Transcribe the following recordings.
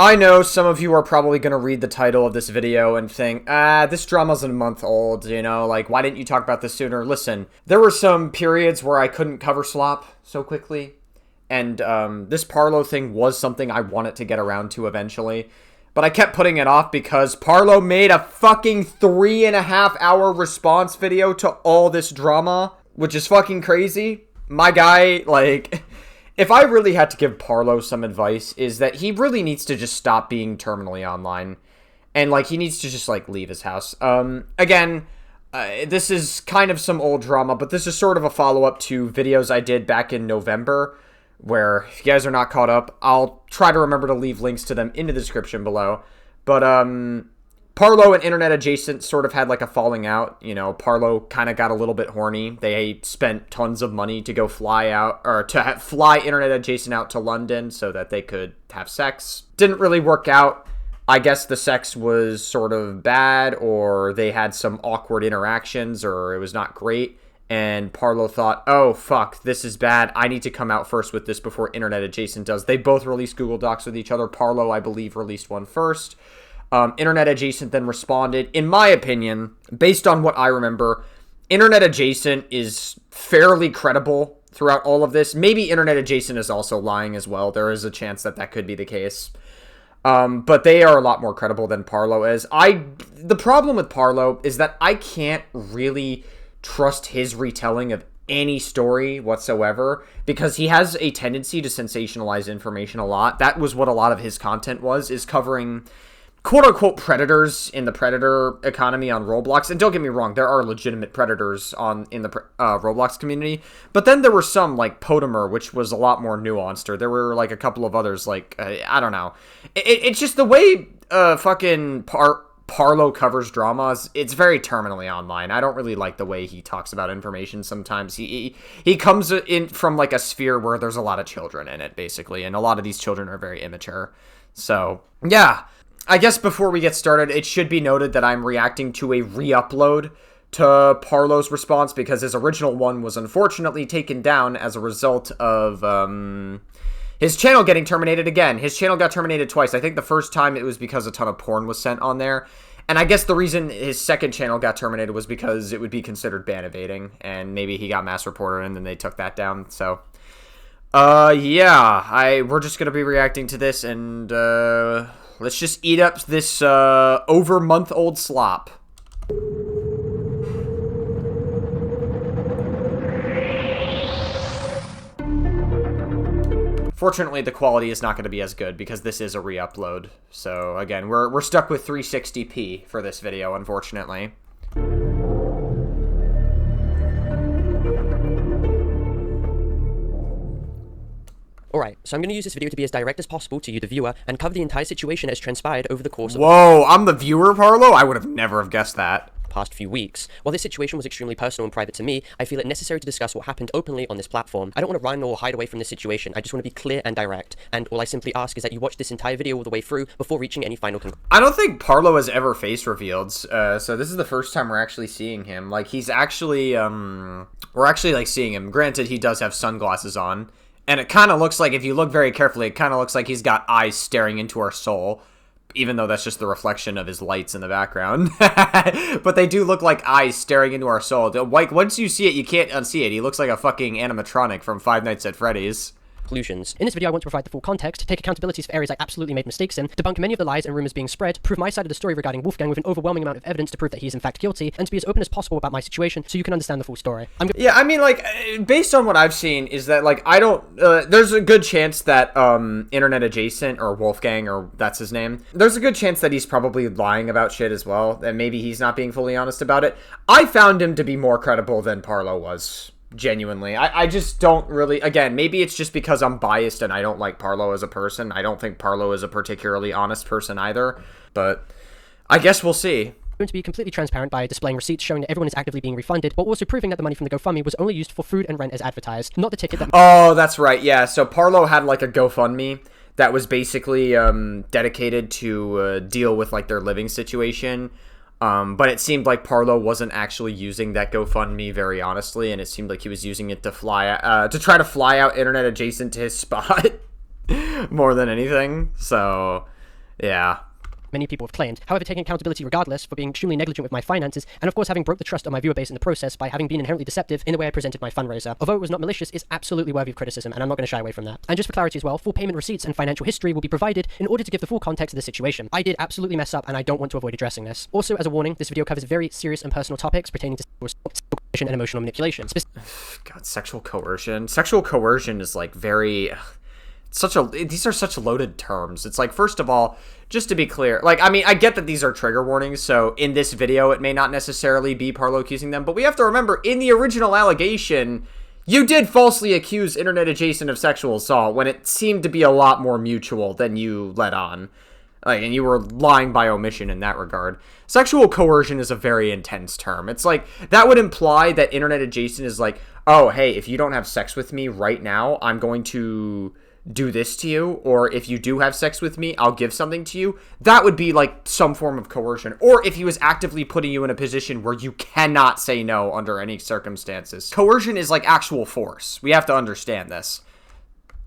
I know some of you are probably going to read the title of this video and think, this drama's a month old, you know, like, why didn't you talk about this sooner? Listen, there were some periods where I couldn't cover slop so quickly, and this Parlo thing was something I wanted to get around to eventually, but I kept putting it off because Parlo made a fucking 3.5-hour response video to all this drama, which is fucking crazy. My guy, like... If I really had to give Parlo some advice, is that he really needs to just stop being terminally online. And, like, he needs to just, like, leave his house. Again, this is kind of some old drama, but this is sort of a follow-up to videos I did back in November, where, if you guys are not caught up, I'll try to remember to leave links to them in the description below. But, Parlo and Internet Adjacent sort of had like a falling out. You know, Parlo kind of got a little bit horny. They spent tons of money to go fly out, or to fly Internet Adjacent out to London so that they could have sex. Didn't really work out. I guess the sex was sort of bad, or they had some awkward interactions, or it was not great. And Parlo thought, oh, fuck, this is bad. I need to come out first with this before Internet Adjacent does. They both released Google Docs with each other. Parlo, I believe, released one first. Internet Adjacent then responded. In my opinion, based on what I remember, Internet Adjacent is fairly credible throughout all of this. Maybe Internet Adjacent is also lying as well. There is a chance that that could be the case. But they are a lot more credible than Parlo is. The problem with Parlo is that I can't really trust his retelling of any story whatsoever, because he has a tendency to sensationalize information a lot. That was what a lot of his content was, is covering quote-unquote predators in the predator economy on Roblox. And don't get me wrong, there are legitimate predators in the Roblox community. But then there were some, like Potamer, which was a lot more nuanced. Or there were, like, a couple of others, like, I don't know. It's just the way fucking Parlo covers dramas. It's very terminally online. I don't really like the way he talks about information sometimes. He comes in from, like, a sphere where there's a lot of children in it, basically. And a lot of these children are very immature. So, yeah. I guess before we get started, it should be noted that I'm reacting to a re-upload to Parlo's response because his original one was unfortunately taken down as a result of his channel getting terminated again. His channel got terminated twice. I think the first time it was because a ton of porn was sent on there. And I guess the reason his second channel got terminated was because it would be considered ban evading. And maybe he got mass reported and then they took that down. So, yeah. We're just going to be reacting to this and, let's just eat up this, over-month-old slop. Fortunately, the quality is not going to be as good because this is a re-upload. So, again, we're stuck with 360p for this video, unfortunately. Alright, so I'm going to use this video to be as direct as possible to you, the viewer, and cover the entire situation as transpired over the course of Whoa, I'm the viewer, Parlo? I would have never have guessed that. Past few weeks. While this situation was extremely personal and private to me, I feel it necessary to discuss what happened openly on this platform. I don't want to run or hide away from this situation. I just want to be clear and direct. And all I simply ask is that you watch this entire video all the way through before reaching any final conclusion. I don't think Parlo has ever face revealed, so this is the first time we're actually seeing him. Like, he's actually, we're actually, like, seeing him. Granted, he does have sunglasses on. And it kind of looks like, if you look very carefully, it kind of looks like he's got eyes staring into our soul. Even though that's just the reflection of his lights in the background. But they do look like eyes staring into our soul. Like, once you see it, you can't unsee it. He looks like a fucking animatronic from Five Nights at Freddy's. Conclusions. In this video, I want to provide the full context, take accountabilities for areas I absolutely made mistakes in, debunk many of the lies and rumors being spread, prove my side of the story regarding Wolfgang with an overwhelming amount of evidence to prove that he is in fact guilty, and to be as open as possible about my situation so you can understand the full story. Yeah, I mean, like, based on what I've seen, is that, like, I don't, there's a good chance that, Internet Adjacent, or Wolfgang, or that's his name, there's a good chance that he's probably lying about shit as well, and maybe he's not being fully honest about it. I found him to be more credible than Parlo was. Genuinely. I just don't really, again, maybe it's just because I'm biased and I don't like Parlo as a person. I don't think Parlo is a particularly honest person either, but I guess we'll see. Going to be completely transparent by displaying receipts showing that everyone is actively being refunded, while also proving that the money from the GoFundMe was only used for food and rent as advertised, not the ticket that— Oh, that's right, yeah. So Parlo had, like, a GoFundMe that was basically dedicated to deal with, like, their living situation. But it seemed like Parlo wasn't actually using that GoFundMe very honestly, and it seemed like he was using it to try to fly out Internet Adjacent to his spot more than anything. So, Yeah. Many people have claimed, however taking accountability regardless for being extremely negligent with my finances, and of course having broke the trust of my viewer base in the process by having been inherently deceptive in the way I presented my fundraiser. Although it was not malicious, it's absolutely worthy of criticism, and I'm not going to shy away from that. And just for clarity as well, full payment receipts and financial history will be provided in order to give the full context of the situation. I did absolutely mess up, and I don't want to avoid addressing this. Also, as a warning, this video covers very serious and personal topics pertaining to sexual coercion and emotional manipulation. God, sexual coercion. Sexual coercion is like very... these are such loaded terms. It's like, first of all, just to be clear, like, I mean, I get that these are trigger warnings, so in this video, it may not necessarily be Parlo accusing them, but we have to remember, in the original allegation, you did falsely accuse Internet Adjacent of sexual assault when it seemed to be a lot more mutual than you let on. Like, and you were lying by omission in that regard. Sexual coercion is a very intense term. It's like, that would imply that Internet Adjacent is like, oh, hey, if you don't have sex with me right now, I'm going to do this to you, or if you do have sex with me, I'll give something to you. That would be like some form of coercion. Or if he was actively putting you in a position where you cannot say no under any circumstances. Coercion is like actual force. We have to understand this.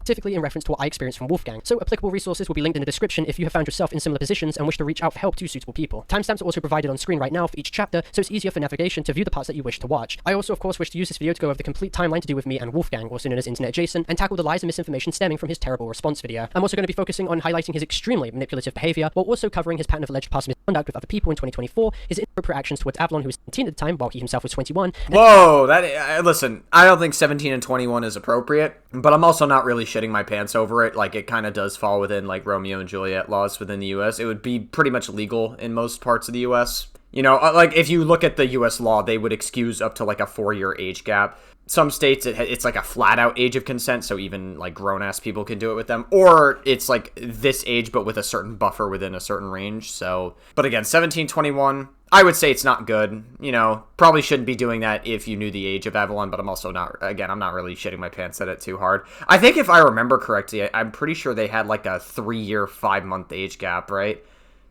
Specifically in reference to what I experienced from Wolfgang. So applicable resources will be linked in the description if you have found yourself in similar positions and wish to reach out for help to suitable people. Timestamps are also provided on screen right now for each chapter, so it's easier for navigation to view the parts that you wish to watch. I also, of course, wish to use this video to go over the complete timeline to do with me and Wolfgang, also known as Internet Adjacent, and tackle the lies and misinformation stemming from his terrible response video. I'm also going to be focusing on highlighting his extremely manipulative behavior, while also covering his pattern of alleged past misconduct with other people in 2024, his inappropriate actions towards Avalon, who was 17 at the time, while he himself was 21. Whoa, listen, I don't think 17 and 21 is appropriate, but I'm also not really shitting my pants over it. Like, it kind of does fall within like Romeo and Juliet laws within the US. It would be pretty much legal in most parts of the US. You know, like if you look at the US law, they would excuse up to like a 4-year age gap. Some states it's like a flat out age of consent, so even like grown ass people can do it with them, or it's like this age but with a certain buffer within a certain range. So, but again, 17, 21, I would say it's not good. You know, probably shouldn't be doing that if you knew the age of Avalon, but I'm also not, again, I'm not really shitting my pants at it too hard. I think if I remember correctly, I'm pretty sure they had like a 3-year, 5-month age gap, right?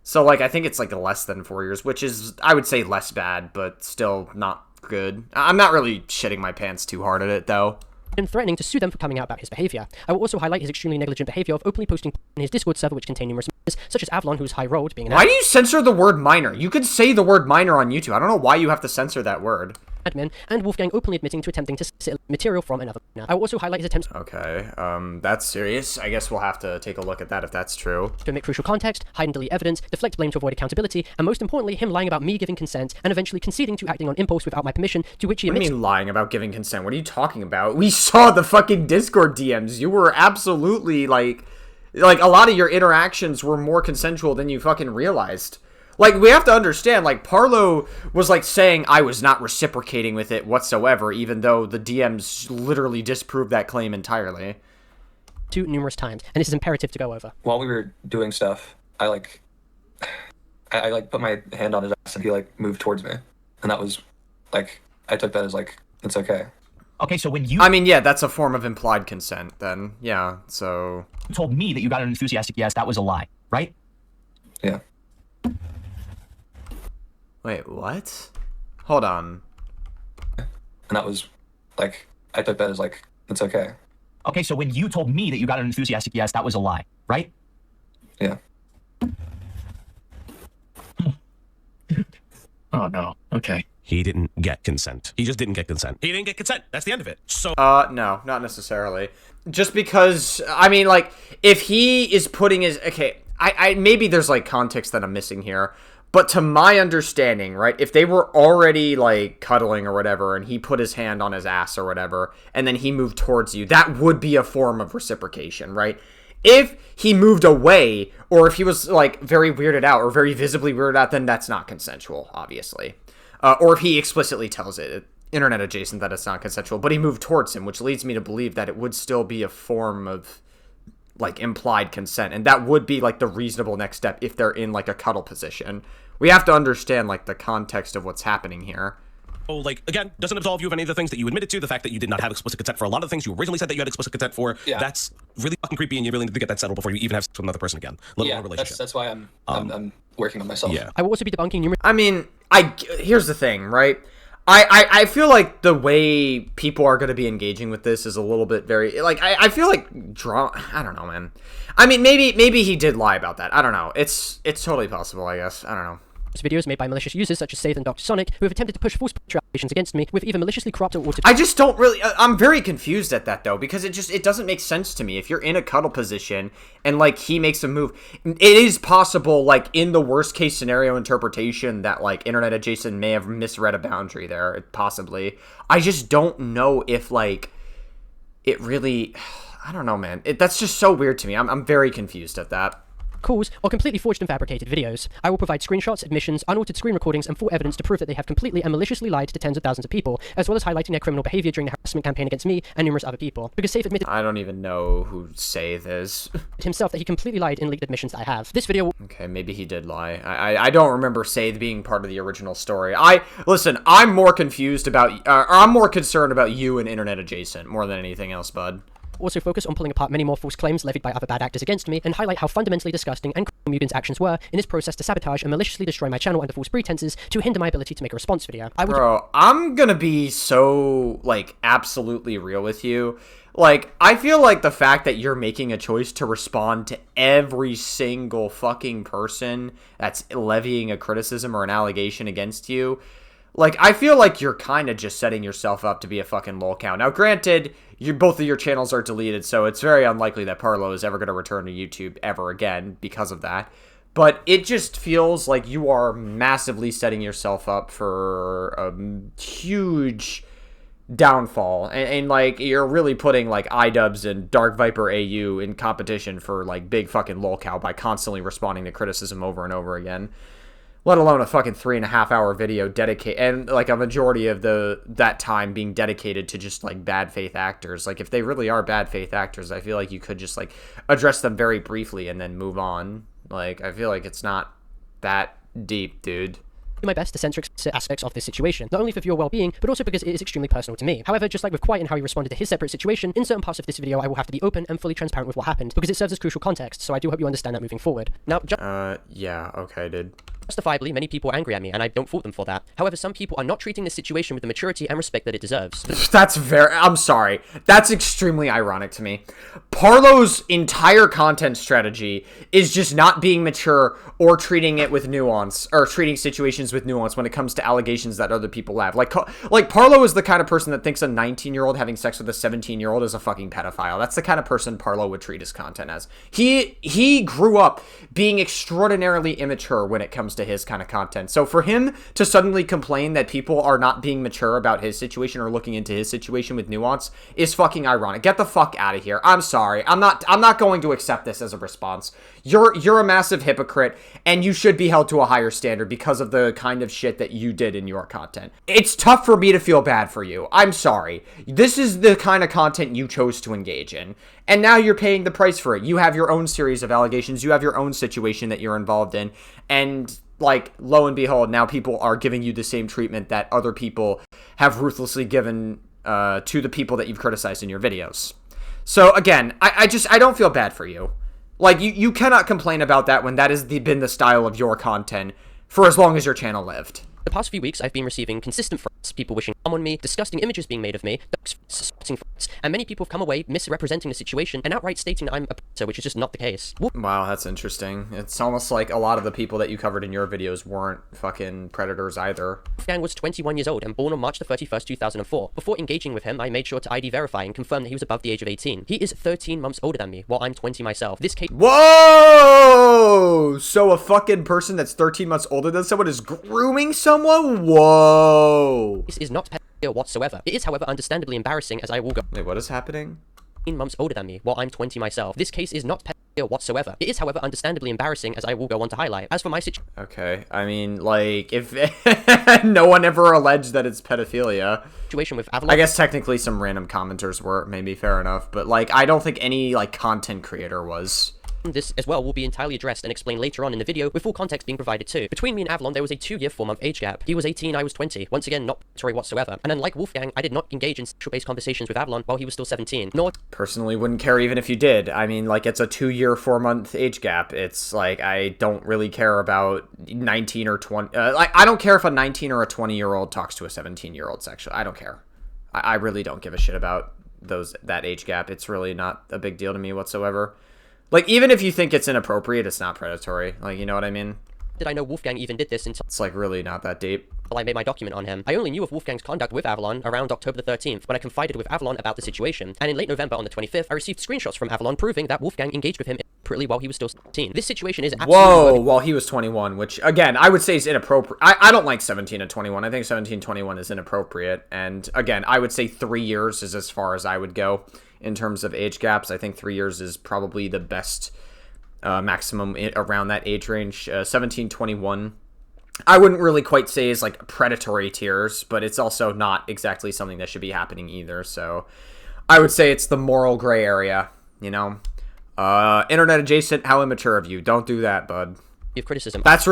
So like, I think it's like less than 4 years, which is, I would say, less bad, but still not good. I'm not really shitting my pants too hard at it, though. And threatening to sue them for coming out about his behavior. I will also highlight his extremely negligent behavior of openly posting in his Discord server which contain numerous minors, such as Avalon, who's high-rolled, being an Why do you censor the word minor? You could say the word minor on YouTube. I don't know why you have to censor that word. Admin, and Wolfgang openly admitting to attempting to solicit material from another minor. I will also highlight his attempts Okay, that's serious. I guess we'll have to take a look at that if that's true. to omit crucial context, hide and delete evidence, deflect blame to avoid accountability, and most importantly, him lying about me giving consent, and eventually conceding to acting on impulse without my permission, to which he What do admits you mean lying about giving consent? What are you talking about? We saw the fucking Discord DMs. You were absolutely like a lot of your interactions were more consensual than you fucking realized. Like, we have to understand, like, Parlo was, like, saying I was not reciprocating with it whatsoever, even though the DMs literally disproved that claim entirely. to numerous times, and this is imperative to go over. While we were doing stuff, I put my hand on his ass and he like moved towards me, and that was like, I took that as like, it's okay. Okay, so when you I mean, yeah, that's a form of implied consent, then. Yeah, so... told me that you got an enthusiastic yes, that was a lie, right? Yeah. Wait, what? Hold on. And that was like, I took that as like, it's okay. Okay, so when you told me that you got an enthusiastic yes, that was a lie, right? Yeah. Oh no. Okay. He didn't get consent. He just didn't get consent. He didn't get consent. That's the end of it. So No, not necessarily. Just because, I mean, like, if he is putting his... Okay, I maybe there's, like, context that I'm missing here. But to my understanding, right, if they were already, like, cuddling or whatever, and he put his hand on his ass or whatever, and then he moved towards you, that would be a form of reciprocation, right? If he moved away, or if he was, like, very weirded out, or very visibly weirded out, then that's not consensual, obviously. Or if he explicitly tells it, internet adjacent, that it's not consensual, but he moved towards him, which leads me to believe that it would still be a form of, like, implied consent, and that would be, like, the reasonable next step if they're in, like, a cuddle position. We have to understand, like, the context of what's happening here. like, again, doesn't absolve you of any of the things that you admitted to. The fact that you did not have explicit consent for a lot of the things you originally said that you had explicit consent for. Yeah. That's really fucking creepy, and you really need to get that settled before you even have sex with another person again, let alone a relationship. that's why I'm working on myself. Yeah. I will also be debunking numerous I mean, here's the thing, right? I feel like the way people are going to be engaging with this is a little bit very, like, I feel like I don't know, man. I mean, maybe he did lie about that. I don't know. It's totally possible, I guess. I don't know. Videos made by malicious users such as Save and Dr. Sonic, who have attempted to push false allegations against me with either maliciously cropped or altered. I just don't really. I'm very confused at that though, because it doesn't make sense to me. If you're in a cuddle position and like he makes a move, it is possible, like in the worst case scenario interpretation, that like internet adjacent may have misread a boundary there, possibly. I just don't know if like it really. I don't know, man. That's just so weird to me. I'm very confused at that. Calls, or completely forged and fabricated videos. I will provide screenshots, admissions, unaltered screen recordings, and full evidence to prove that they have completely and maliciously lied to tens of thousands of people, as well as highlighting their criminal behavior during the harassment campaign against me and numerous other people. Because Safe admitted I don't even know who Save is. himself that he completely lied in leaked admissions that I have. This video will Okay, maybe he did lie. I don't remember Save being part of the original story. Listen, I'm more confused about, I'm more concerned about you and internet adjacent more than anything else, bud. also focus on pulling apart many more false claims levied by other bad actors against me, and highlight how fundamentally disgusting and cruel Mugen's actions were in this process to sabotage and maliciously destroy my channel under false pretenses to hinder my ability to make a response video. Bro, I'm gonna be so, like, absolutely real with you. Like, I feel like the fact that you're making a choice to respond to every single fucking person that's levying a criticism or an allegation against you, like, I feel like you're kind of just setting yourself up to be a fucking lol cow. Now, granted, both of your channels are deleted, so it's very unlikely that Parlo is ever going to return to YouTube ever again because of that. But it just feels like you are massively setting yourself up for a huge downfall. And like, you're really putting, like, iDubbbz and Dark Viper AU in competition for, like, big fucking lol cow by constantly responding to criticism over and over again. Let alone a fucking 3.5-hour video dedicated, and like a majority of that time being dedicated to just like bad faith actors. Like, if they really are bad faith actors, I feel like you could just like address them very briefly and then move on. Like, I feel like it's not that deep, dude. Do my best to censor aspects of this situation, not only for your well-being, but also because it is extremely personal to me. However, just like with Quiet and how he responded to his separate situation, in certain parts of this video I will have to be open and fully transparent with what happened, because it serves as crucial context, so I do hope you understand that moving forward. Now, yeah, okay, dude. Justifiably, many people are angry at me, and I don't fault them for that. However, some people are not treating this situation with the maturity and respect that it deserves. I'm sorry. That's extremely ironic to me. Parlo's entire content strategy is just not being mature or treating it with nuance, or treating situations with nuance when it comes to allegations that other people have. Like Parlo is the kind of person that thinks a 19-year-old having sex with a 17-year-old is a fucking pedophile. That's the kind of person Parlo would treat his content as. He grew up being extraordinarily immature when it comes to his kind of content. So for him to suddenly complain that people are not being mature about his situation or looking into his situation with nuance is fucking ironic. Get the fuck out of here. I'm sorry. I'm not going to accept this as a response. You're a massive hypocrite, and you should be held to a higher standard because of the kind of shit that you did in your content. It's tough for me to feel bad for you. I'm sorry. This is the kind of content you chose to engage in, and now you're paying the price for it. You have your own series of allegations. You have your own situation that you're involved in, and like, lo and behold, now people are giving you the same treatment that other people have ruthlessly given to the people that you've criticized in your videos. So again, I don't feel bad for you. Like, you cannot complain about that when that has been the style of your content for as long as your channel lived. The past few weeks, I've been receiving consistent threats, people wishing harm on me, disgusting images being made of me, suspecting threats, and many people have come away misrepresenting the situation and outright stating that I'm a predator, which is just not the case. Wow, that's interesting. It's almost like a lot of the people that you covered in your videos weren't fucking predators either. Wolfgang was 21 years old and born on March the 31st, 2004. Before engaging with him, I made sure to ID verify and confirm that he was above the age of 18. He is 13 months older than me, while I'm 20 myself. This case— Whoa! So a fucking person that's 13 months older than someone is grooming someone? Whoa! This is not pedophilia whatsoever. It is, however, understandably embarrassing, as I will go— Wait, what is happening? 18 months older than me, while I'm 20 myself. This case is not pedophilia whatsoever. It is, however, understandably embarrassing, as I will go on to highlight. As for my situation— Okay, I mean, like, if no one ever alleged that it's pedophilia. Situation with Avalon— I guess technically some random commenters were, maybe, fair enough, but, like, I don't think any, like, content creator was. This as well will be entirely addressed and explained later on in the video, with full context being provided too. Between me and Avalon, there was a 2-year, 4-month age gap. He was 18, I was 20. Once again, not mandatory whatsoever. And unlike Wolfgang, I did not engage in sexual-based conversations with Avalon while he was still 17. Nor Personally wouldn't care even if you did. I mean, like, it's a 2-year, 4-month age gap. It's like, I don't really care about 19 or 20. Like, I don't care if a 19 or a 20-year-old talks to a 17-year-old sexually. I don't care. I really don't give a shit about that age gap. It's really not a big deal to me whatsoever. Like, even if you think it's inappropriate, it's not predatory. Like, you know what I mean? did I know Wolfgang even did this until It's like really not that deep. I made my document on him. I only knew of Wolfgang's conduct with Avalon around October the 13th when I confided with Avalon about the situation, and in late November on the 25th, I received screenshots from Avalon proving that Wolfgang engaged with him inappropriately while he was still 17. This situation is absolutely Whoa, while he was 21, which, again, I would say is inappropriate. I don't like 17 and 21. I think 17, 21 is inappropriate, and again, I would say 3 years is as far as I would go in terms of age gaps. I think 3 years is probably the best maximum around that age range. 17, 21. I wouldn't really quite say is like predatory tiers, but it's also not exactly something that should be happening either. So I would say it's the moral gray area, you know? Internet adjacent, how immature of you. Don't do that, bud. of criticism. That's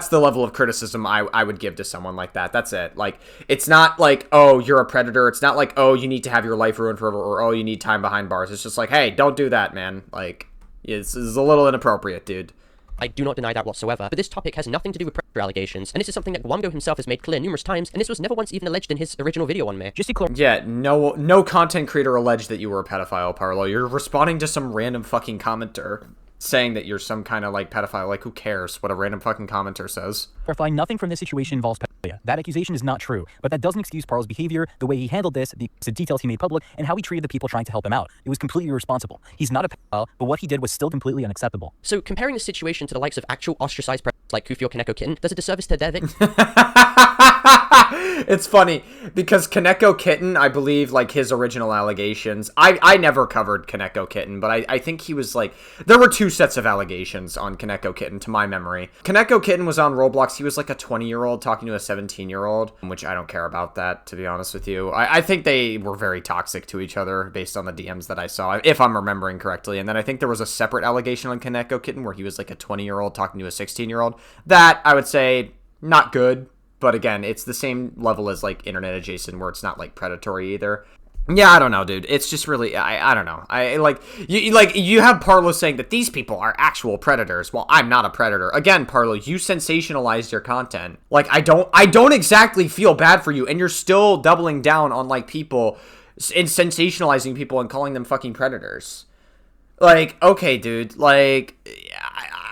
the level of criticism I would give to someone like that. That's it. Like, it's not like, oh, you're a predator. It's not like, oh, you need to have your life ruined forever, or oh, you need time behind bars. It's just like, hey, don't do that, man. Like, this is a little inappropriate, dude. I do not deny that whatsoever, but this topic has nothing to do with predator allegations, and this is something that Guamgo himself has made clear numerous times, and this was never once even alleged in his original video on me. Just to clarify, Yeah, no content creator alleged that you were a pedophile, Parlo. You're responding to some random fucking commenter saying that you're some kind of, like, pedophile. Like, who cares what a random fucking commenter says? nothing from this situation involves pedophilia. That accusation is not true, but that doesn't excuse Parlo's behavior, the way he handled this, the details he made public, and how he treated the people trying to help him out. It was completely irresponsible. He's not a pedophile, but what he did was still completely unacceptable. So, comparing this situation to the likes of actual ostracized predators like Kufi or Kaneko Kitten does a disservice to their victims. It's funny because Kaneko Kitten, I believe, like, his original allegations, I never covered Kaneko Kitten, but I think he was like, there were two sets of allegations on Kaneko Kitten to my memory. Kaneko Kitten was on Roblox. He was like a 20-year-old talking to a 17-year-old, which I don't care about that, to be honest with you. I think they were very toxic to each other based on the DMs that I saw, if I'm remembering correctly. And then I think there was a separate allegation on Kaneko Kitten where he was like a 20-year-old talking to a 16-year-old. That, I would say, not good. But again, it's the same level as, like, internet adjacent, where it's not, like, predatory either. Yeah, I don't know, dude. It's just really, I don't know. You have Parlo saying that these people are actual predators. Well, I'm not a predator. Again, Parlo, you sensationalized your content. Like, I don't exactly feel bad for you, and you're still doubling down on, like, people and sensationalizing people and calling them fucking predators. Like, okay, dude, like,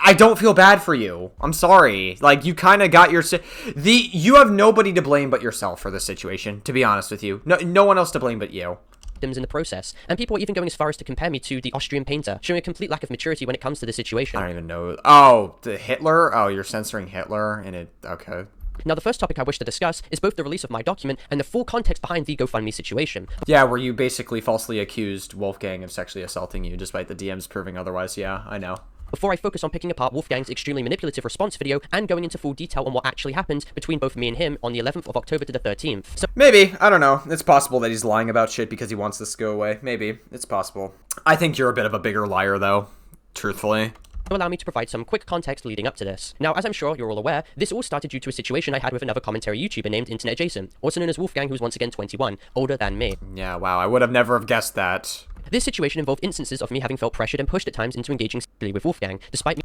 I don't feel bad for you. I'm sorry. Like, you kind of got you have nobody to blame but yourself for this situation, to be honest with you. No one else to blame but you. In the process, and people are even going as far as to compare me to the Austrian painter, showing a complete lack of maturity when it comes to this situation. I don't even know. Oh, the Hitler? Oh, you're censoring Hitler? And it, okay. Now, the first topic I wish to discuss is both the release of my document and the full context behind the GoFundMe situation. Yeah, where you basically falsely accused Wolfgang of sexually assaulting you, despite the DMs proving otherwise. Yeah, I know. Before I focus on picking apart Wolfgang's extremely manipulative response video and going into full detail on what actually happened between both me and him on the 11th of October to the 13th. So maybe, I don't know. It's possible that he's lying about shit because he wants this to go away. Maybe, it's possible. I think you're a bit of a bigger liar, though, truthfully. Allow me to provide some quick context leading up to this. Now, as I'm sure you're all aware, this all started due to a situation I had with another commentary YouTuber named Internet Adjacent, also known as Wolfgang, who's once again 21, older than me. Yeah, wow, I would have never have guessed that. This situation involved instances of me having felt pressured and pushed at times into engaging sexually with Wolfgang, despite me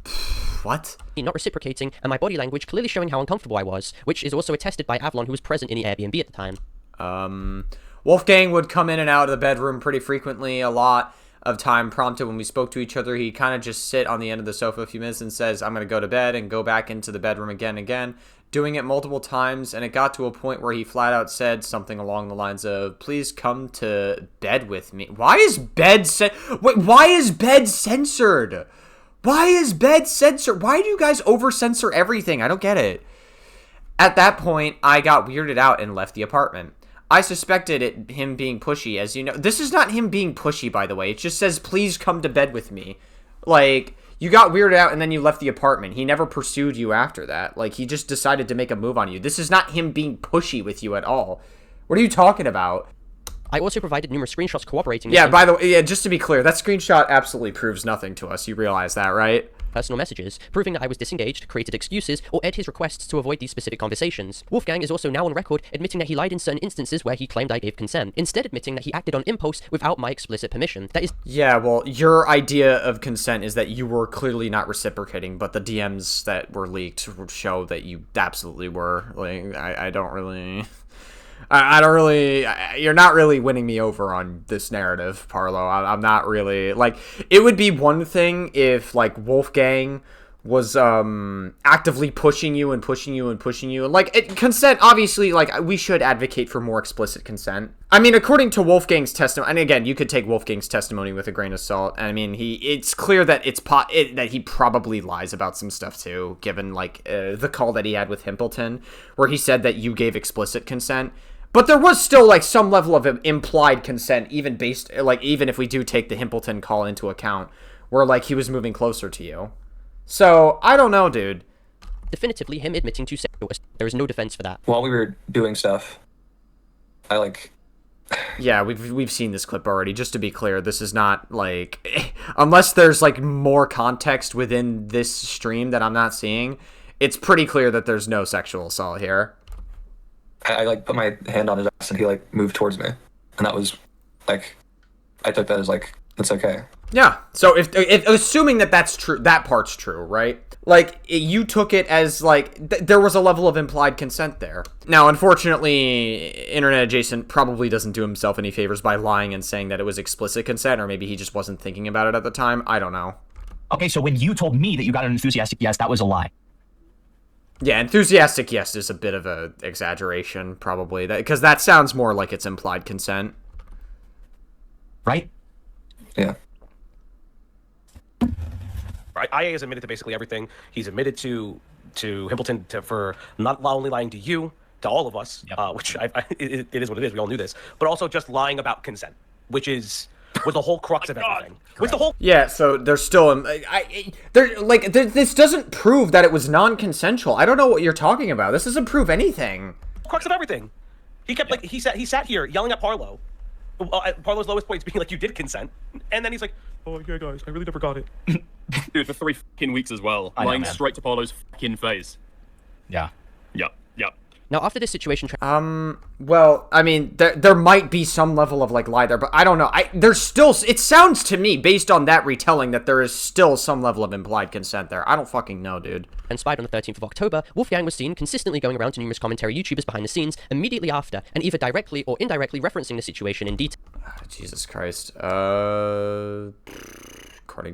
What? not reciprocating, and my body language clearly showing how uncomfortable I was, which is also attested by Avalon, who was present in the Airbnb at the time. Wolfgang would come in and out of the bedroom pretty frequently, a lot of time prompted when we spoke to each other. He'd kind of just sit on the end of the sofa a few minutes and says, I'm going to go to bed, and go back into the bedroom again, doing it multiple times. And it got to a point where he flat out said something along the lines of, please come to bed with me. Why is bed why is bed censored? Why is bed censored? Why do you guys over censor everything? I don't get it. At that point, I got weirded out and left the apartment. I suspected him being pushy, as you know. This is not him being pushy, by the way. It just says, please come to bed with me. Like, you got weirded out and then you left the apartment. He never pursued you after that. Like, he just decided to make a move on you. This is not him being pushy with you at all. What are you talking about? I also provided numerous screenshots corroborating Yeah, by the way, yeah, just to be clear, that screenshot absolutely proves nothing to us. You realize that, right? personal messages, proving that I was disengaged, created excuses, or aired his requests to avoid these specific conversations. Wolfgang is also now on record admitting that he lied in certain instances where he claimed I gave consent, instead admitting that he acted on impulse without my explicit permission. That is... Yeah, well, your idea of consent is that you were clearly not reciprocating, but the DMs that were leaked show that you absolutely were. Like, I don't really... I don't really... You're not really winning me over on this narrative, Parlo. I'm not really... Like, it would be one thing if, like, Wolfgang was actively pushing you and pushing you and pushing you. And, like, consent, obviously, like, we should advocate for more explicit consent. I mean, according to Wolfgang's testimony... And again, you could take Wolfgang's testimony with a grain of salt. I mean, it's clear that that he probably lies about some stuff, too, given, like, the call that he had with Himpleton, where he said that you gave explicit consent. But there was still, like, some level of implied consent, even based, like, even if we do take the Himpleton call into account, where, like, he was moving closer to you. So, I don't know, dude. Definitively him admitting to sexual assault. There is no defense for that. While we were doing stuff, I, like... Yeah, we've seen this clip already. Just to be clear, this is not, like... Unless there's, like, more context within this stream that I'm not seeing, it's pretty clear that there's no sexual assault here. I like put my hand on his ass and he like moved towards me, and that was like, I took that as like, it's okay. Yeah. So if assuming that that's true, that part's true, right? Like, you took it as like there was a level of implied consent there. Now, unfortunately, Internet Adjacent probably doesn't do himself any favors by lying and saying that it was explicit consent, or maybe he just wasn't thinking about it at the time. I don't know. Okay, so when you told me that you got an enthusiastic yes, that was a lie. Yeah, enthusiastic yes is a bit of a exaggeration, probably, because that sounds more like it's implied consent. Right? Yeah. Right? IA has admitted to basically everything. He's admitted to Himpleton for not only lying to you, to all of us, Yep. which it is what it is. We all knew this, but also just lying about consent, which was the whole crux of everything. Was the whole Yeah, so there's still this doesn't prove that it was non-consensual. I don't know what you're talking about. This doesn't prove anything. crux of everything. He kept like he sat here yelling at Parlo, at Parlo's lowest points, being like, "You did consent," and then he's like, "Oh yeah, guys, I really never got it." Dude, for 3 fucking weeks as well. I know, Lying man. straight to Parlo's fucking face. Yeah. Yep, yep. Now, after this situation... Well, I mean, there might be some level of, like, lie there, but I don't know. There's still... It sounds to me, based on that retelling, that there is still some level of implied consent there. I don't fucking know, dude. Transpired on the 13th of October, Wolfgang was seen consistently going around to numerous commentary YouTubers behind the scenes immediately after, and either directly or indirectly referencing the situation in detail. Jesus Christ. According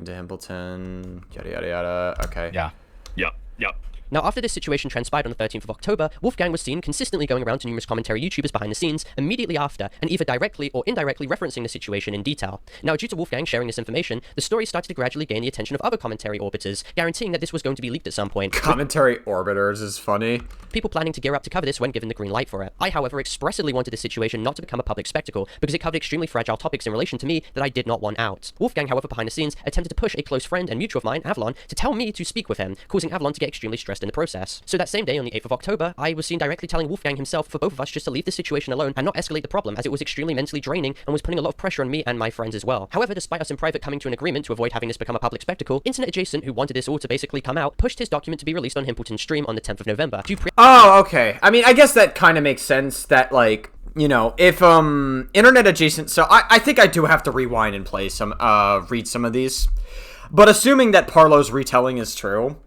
to Himpleton, yada yada yada. Okay. Yeah. Yep, yep. Now, after this situation transpired on the 13th of October, Wolfgang was seen consistently going around to numerous commentary YouTubers behind the scenes immediately after, and either directly or indirectly referencing the situation in detail. Now, due to Wolfgang sharing this information, the story started to gradually gain the attention of other commentary orbiters, guaranteeing that this was going to be leaked at some point. Commentary orbiters is funny. People planning to gear up to cover this when given the green light for it. I, however, expressly wanted this situation not to become a public spectacle, because it covered extremely fragile topics in relation to me that I did not want out. Wolfgang, however, behind the scenes, attempted to push a close friend and mutual of mine, Avalon, to tell me to speak with him, causing Avalon to get extremely stressed in the process. So that same day, on the 8th of October, I was seen directly telling Wolfgang himself for both of us just to leave the situation alone and not escalate the problem, as it was extremely mentally draining and was putting a lot of pressure on me and my friends as well. However, despite us in private coming to an agreement to avoid having this become a public spectacle, Internet Adjacent, who wanted this all to basically come out, pushed his document to be released on Himpleton's stream on the 10th of November. Oh, okay. I mean, I guess that kind of makes sense that, like, you know, if, Internet Adjacent... So, I think I do have to rewind and play some, read some of these. But assuming that Parlo's retelling is true...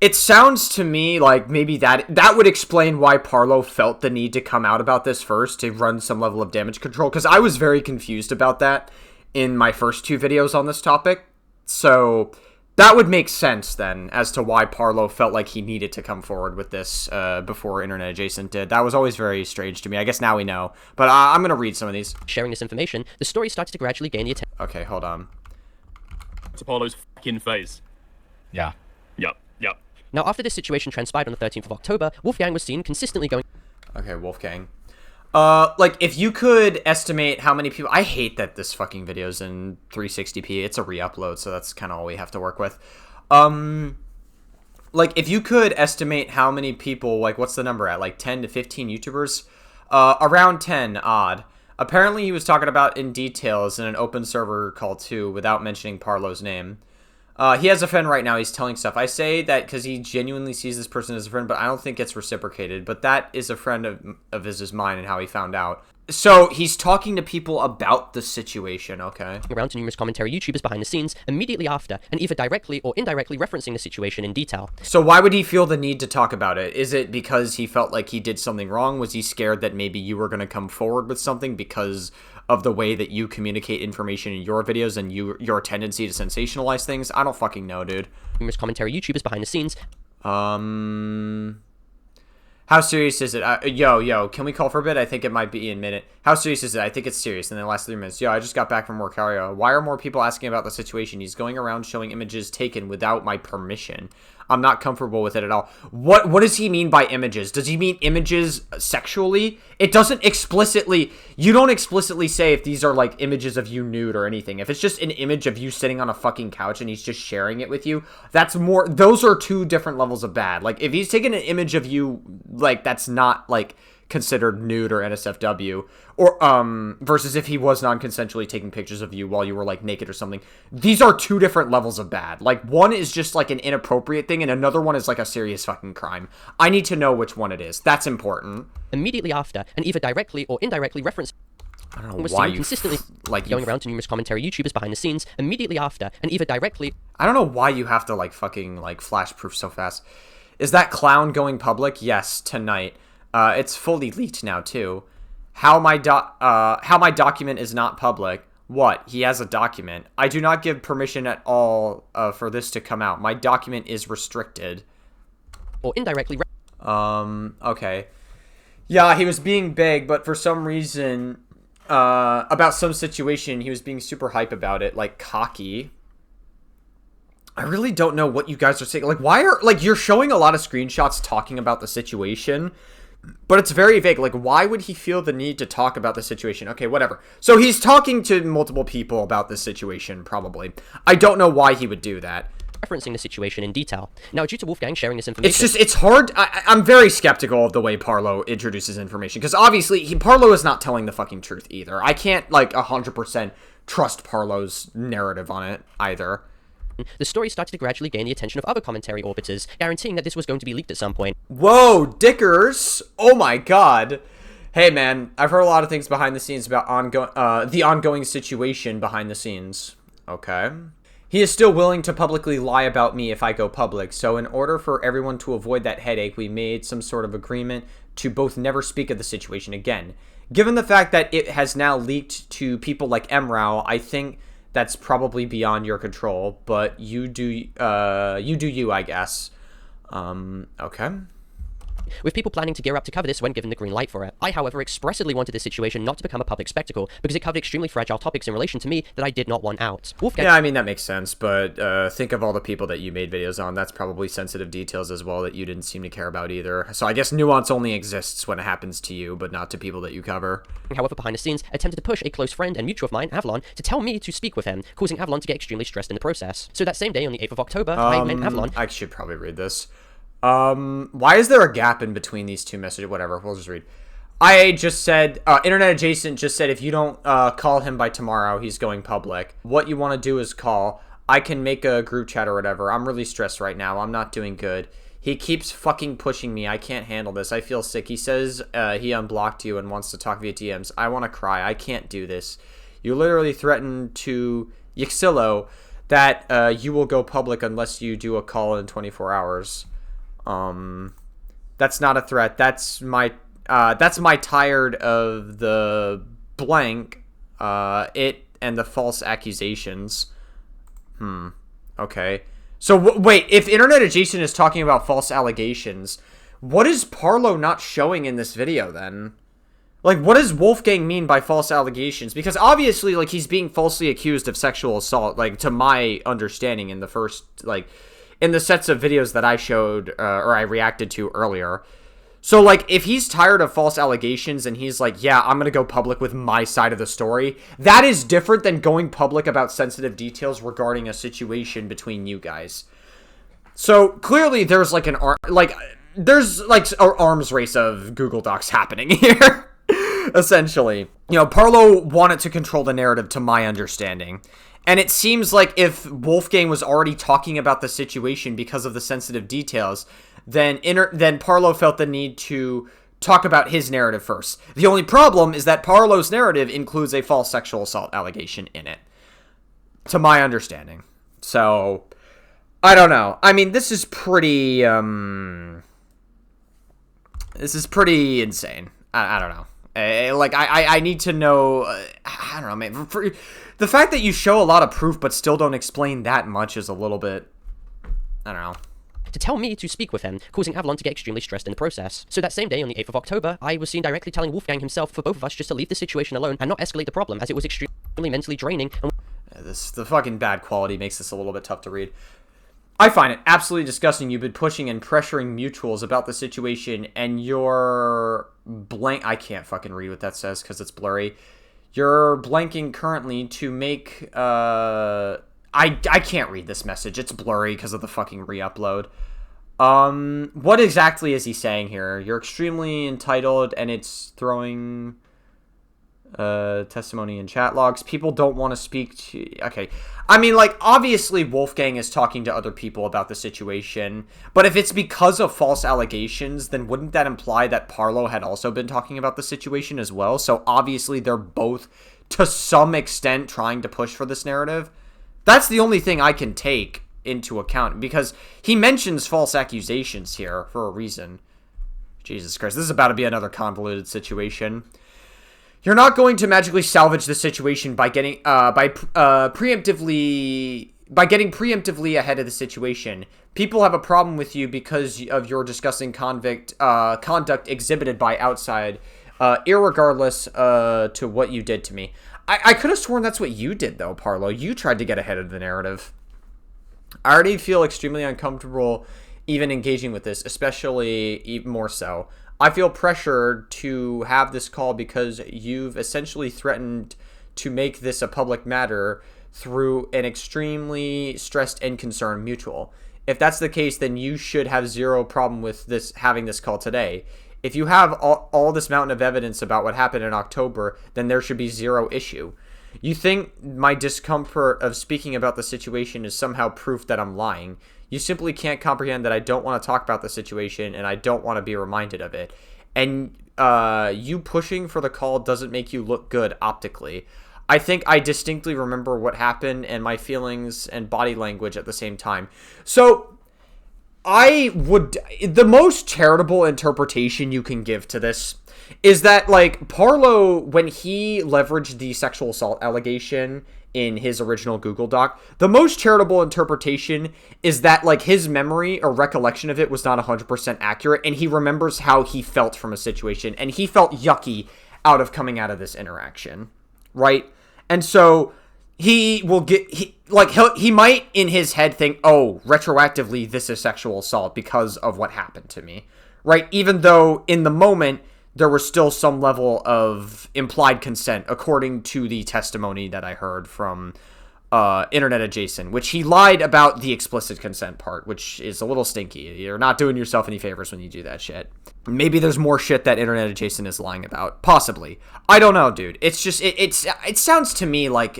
It sounds to me like maybe that would explain why Parlo felt the need to come out about this first, to run some level of damage control, because I was very confused about that in my first 2 videos on this topic. So that would make sense then as to why Parlo felt like he needed to come forward with this before Internet Adjacent did. That was always very strange to me. I guess now we know. But I'm going to read some of these. Sharing this information, the story started to gradually gain the attention. Okay, hold on. To Parlo's fucking face. Yeah. Yep, yep. Now, after this situation transpired on the 13th of October, Wolfgang was seen consistently going... Okay, Wolfgang. Like, if you could estimate how many people... I hate that this fucking video's in 360p. It's a re-upload, so that's kind of all we have to work with. Like, if you could estimate how many people... Like, what's the number at? Like, 10 to 15 YouTubers? Around 10, odd. Apparently he was talking about in details in an open server call too, without mentioning Parlo's name. He has a friend right now. He's telling stuff. I say that because he genuinely sees this person as a friend, but I don't think it's reciprocated. But that is a friend of his is mine and how he found out. So he's talking to people about the situation, okay? Around to numerous commentary YouTubers behind the scenes immediately after, and either directly or indirectly referencing the situation in detail. So why would he feel the need to talk about it? Is it because he felt like he did something wrong? Was he scared that maybe you were going to come forward with something because of the way that you communicate information in your videos and your tendency to sensationalize things? I don't fucking know, dude. Numerous commentary YouTubers behind the scenes. How serious is it? Yo, can we call for a bit? I think it might be in a minute. How serious is it? I think it's serious. In the last 3 minutes. Yo, I just got back from work. How are you? Why are more people asking about the situation? He's going around showing images taken without my permission. I'm not comfortable with it at all. What does he mean by images? Does he mean images sexually? It doesn't explicitly... You don't explicitly say if these are, like, images of you nude or anything. If it's just an image of you sitting on a fucking couch and he's just sharing it with you, that's more... Those are two different levels of bad. Like, if he's taking an image of you, like, that's not, like, considered nude or NSFW, or versus if he was non-consensually taking pictures of you while you were like naked or something. These are two different levels of bad. Like, one is just like an inappropriate thing and another one is like a serious fucking crime. I need to know which one it is. That's important. Immediately after, and either directly or indirectly referencing. I don't know why you consistently like going around to numerous commentary YouTubers behind the scenes immediately after, and either directly. I don't know why you have to like fucking like flash proof so fast. Is that clown going public? Yes, tonight. It's fully leaked now too. How my document is not public. What? He has a document. I do not give permission at all for this to come out. My document is restricted. Or indirectly. Okay. Yeah, he was being big, but for some reason, about some situation, he was being super hype about it, like cocky. I really don't know what you guys are saying. Like, why are, like, you're showing a lot of screenshots talking about the situation, but it's very vague. Like, why would he feel the need to talk about the situation? Okay, whatever. So he's talking to multiple people about this situation, probably. I don't know why he would do that. Referencing the situation in detail. Now, due to Wolfgang sharing this information... It's hard. I'm very skeptical of the way Parlo introduces information, because obviously, Parlo is not telling the fucking truth either. I can't, like, 100% trust Parlo's narrative on it either. The story started to gradually gain the attention of other commentary orbiters, guaranteeing that this was going to be leaked at some point. Whoa, Dickers! Oh my god. Hey man, I've heard a lot of things behind the scenes about the ongoing situation behind the scenes. Okay. He is still willing to publicly lie about me if I go public, so in order for everyone to avoid that headache, we made some sort of agreement to both never speak of the situation again. Given the fact that it has now leaked to people like Emrau, I think that's probably beyond your control, but you do you, I guess. Okay. With people planning to gear up to cover this when given the green light for it. I, however, expressly wanted this situation not to become a public spectacle, because it covered extremely fragile topics in relation to me that I did not want out. Wolfgang... Yeah, I mean, that makes sense, but think of all the people that you made videos on. That's probably sensitive details as well that you didn't seem to care about either. So I guess nuance only exists when it happens to you, but not to people that you cover. However, behind the scenes, attempted to push a close friend and mutual of mine, Avalon, to tell me to speak with him, causing Avalon to get extremely stressed in the process. So that same day, on the 8th of October, I met Avalon... I should probably read this. Why is there a gap in between these two messages? Whatever, we'll just read. IA just said, Internet Adjacent just said if you don't call him by tomorrow, he's going public. What you want to do is call. I can make a group chat or whatever. I'm really stressed right now. I'm not doing good. He keeps fucking pushing me. I can't handle this. I feel sick. He says he unblocked you and wants to talk via DMs. I want to cry. I can't do this. You literally threatened to Yxilo that you will go public unless you do a call in 24 hours. That's not a threat. That's my tired of the blank, it and the false accusations. Okay. So wait, if Internet Adjacent is talking about false allegations, what is Parlo not showing in this video then? Like, what does Wolfgang mean by false allegations? Because obviously, like, he's being falsely accused of sexual assault, like, to my understanding in the first, like, in the sets of videos that I showed, or I reacted to earlier. So, like, if he's tired of false allegations and he's like, yeah, I'm gonna go public with my side of the story, that is different than going public about sensitive details regarding a situation between you guys. So, clearly there's, like, there's, like, an arms race of Google Docs happening here. essentially. You know, Parlo wanted to control the narrative, to my understanding. And it seems like if Wolfgang was already talking about the situation because of the sensitive details, then Parlo felt the need to talk about his narrative first. The only problem is that Parlo's narrative includes a false sexual assault allegation in it, to my understanding. So, I don't know. I mean, this is pretty, insane. I don't know. I need to know, I don't know, man. The fact that you show a lot of proof but still don't explain that much is a little bit, I don't know. To tell me to speak with him, causing Avalon to get extremely stressed in the process. So that same day, on the 8th of October, I was seen directly telling Wolfgang himself for both of us just to leave the situation alone and not escalate the problem, as it was extremely mentally draining. And the fucking bad quality makes this a little bit tough to read. I find it absolutely disgusting you've been pushing and pressuring mutuals about the situation, and you're blank. I can't fucking read what that says because it's blurry. You're blanking currently to make, I can't read this message. It's blurry because of the fucking re-upload. What exactly is he saying here? You're extremely entitled, and it's throwing testimony in chat logs. People don't want to speak to... Okay. I mean, like, obviously Wolfgang is talking to other people about the situation, but if it's because of false allegations, then wouldn't that imply that Parlo had also been talking about the situation as well? So obviously they're both, to some extent, trying to push for this narrative. That's the only thing I can take into account, because he mentions false accusations here for a reason. Jesus Christ, this is about to be another convoluted situation. You're not going to magically salvage the situation by getting preemptively ahead of the situation. People have a problem with you because of your disgusting conduct exhibited by outside, irregardless to what you did to me. I could have sworn that's what you did, though, Parlo. You tried to get ahead of the narrative. I already feel extremely uncomfortable even engaging with this, especially even more so. I feel pressured to have this call because you've essentially threatened to make this a public matter through an extremely stressed and concerned mutual. If that's the case, then you should have zero problem with this having this call today. If you have all this mountain of evidence about what happened in October, then there should be zero issue. You think my discomfort of speaking about the situation is somehow proof that I'm lying. You simply can't comprehend that I don't want to talk about the situation and I don't want to be reminded of it. And you pushing for the call doesn't make you look good optically. I think I distinctly remember what happened and my feelings and body language at the same time. So the most charitable interpretation you can give to this is that, like, Parlo, when he leveraged the sexual assault allegation in his original Google Doc, the most charitable interpretation is that, like, his memory or recollection of it was not 100% accurate, and he remembers how he felt from a situation, and he felt yucky coming out of this interaction, right? And so he might in his head think, oh, retroactively this is sexual assault because of what happened to me, right? Even though in the moment there was still some level of implied consent, according to the testimony that I heard from Internet Adjacent, which he lied about the explicit consent part, which is a little stinky. You're not doing yourself any favors when you do that shit. Maybe there's more shit that Internet Adjacent is lying about. Possibly. I don't know, dude. It's just, it sounds to me like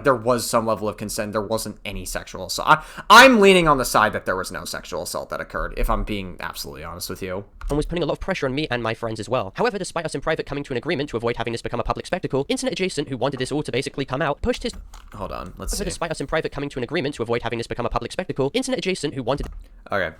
there was some level of consent. There wasn't any sexual assault. I'm leaning on the side that there was no sexual assault that occurred, if I'm being absolutely honest with you. and was putting a lot of pressure on me and my friends as well. However, despite us in private coming to an agreement to avoid having this become a public spectacle, Internet Adjacent, who wanted this all to basically come out, pushed his... Hold on, let's see. Despite us in private coming to an agreement to avoid having this become a public spectacle, Internet Adjacent, who wanted... Okay.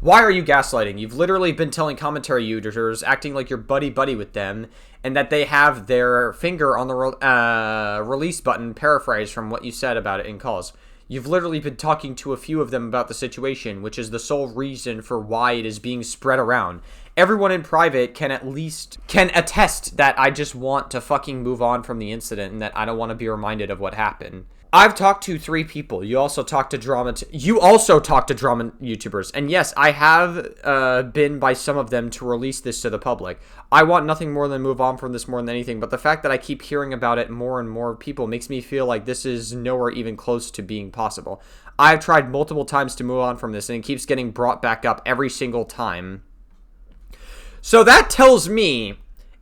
Why are you gaslighting? You've literally been telling commentary users, acting like you're buddy-buddy with them, and that they have their finger on the release button, paraphrased from what you said about it in calls. You've literally been talking to a few of them about the situation, which is the sole reason for why it is being spread around. Everyone in private can attest that I just want to fucking move on from the incident and that I don't want to be reminded of what happened. I've talked to 3 people. You also talked to drama YouTubers. And yes, I have been by some of them to release this to the public. I want nothing more than move on from this more than anything, but the fact that I keep hearing about it more and more people makes me feel like this is nowhere even close to being possible. I've tried multiple times to move on from this, and it keeps getting brought back up every single time. So that tells me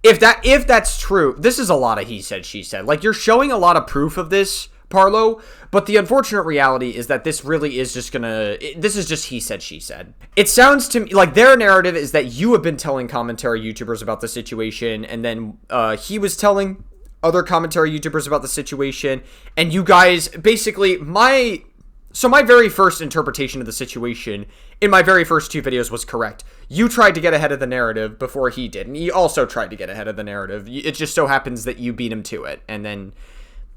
if that's true, this is a lot of he said, she said. Like, you're showing a lot of proof of this, Parlo, but the unfortunate reality is that this really is just this is just he said, she said. It sounds to me like their narrative is that you have been telling commentary YouTubers about the situation, and then he was telling other commentary YouTubers about the situation, and you guys, basically, my very first interpretation of the situation in my very first 2 videos was correct. You tried to get ahead of the narrative before he did, and he also tried to get ahead of the narrative. It just so happens that you beat him to it, and then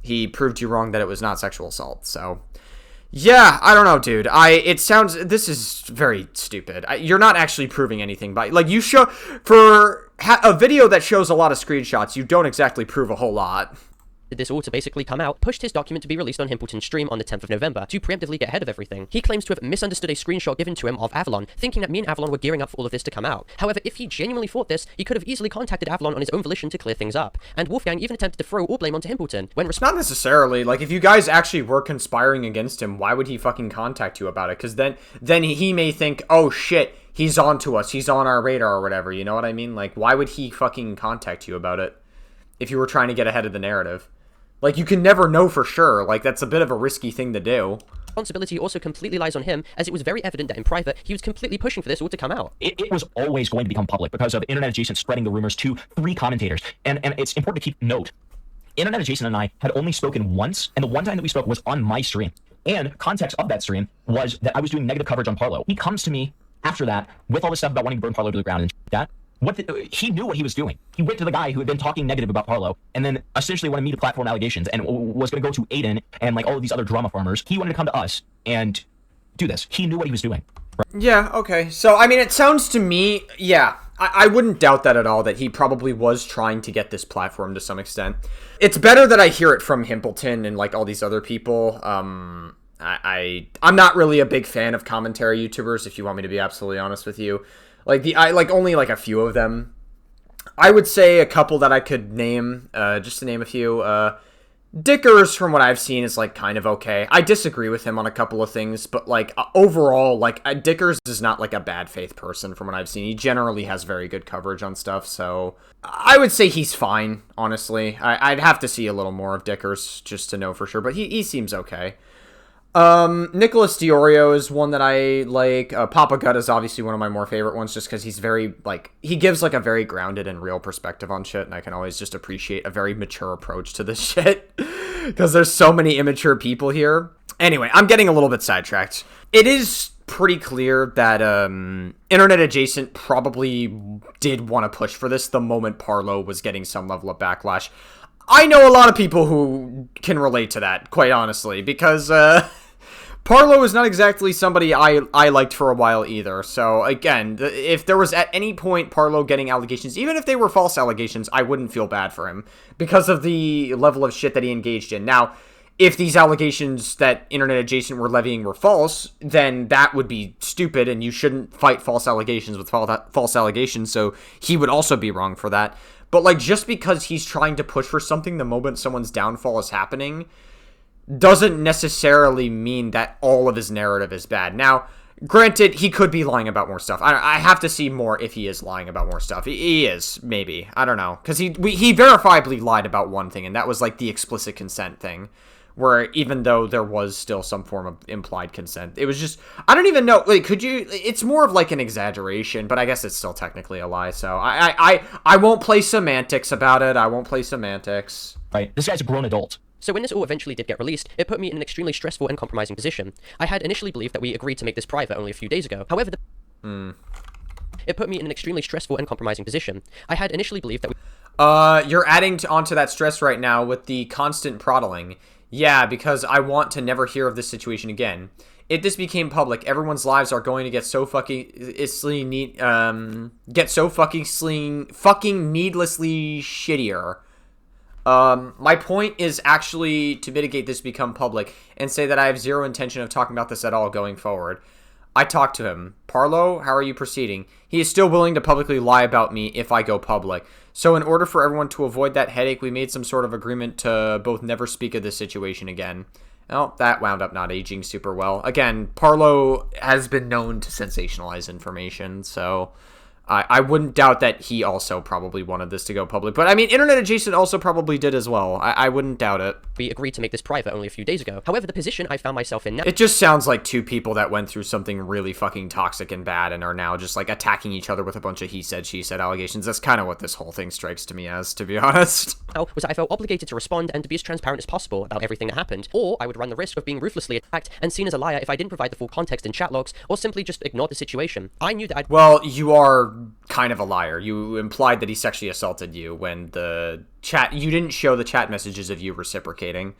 he proved you wrong that it was not sexual assault. So, yeah, I don't know, dude. This is very stupid. You're not actually proving anything by, like, you show, for a video that shows a lot of screenshots, you don't exactly prove a whole lot. This all to basically come out, pushed his document to be released on Himpleton's stream on the 10th of November to preemptively get ahead of everything. He claims to have misunderstood a screenshot given to him of Avalon, thinking that me and Avalon were gearing up for all of this to come out. However, if he genuinely thought this, he could have easily contacted Avalon on his own volition to clear things up. And Wolfgang even attempted to throw all blame onto Himpleton. Not necessarily. Like, if you guys actually were conspiring against him, why would he fucking contact you about it? Because then he may think, oh shit, he's on to us, he's on our radar or whatever, you know what I mean? Like, why would he fucking contact you about it if you were trying to get ahead of the narrative? Like, you can never know for sure. Like, that's a bit of a risky thing to do. Responsibility also completely lies on him, as it was very evident that in private, he was completely pushing for this all to come out. It was always going to become public because of Internet Adjacent spreading the rumors to 3 commentators. And it's important to keep note. Internet Adjacent and I had only spoken once, and the one time that we spoke was on my stream. And context of that stream was that I was doing negative coverage on Parlo. He comes to me after that with all this stuff about wanting to burn Parlo to the ground and that. He knew what he was doing. He went to the guy who had been talking negative about Parlo, and then essentially wanted me to platform allegations, and was going to go to Aiden and like all of these other drama farmers. He wanted to come to us and do this. He knew what he was doing. Yeah, okay. So, I mean, it sounds to me, yeah, I wouldn't doubt that at all, that he probably was trying to get this platform to some extent. It's better that I hear it from Himpleton and, like, all these other people. I'm not really a big fan of commentary YouTubers, if you want me to be absolutely honest with you. Like, only, like, a few of them. I would say a couple that I could name, just to name a few. Dickers, from what I've seen, is, like, kind of okay. I disagree with him on a couple of things, but, like, overall, like, Dickers is not, like, a bad faith person from what I've seen. He generally has very good coverage on stuff, so I would say he's fine, honestly. I'd have to see a little more of Dickers just to know for sure, but he seems okay. Nicholas Diorio is one that I like. Papa Gut is obviously one of my more favorite ones just because he's very, like, he gives, like, a very grounded and real perspective on shit, and I can always just appreciate a very mature approach to this shit because there's so many immature people here. Anyway, I'm getting a little bit sidetracked. It is pretty clear that, Internet Adjacent probably did want to push for this the moment Parlo was getting some level of backlash. I know a lot of people who can relate to that, quite honestly, because, Parlo is not exactly somebody I liked for a while either. So, again, if there was at any point Parlo getting allegations, even if they were false allegations, I wouldn't feel bad for him because of the level of shit that he engaged in. Now, if these allegations that Internet Adjacent were levying were false, then that would be stupid, and you shouldn't fight false allegations with false allegations, so he would also be wrong for that. But, like, just because he's trying to push for something the moment someone's downfall is happening doesn't necessarily mean that all of his narrative is bad. Now, granted, he could be lying about more stuff. I have to see more if he is lying about more stuff. He is, maybe. I don't know. Because he verifiably lied about one thing, and that was, like, the explicit consent thing. Where even though there was still some form of implied consent, it was just, I don't even know, like, it's more of, like, an exaggeration, but I guess it's still technically a lie, so I won't play semantics about it. I won't play semantics. Right? This guy's a grown adult. So when this all eventually did get released, it put me in an extremely stressful and compromising position. I had initially believed that we agreed to make this private only a few days ago. However, it put me in an extremely stressful and compromising position. I had initially believed that you're adding onto that stress right now with the constant proddling. Yeah, because I want to never hear of this situation again. If this became public, everyone's lives are going to get so fucking needlessly shittier. My point is actually to mitigate this become public and say that I have zero intention of talking about this at all going forward. I talked to him. Parlo, how are you proceeding? He is still willing to publicly lie about me if I go public. So in order for everyone to avoid that headache, we made some sort of agreement to both never speak of this situation again. Well, that wound up not aging super well. Again, Parlo has been known to sensationalize information, so I wouldn't doubt that he also probably wanted this to go public. But I mean, Internet Adjacent also probably did as well. I wouldn't doubt it. We agreed to make this private only a few days ago. However, the position I found myself in now... It just sounds like two people that went through something really fucking toxic and bad and are now just like attacking each other with a bunch of he said, she said allegations. That's kind of what this whole thing strikes to me as, to be honest. was that I felt obligated to respond and to be as transparent as possible about everything that happened, or I would run the risk of being ruthlessly attacked and seen as a liar if I didn't provide the full context in chat logs, or simply just ignored the situation. I knew that I'd... Well, you are kind of a liar. You implied that he sexually assaulted you when the chat... You didn't show the chat messages of you reciprocating.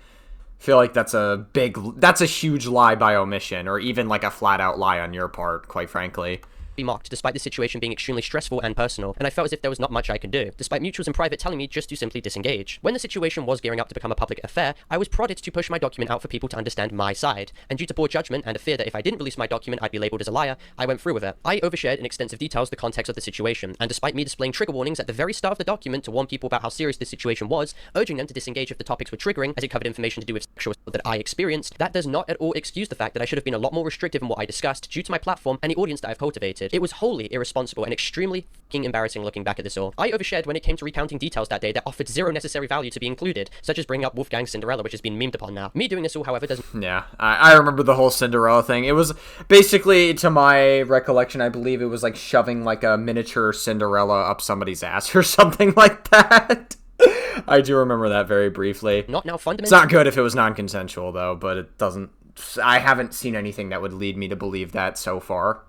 I feel like that's a huge lie by omission, or even like a flat-out lie on your part, quite frankly. Be mocked, despite the situation being extremely stressful and personal, and I felt as if there was not much I could do, despite mutuals in private telling me just to simply disengage. When the situation was gearing up to become a public affair, I was prodded to push my document out for people to understand my side, and due to poor judgment and a fear that if I didn't release my document I'd be labelled as a liar, I went through with it. I overshared in extensive details the context of the situation, and despite me displaying trigger warnings at the very start of the document to warn people about how serious this situation was, urging them to disengage if the topics were triggering, as it covered information to do with sexual assault that I experienced, that does not at all excuse the fact that I should have been a lot more restrictive in what I discussed due to my platform and the audience that I've cultivated. It was wholly irresponsible and extremely fucking embarrassing looking back at this all. I overshared when it came to recounting details that day that offered zero necessary value to be included, such as bringing up Wolfgang's Cinderella, which has been memed upon now. Me doing this all, however, doesn't... Yeah, I remember the whole Cinderella thing. It was basically, to my recollection, I believe it was like shoving like a miniature Cinderella up somebody's ass or something like that. I do remember that very briefly. Not now fundamentally... It's not good if it was non-consensual, though, but it doesn't... I haven't seen anything that would lead me to believe that so far.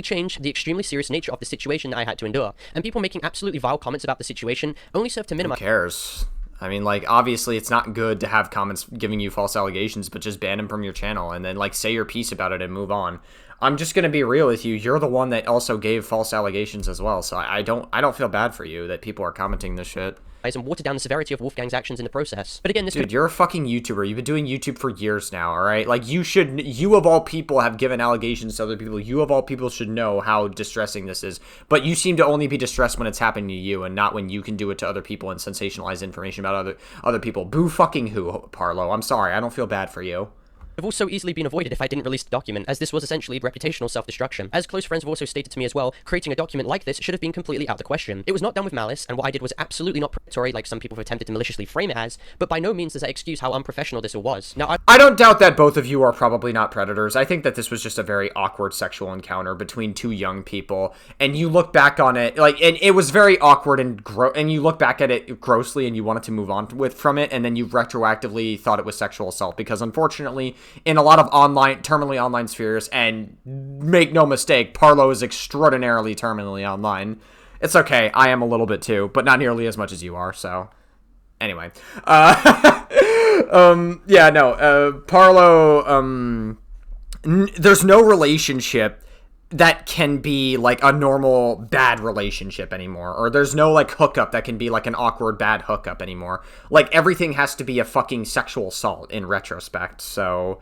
Change the extremely serious nature of the situation that I had to endure, and people making absolutely vile comments about the situation only serve to minimize... Who cares? I mean, like, obviously it's not good to have comments giving you false allegations, but just ban them from your channel and then, like, say your piece about it and move on. I'm just gonna be real with you. You're the one that also gave false allegations as well, so I don't feel bad for you that people are commenting this shit. And water down the severity of Wolfgang's actions in the process. But again, this... Dude, you're a fucking YouTuber. You've been doing YouTube for years now, alright? Like, you of all people have given allegations to other people. You of all people should know how distressing this is. But you seem to only be distressed when it's happening to you, and not when you can do it to other people and sensationalize information about other people. Boo fucking who, Parlo? I'm sorry, I don't feel bad for you. Have also easily been avoided if I didn't release the document, as this was essentially reputational self-destruction. As close friends have also stated to me as well, creating a document like this should have been completely out of the question. It was not done with malice, and what I did was absolutely not predatory like some people have attempted to maliciously frame it as, but by no means does that excuse how unprofessional this all was. Now, I don't doubt that both of you are probably not predators. I think that this was just a very awkward sexual encounter between two young people, and you look back on it, like, and it was very awkward and you look back at it grossly and you wanted to move on from it, and then you retroactively thought it was sexual assault, because unfortunately, in a lot of terminally online spheres, and make no mistake, Parlo is extraordinarily terminally online. It's okay, I am a little bit too, but not nearly as much as you are, so... Anyway. Yeah, no, Parlo, there's no relationship that can be, like, a normal bad relationship anymore, or there's no, like, hookup that can be, like, an awkward bad hookup anymore. Like, everything has to be a fucking sexual assault in retrospect, so...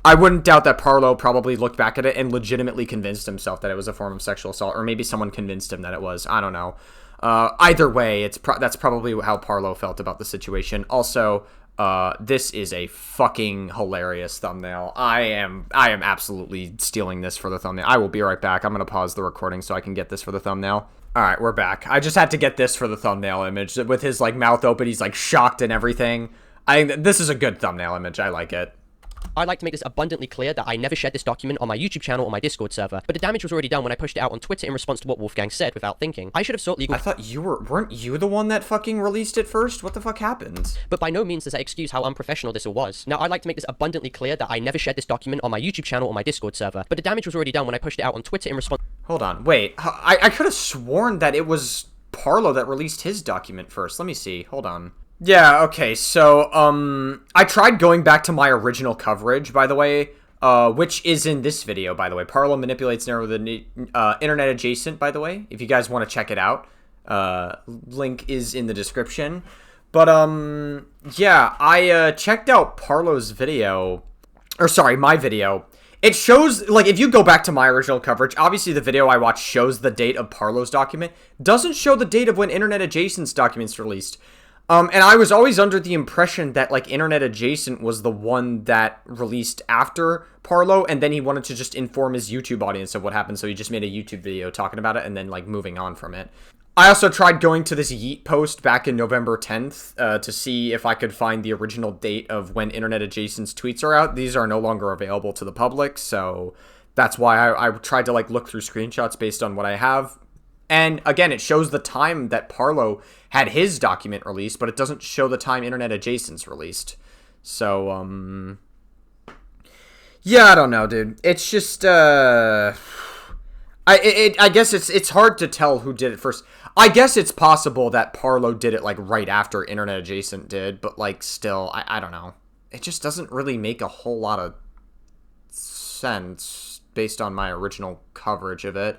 I wouldn't doubt that Parlo probably looked back at it and legitimately convinced himself that it was a form of sexual assault, or maybe someone convinced him that it was. I don't know. Either way, that's probably how Parlo felt about the situation. Also, this is a fucking hilarious thumbnail. I am absolutely stealing this for the thumbnail. I will be right back. I'm gonna pause the recording so I can get this for the thumbnail. Alright, we're back. I just had to get this for the thumbnail image. With his, like, mouth open, he's, like, shocked and everything. I think this is a good thumbnail image. I like it. I'd like to make this abundantly clear that I never shared this document on my YouTube channel or my Discord server, but the damage was already done when I pushed it out on Twitter in response to what Wolfgang said without thinking. I should have sought legal... I thought weren't you the one that fucking released it first? What the fuck happened? But by no means does that excuse how unprofessional this all was. Now, I'd like to make this abundantly clear that I never shared this document on my YouTube channel or my Discord server, but the damage was already done when I pushed it out on Twitter in response... Hold on, wait, I could have sworn that it was Parlo that released his document first. Let me see, hold on. Yeah, okay, so, I tried going back to my original coverage, by the way, which is in this video, by the way. Parlo manipulates narrow the internet adjacent, by the way, if you guys want to check it out. Link is in the description. But, yeah, I, checked out Parlo's video, or sorry, my video. It shows, like, if you go back to my original coverage, obviously the video I watched shows the date of Parlo's document. Doesn't show the date of when Internet Adjacent's document's released. And I was always under the impression that, like, Internet Adjacent was the one that released after Parlo, and then he wanted to just inform his YouTube audience of what happened, so he just made a YouTube video talking about it and then, like, moving on from it. I also tried going to this Yeet post back in November 10th to see if I could find the original date of when Internet Adjacent's tweets are out. These are no longer available to the public, so that's why I tried to, like, look through screenshots based on what I have. And again, it shows the time that Parlo had his document released, but it doesn't show the time Internet Adjacent's released. So, yeah, I don't know, dude. It's just, I guess it's hard to tell who did it first. I guess it's possible that Parlo did it, like, right after Internet Adjacent did, but, like, still, I don't know. It just doesn't really make a whole lot of sense based on my original coverage of it.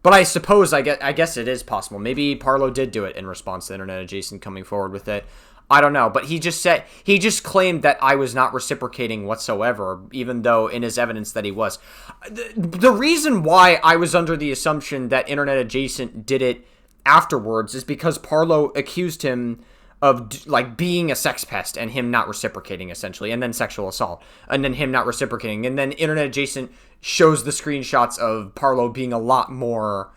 But I suppose, I guess it is possible. Maybe Parlo did do it in response to Internet Adjacent coming forward with it. I don't know, but he just claimed that I was not reciprocating whatsoever, even though in his evidence that he was. The reason why I was under the assumption that Internet Adjacent did it afterwards is because Parlo accused him of, like, being a sex pest and him not reciprocating, essentially, and then sexual assault, and then him not reciprocating, and then Internet Adjacent shows the screenshots of Parlo being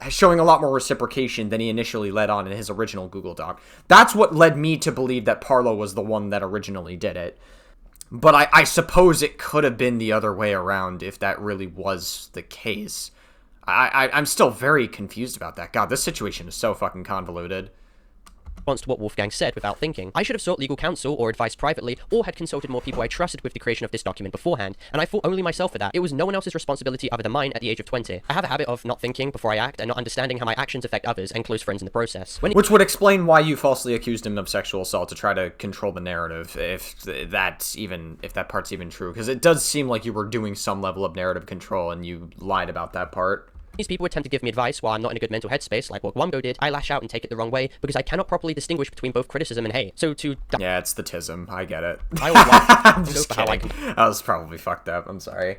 showing a lot more reciprocation than he initially led on in his original Google Doc. That's what led me to believe that Parlo was the one that originally did it. But I suppose it could have been the other way around if that really was the case. I'm still very confused about that. God, this situation is so fucking convoluted. Response to what Wolfgang said without thinking. I should have sought legal counsel or advice privately, or had consulted more people I trusted with the creation of this document beforehand, and I fault only myself for that. It was no one else's responsibility other than mine at the age of 20. I have a habit of not thinking before I act, and not understanding how my actions affect others and close friends in the process. Which would explain why you falsely accused him of sexual assault to try to control the narrative, if that part's even true, because it does seem like you were doing some level of narrative control and you lied about that part. These people attempt to give me advice while I'm not in a good mental headspace, like what Wombo did. I lash out and take it the wrong way because I cannot properly distinguish between both criticism and hate. So to... Yeah, it's the tism. I get it. I always I'm just kidding. That was probably fucked up. I'm sorry.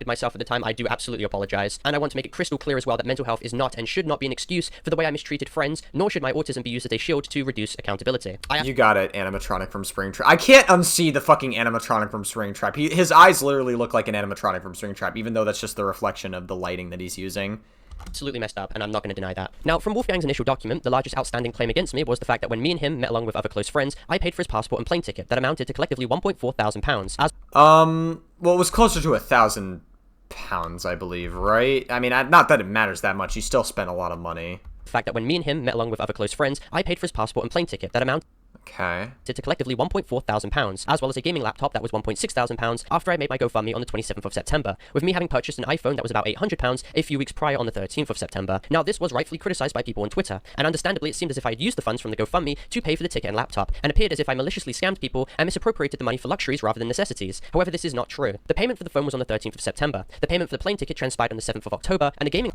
Myself at the time, I do absolutely apologize. And I want to make it crystal clear as well that mental health is not and should not be an excuse for the way I mistreated friends, nor should my autism be used as a shield to reduce accountability. You got it, animatronic from Springtrap. I can't unsee the fucking animatronic from Springtrap. His eyes literally look like an animatronic from Springtrap, even though that's just the reflection of the lighting that he's using. Absolutely messed up, and I'm not going to deny that. Now, from Wolfgang's initial document, the largest outstanding claim against me was the fact that when me and him met along with other close friends, I paid for his passport and plane ticket that amounted to collectively £1,400. Well, it was closer to £1,000, I believe, right? I mean, not that it matters that much. You still spent a lot of money. The fact that when me and him met along with other close friends, I paid for his passport and plane ticket that amounted to collectively £1,400, as well as a gaming laptop that was £1,600 after I made my GoFundMe on the 27th of September, with me having purchased an iPhone that was about £800 a few weeks prior on the 13th of September. Now, this was rightfully criticised by people on Twitter, and understandably it seemed as if I had used the funds from the GoFundMe to pay for the ticket and laptop, and appeared as if I maliciously scammed people and misappropriated the money for luxuries rather than necessities. However, this is not true. The payment for the phone was on the 13th of September, the payment for the plane ticket transpired on the 7th of October, and the gaming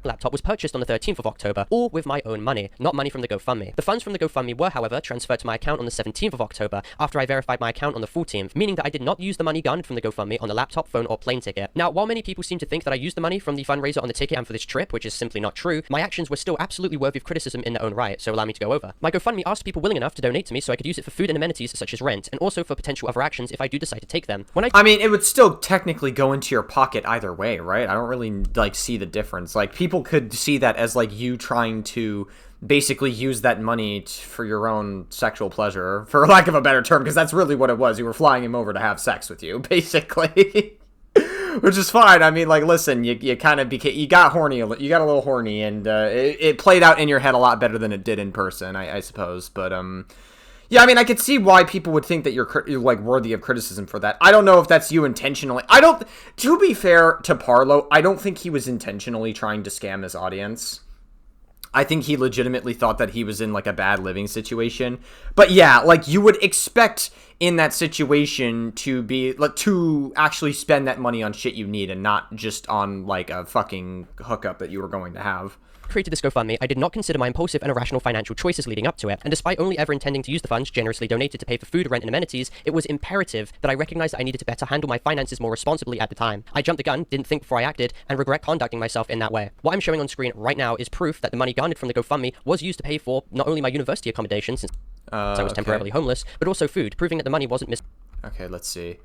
laptop was purchased on the 13th of October, all with my own money, not money from the GoFundMe. The funds from the GoFundMe were, however, transferred to my account on the 17th of October after I verified my account on the 14th, meaning that I did not use the money garnered from the GoFundMe on the laptop, phone, or plane ticket. Now, while many people seem to think that I used the money from the fundraiser on the ticket and for this trip, which is simply not true, my actions were still absolutely worthy of criticism in their own right, so allow me to go over. My GoFundMe asked people willing enough to donate to me so I could use it for food and amenities such as rent, and also for potential other actions if I do decide to take them. I mean, it would still technically go into your pocket either way, right? I don't really, like, see the difference. Like, people could see that as, like, you trying to basically use that money for your own sexual pleasure, for lack of a better term, because that's really what it was. You were flying him over to have sex with you, basically. Which is fine. I mean, like, listen, you kind of you got horny, you got a little horny, and it played out in your head a lot better than it did in person, I suppose. But yeah, I mean, I could see why people would think that you're like worthy of criticism for that. I don't know if that's you intentionally. To be fair to Parlo, I don't think he was intentionally trying to scam his audience. I think he legitimately thought that he was in, like, a bad living situation. But yeah, like, you would expect in that situation to be, like, to actually spend that money on shit you need and not just on, like, a fucking hookup that you were going to have. Created this GoFundMe, I did not consider my impulsive and irrational financial choices leading up to it, and despite only ever intending to use the funds generously donated to pay for food, rent, and amenities, it was imperative that I recognized that I needed to better handle my finances more responsibly at the time. I jumped the gun, didn't think before I acted, and regret conducting myself in that way. What I'm showing on screen right now is proof that the money garnered from the GoFundMe was used to pay for not only my university accommodation, since I was temporarily homeless, but also food, proving that the money wasn't Okay, let's see.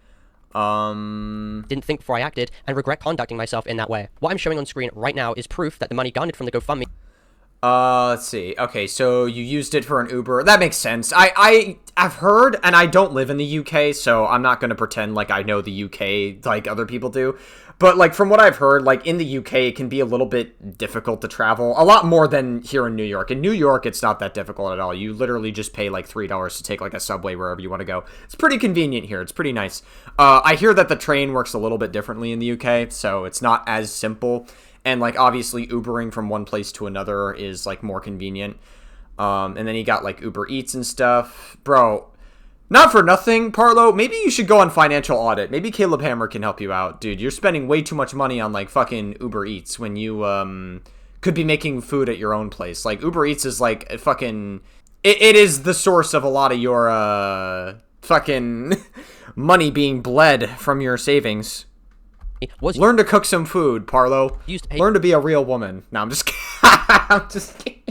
Didn't think before I acted, and regret conducting myself in that way. What I'm showing on screen right now is proof that the money garnered from the GoFundMe Let's see. Okay, so you used it for an Uber. That makes sense. I've heard, and I don't live in the UK, so I'm not going to pretend like I know the UK like other people do. But, like, from what I've heard, like, in the UK, it can be a little bit difficult to travel. A lot more than here in New York. In New York, it's not that difficult at all. You literally just pay, like, $3 to take, like, a subway wherever you want to go. It's pretty convenient here. It's pretty nice. I hear that the train works a little bit differently in the UK, so it's not as simple. And, like, obviously, Ubering from one place to another is, like, more convenient. And then you got, like, Uber Eats and stuff. Bro, not for nothing, Parlo, maybe you should go on financial audit. Maybe Caleb Hammer can help you out. Dude, you're spending way too much money on, like, fucking Uber Eats when you, could be making food at your own place. Like, Uber Eats is, like, fucking... It is the source of a lot of your, fucking money being bled from your savings. Learn to cook some food, Parlo. Learn to be a real woman. No, I'm just kidding. I'm just kidding.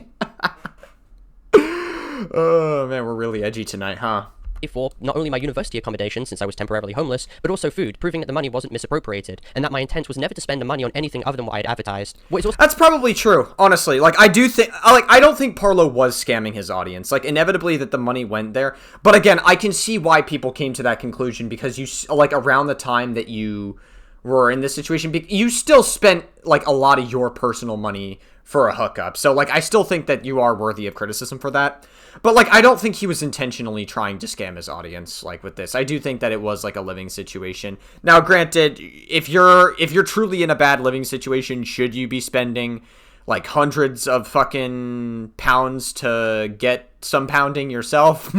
Oh, man, we're really edgy tonight, huh? For not only my university accommodation, since I was temporarily homeless, but also food, proving that the money wasn't misappropriated, and that my intent was never to spend the money on anything other than what I'd advertised. That's probably true, honestly. Like, I don't think Parlo was scamming his audience. Like, inevitably that the money went there. But again, I can see why people came to that conclusion, because you, like, around the time that you were in this situation, you still spent, like, a lot of your personal money for a hookup. So, like, I still think that you are worthy of criticism for that. But, like, I don't think he was intentionally trying to scam his audience, like, with this. I do think that it was, like, a living situation. Now, granted, if you're truly in a bad living situation, should you be spending, like, hundreds of fucking pounds to get some pounding yourself,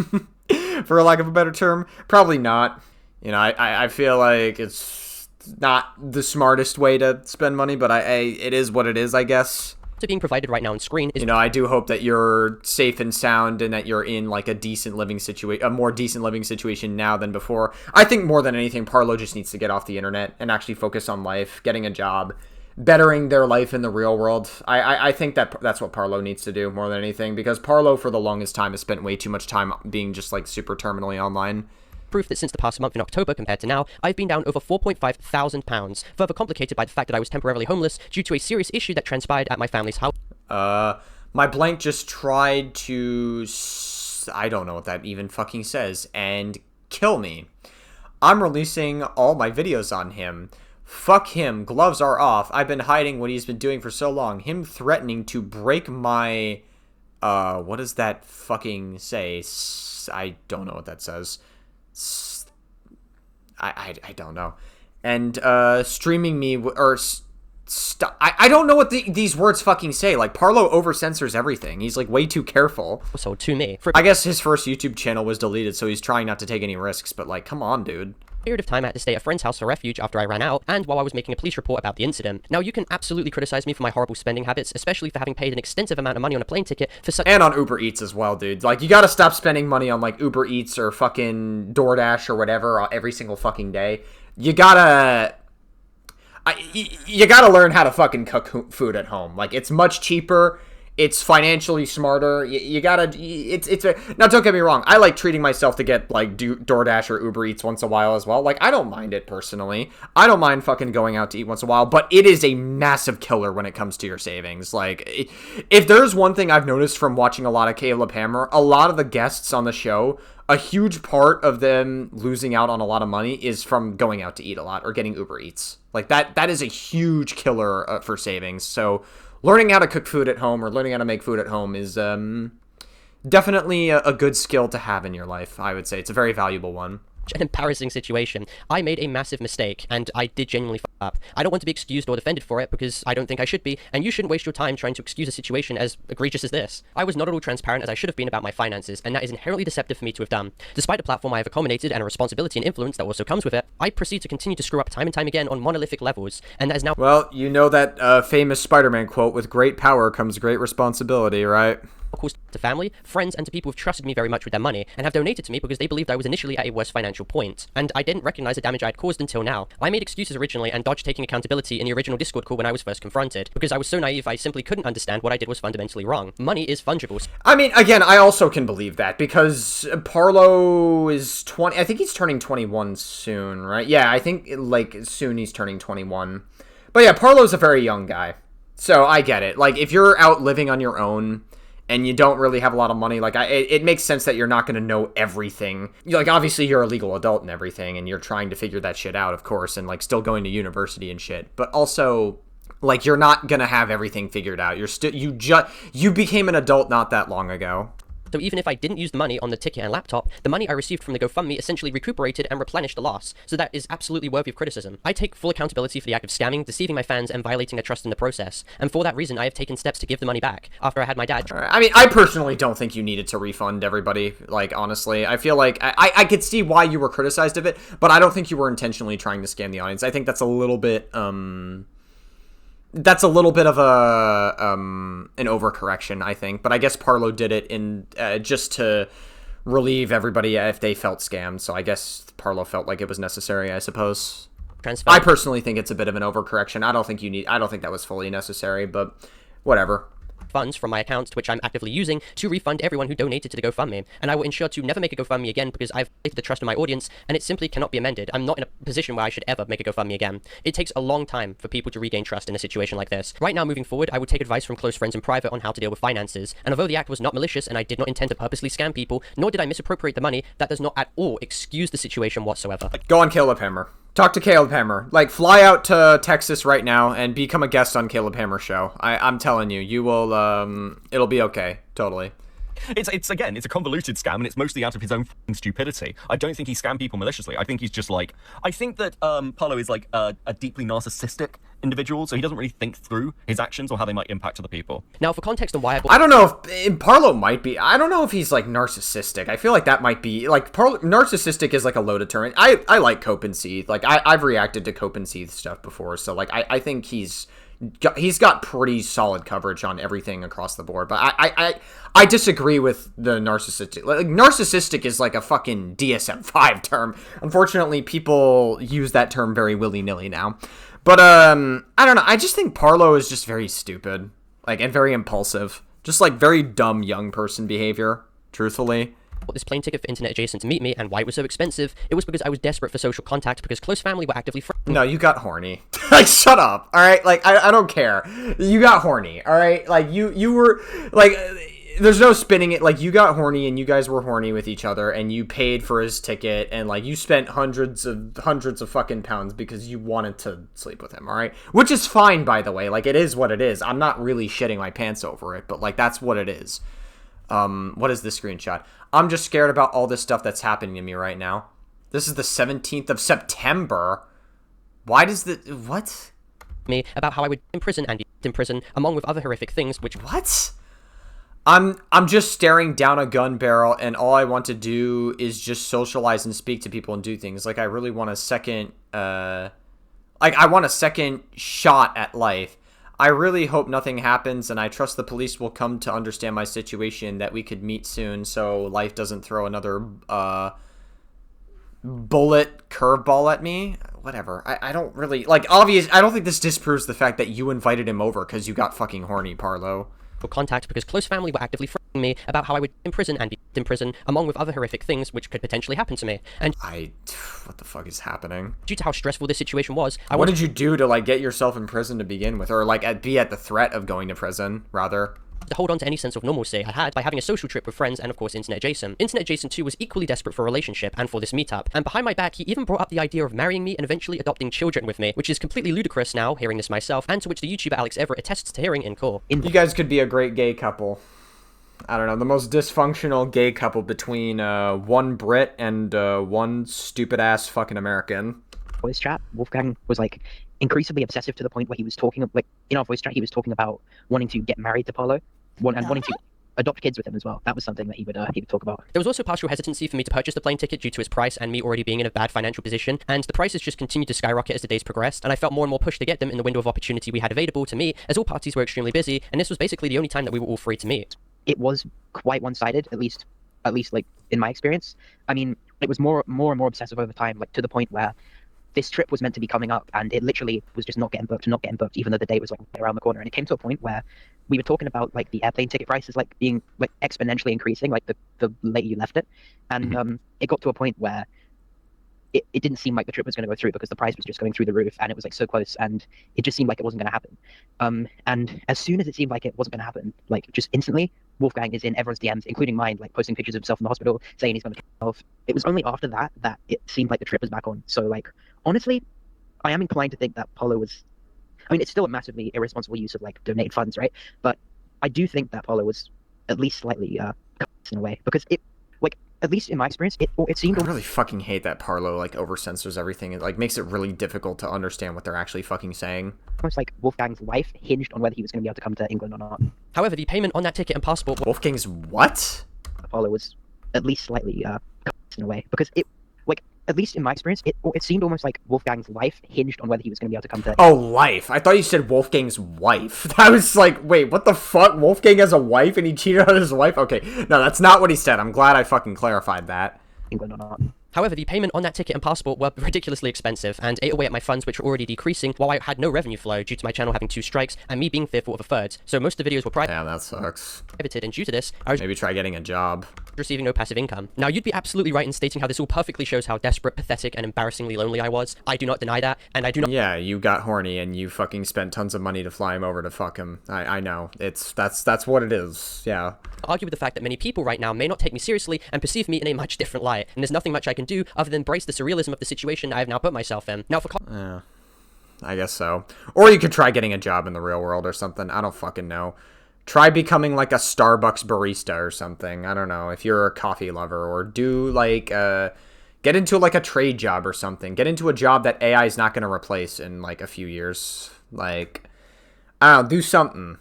for lack of a better term? Probably not. You know, I feel like it's not the smartest way to spend money, but it is what it is, I guess. Being provided right now on screen is, you know, I do hope that you're safe and sound and that you're in, like, a more decent living situation now than before. I think more than anything, Parlo just needs to get off the internet and actually focus on life, getting a job, bettering their life in the real world. I think that's what Parlo needs to do more than anything, because Parlo for the longest time has spent way too much time being just, like, super terminally online. Proof that since the past month in October compared to now, I've been down over £4.5 thousand, further complicated by the fact that I was temporarily homeless due to a serious issue that transpired at my family's house. My blank just tried to, I don't know what that even fucking says, and kill me. I'm releasing all my videos on him. Fuck him, gloves are off. I've been hiding what he's been doing for so long. Him threatening to break my, what does that fucking say? I don't know what that says. I don't know. And streaming me or I don't know what these words fucking say. Like, Parlo over censors everything. He's, like, way too careful. So to me, I guess his first YouTube channel was deleted, so he's trying not to take any risks. But, like, come on, dude. Period of time I had to stay at a friend's house for refuge after I ran out, and while I was making a police report about the incident. Now, you can absolutely criticize me for my horrible spending habits, especially for having paid an extensive amount of money on a plane ticket for such— and on Uber Eats as well, dude. Like, you gotta stop spending money on, like, Uber Eats or fucking DoorDash or whatever every single fucking day. You gotta learn how to fucking cook food at home. Like, it's much cheaper. It's financially smarter. You gotta, now don't get me wrong. I like treating myself to get, like, DoorDash or Uber Eats once a while as well. Like, I don't mind it personally. I don't mind fucking going out to eat once in a while, but it is a massive killer when it comes to your savings. Like, if there's one thing I've noticed from watching a lot of Caleb Hammer, a lot of the guests on the show, a huge part of them losing out on a lot of money is from going out to eat a lot or getting Uber Eats. Like, that is a huge killer for savings. So learning how to cook food at home or learning how to make food at home is definitely a good skill to have in your life, I would say. It's a very valuable one. An embarrassing situation. I made a massive mistake, and I did genuinely fuck up. I don't want to be excused or defended for it, because I don't think I should be, and you shouldn't waste your time trying to excuse a situation as egregious as this. I was not at all transparent as I should have been about my finances, and that is inherently deceptive for me to have done. Despite a platform I have accommodated and a responsibility and influence that also comes with it, I proceed to continue to screw up time and time again on monolithic levels, and that is now— well, you know that famous Spider-Man quote, with great power comes great responsibility, right? course to family, friends, and to people who've trusted me very much with their money, and have donated to me because they believed I was initially at a worse financial point. And I didn't recognize the damage I had caused until now. I made excuses originally and dodged taking accountability in the original Discord call when I was first confronted, because I was so naive I simply couldn't understand what I did was fundamentally wrong. Money is fungible. I mean, again, I also can believe that, because Parlo is 20, I think he's turning 21 soon, right? Yeah, I think, like, soon he's turning 21. But yeah, Parlo's a very young guy, so I get it. Like, if you're out living on your own, and you don't really have a lot of money, like, it makes sense that you're not going to know everything. Like, obviously, you're a legal adult and everything, and you're trying to figure that shit out, of course, and, like, still going to university and shit. But also, like, you're not going to have everything figured out. You became an adult not that long ago. So even if I didn't use the money on the ticket and laptop, the money I received from the GoFundMe essentially recuperated and replenished the loss. So that is absolutely worthy of criticism. I take full accountability for the act of scamming, deceiving my fans, and violating their trust in the process. And for that reason, I have taken steps to give the money back, after I had my dad... I mean, I personally don't think you needed to refund everybody, like, honestly. I feel like, I could see why you were criticized of it, but I don't think you were intentionally trying to scam the audience. I think that's a little bit, that's a little bit of an overcorrection, I think. But I guess Parlo did it in just to relieve everybody if they felt scammed. So I guess Parlo felt like it was necessary, I suppose. I personally think it's a bit of an overcorrection. I don't think that was fully necessary, but whatever. Funds from my accounts, which I'm actively using, to refund everyone who donated to the GoFundMe. And I will ensure to never make a GoFundMe again because I've violated the trust of my audience, and it simply cannot be amended. I'm not in a position where I should ever make a GoFundMe again. It takes a long time for people to regain trust in a situation like this. Right now, moving forward, I would take advice from close friends in private on how to deal with finances. And although the act was not malicious and I did not intend to purposely scam people, nor did I misappropriate the money, that does not at all excuse the situation whatsoever. Go on Caleb Hammer. Talk to Caleb Hammer. Like, fly out to Texas right now and become a guest on Caleb Hammer's show. I'm telling you, you will, it'll be okay. Totally. It's again, it's a convoluted scam, and it's mostly out of his own stupidity. I don't think he scammed people maliciously. I think he's just like, I think that Parlo is like a deeply narcissistic individual, so he doesn't really think through his actions or how they might impact other people. Now, for context on why I don't know if Parlo might be. I don't know if he's like narcissistic. I feel like that might be like narcissistic is like a loaded term. I like Cope and Seeth. Like I've reacted to Cope and Seeth stuff before, so like I think he's got pretty solid coverage on everything across the board. But I disagree with the narcissistic. Like, narcissistic is like a fucking DSM-5 term. Unfortunately, people use that term very willy-nilly now. But I don't know. I just think Parlo is just very stupid, like, and very impulsive. Just like very dumb young person behavior, truthfully. This plane ticket for Internet Adjacent to meet me, and why it was so expensive, it was because I was desperate for social contact because close family were actively No, you got horny. Like, shut up, alright? Like, I don't care. You got horny, alright? Like, you were, like, there's no spinning it. Like, you got horny, and you guys were horny with each other, and you paid for his ticket, and, like, you spent hundreds of fucking pounds because you wanted to sleep with him, alright? Which is fine, by the way. Like, it is what it is. I'm not really shitting my pants over it, but, like, that's what it is. What is this screenshot? I'm just scared about all this stuff that's happening to me right now. This is the 17th of September. Why does the... What? Me about how I would in prison and be in prison, among with other horrific things, which... What? I'm just staring down a gun barrel, and all I want to do is just socialize and speak to people and do things. Like, I really want a second... Like, I want a second shot at life. I really hope nothing happens, and I trust the police will come to understand my situation, that we could meet soon, so life doesn't throw another, bullet curveball at me. Whatever. I don't really, like, I don't think this disproves the fact that you invited him over because you got fucking horny, Parlo. Contact because close family were actively threatening me about how I would in prison and be in prison, among with other horrific things which could potentially happen to me. And what the fuck is happening? Due to how stressful this situation was, what did you do to, like, get yourself in prison to begin with, or like be at the threat of going to prison, rather? To hold on to any sense of normalcy I had by having a social trip with friends and of course Internet Adjacent. Internet Adjacent 2 was equally desperate for a relationship and for this meetup, and behind my back he even brought up the idea of marrying me and eventually adopting children with me, which is completely ludicrous now, hearing this myself, and to which the YouTuber Alex Everett attests to hearing in core. You guys could be a great gay couple. I don't know, the most dysfunctional gay couple between one Brit and one stupid-ass fucking American. Voice chat, Wolfgang was like increasingly obsessive to the point where he was talking, like, in our voice chat, he was talking about wanting to get married to Parlo, and wanting to adopt kids with him as well. That was something that he would talk about. There was also partial hesitancy for me to purchase the plane ticket due to its price and me already being in a bad financial position, and the prices just continued to skyrocket as the days progressed, and I felt more and more pushed to get them in the window of opportunity we had available to me, as all parties were extremely busy, and this was basically the only time that we were all free to meet. it was quite one-sided, at least like in my experience. I mean, it was more and more obsessive over time, like to the point where this trip was meant to be coming up, and it literally was just not getting booked, even though the date was like around the corner. And it came to a point where we were talking about like the airplane ticket prices like being like exponentially increasing, like the later you left it, and it got to a point where it didn't seem like the trip was going to go through because the price was just going through the roof, and it was like so close, and it just seemed like it wasn't going to happen. And as soon as it seemed like it wasn't going to happen, like just instantly, Wolfgang is in everyone's DMs, including mine, like posting pictures of himself in the hospital, saying he's going to kill himself. It was only after that that it seemed like the trip was back on. So like, honestly, I am inclined to think that Parlo was. I mean, it's still a massively irresponsible use of like donated funds, right? But I do think that Parlo was at least slightly in a way, because it, like, at least in my experience, it seemed. I really fucking hate that Parlo like over censors everything. It like makes it really difficult to understand what they're actually fucking saying. Almost like Wolfgang's life hinged on whether he was going to be able to come to England or not. However, the payment on that ticket and passport Wolfgang's what? Parlo was at least slightly in a way, because it, like, at least in my experience, it seemed almost like Wolfgang's life hinged on whether he was going to be able to come to. Oh, life. I thought you said Wolfgang's wife. I was like, wait, what the fuck? Wolfgang has a wife and he cheated on his wife? Okay, no, that's not what he said. I'm glad I fucking clarified that. England or not. However, the payment on that ticket and passport were ridiculously expensive and ate away at my funds, which were already decreasing, while I had no revenue flow due to my channel having 2 strikes and me being fearful of a third. So most of the videos were Damn, that sucks. privated, and due to this, I was Maybe try getting a job. receiving no passive income. Now, you'd be absolutely right in stating how this all perfectly shows how desperate, pathetic, and embarrassingly lonely I was. I do not deny that, and I do not Yeah, you got horny and you fucking spent tons of money to fly him over to fuck him. I know. That's what it is. Yeah. argue with the fact that many people right now may not take me seriously and perceive me in a much different light, and there's nothing much I can do other than embrace the surrealism of the situation I have now put myself in. Now, for Yeah, I guess so. Or you could try getting a job in the real world or something. I don't fucking know. Try becoming like a Starbucks barista or something. I don't know, if you're a coffee lover. Or do like get into like a trade job or something. Get into a job that AI is not going to replace in like a few years. Like, I don't know, do something.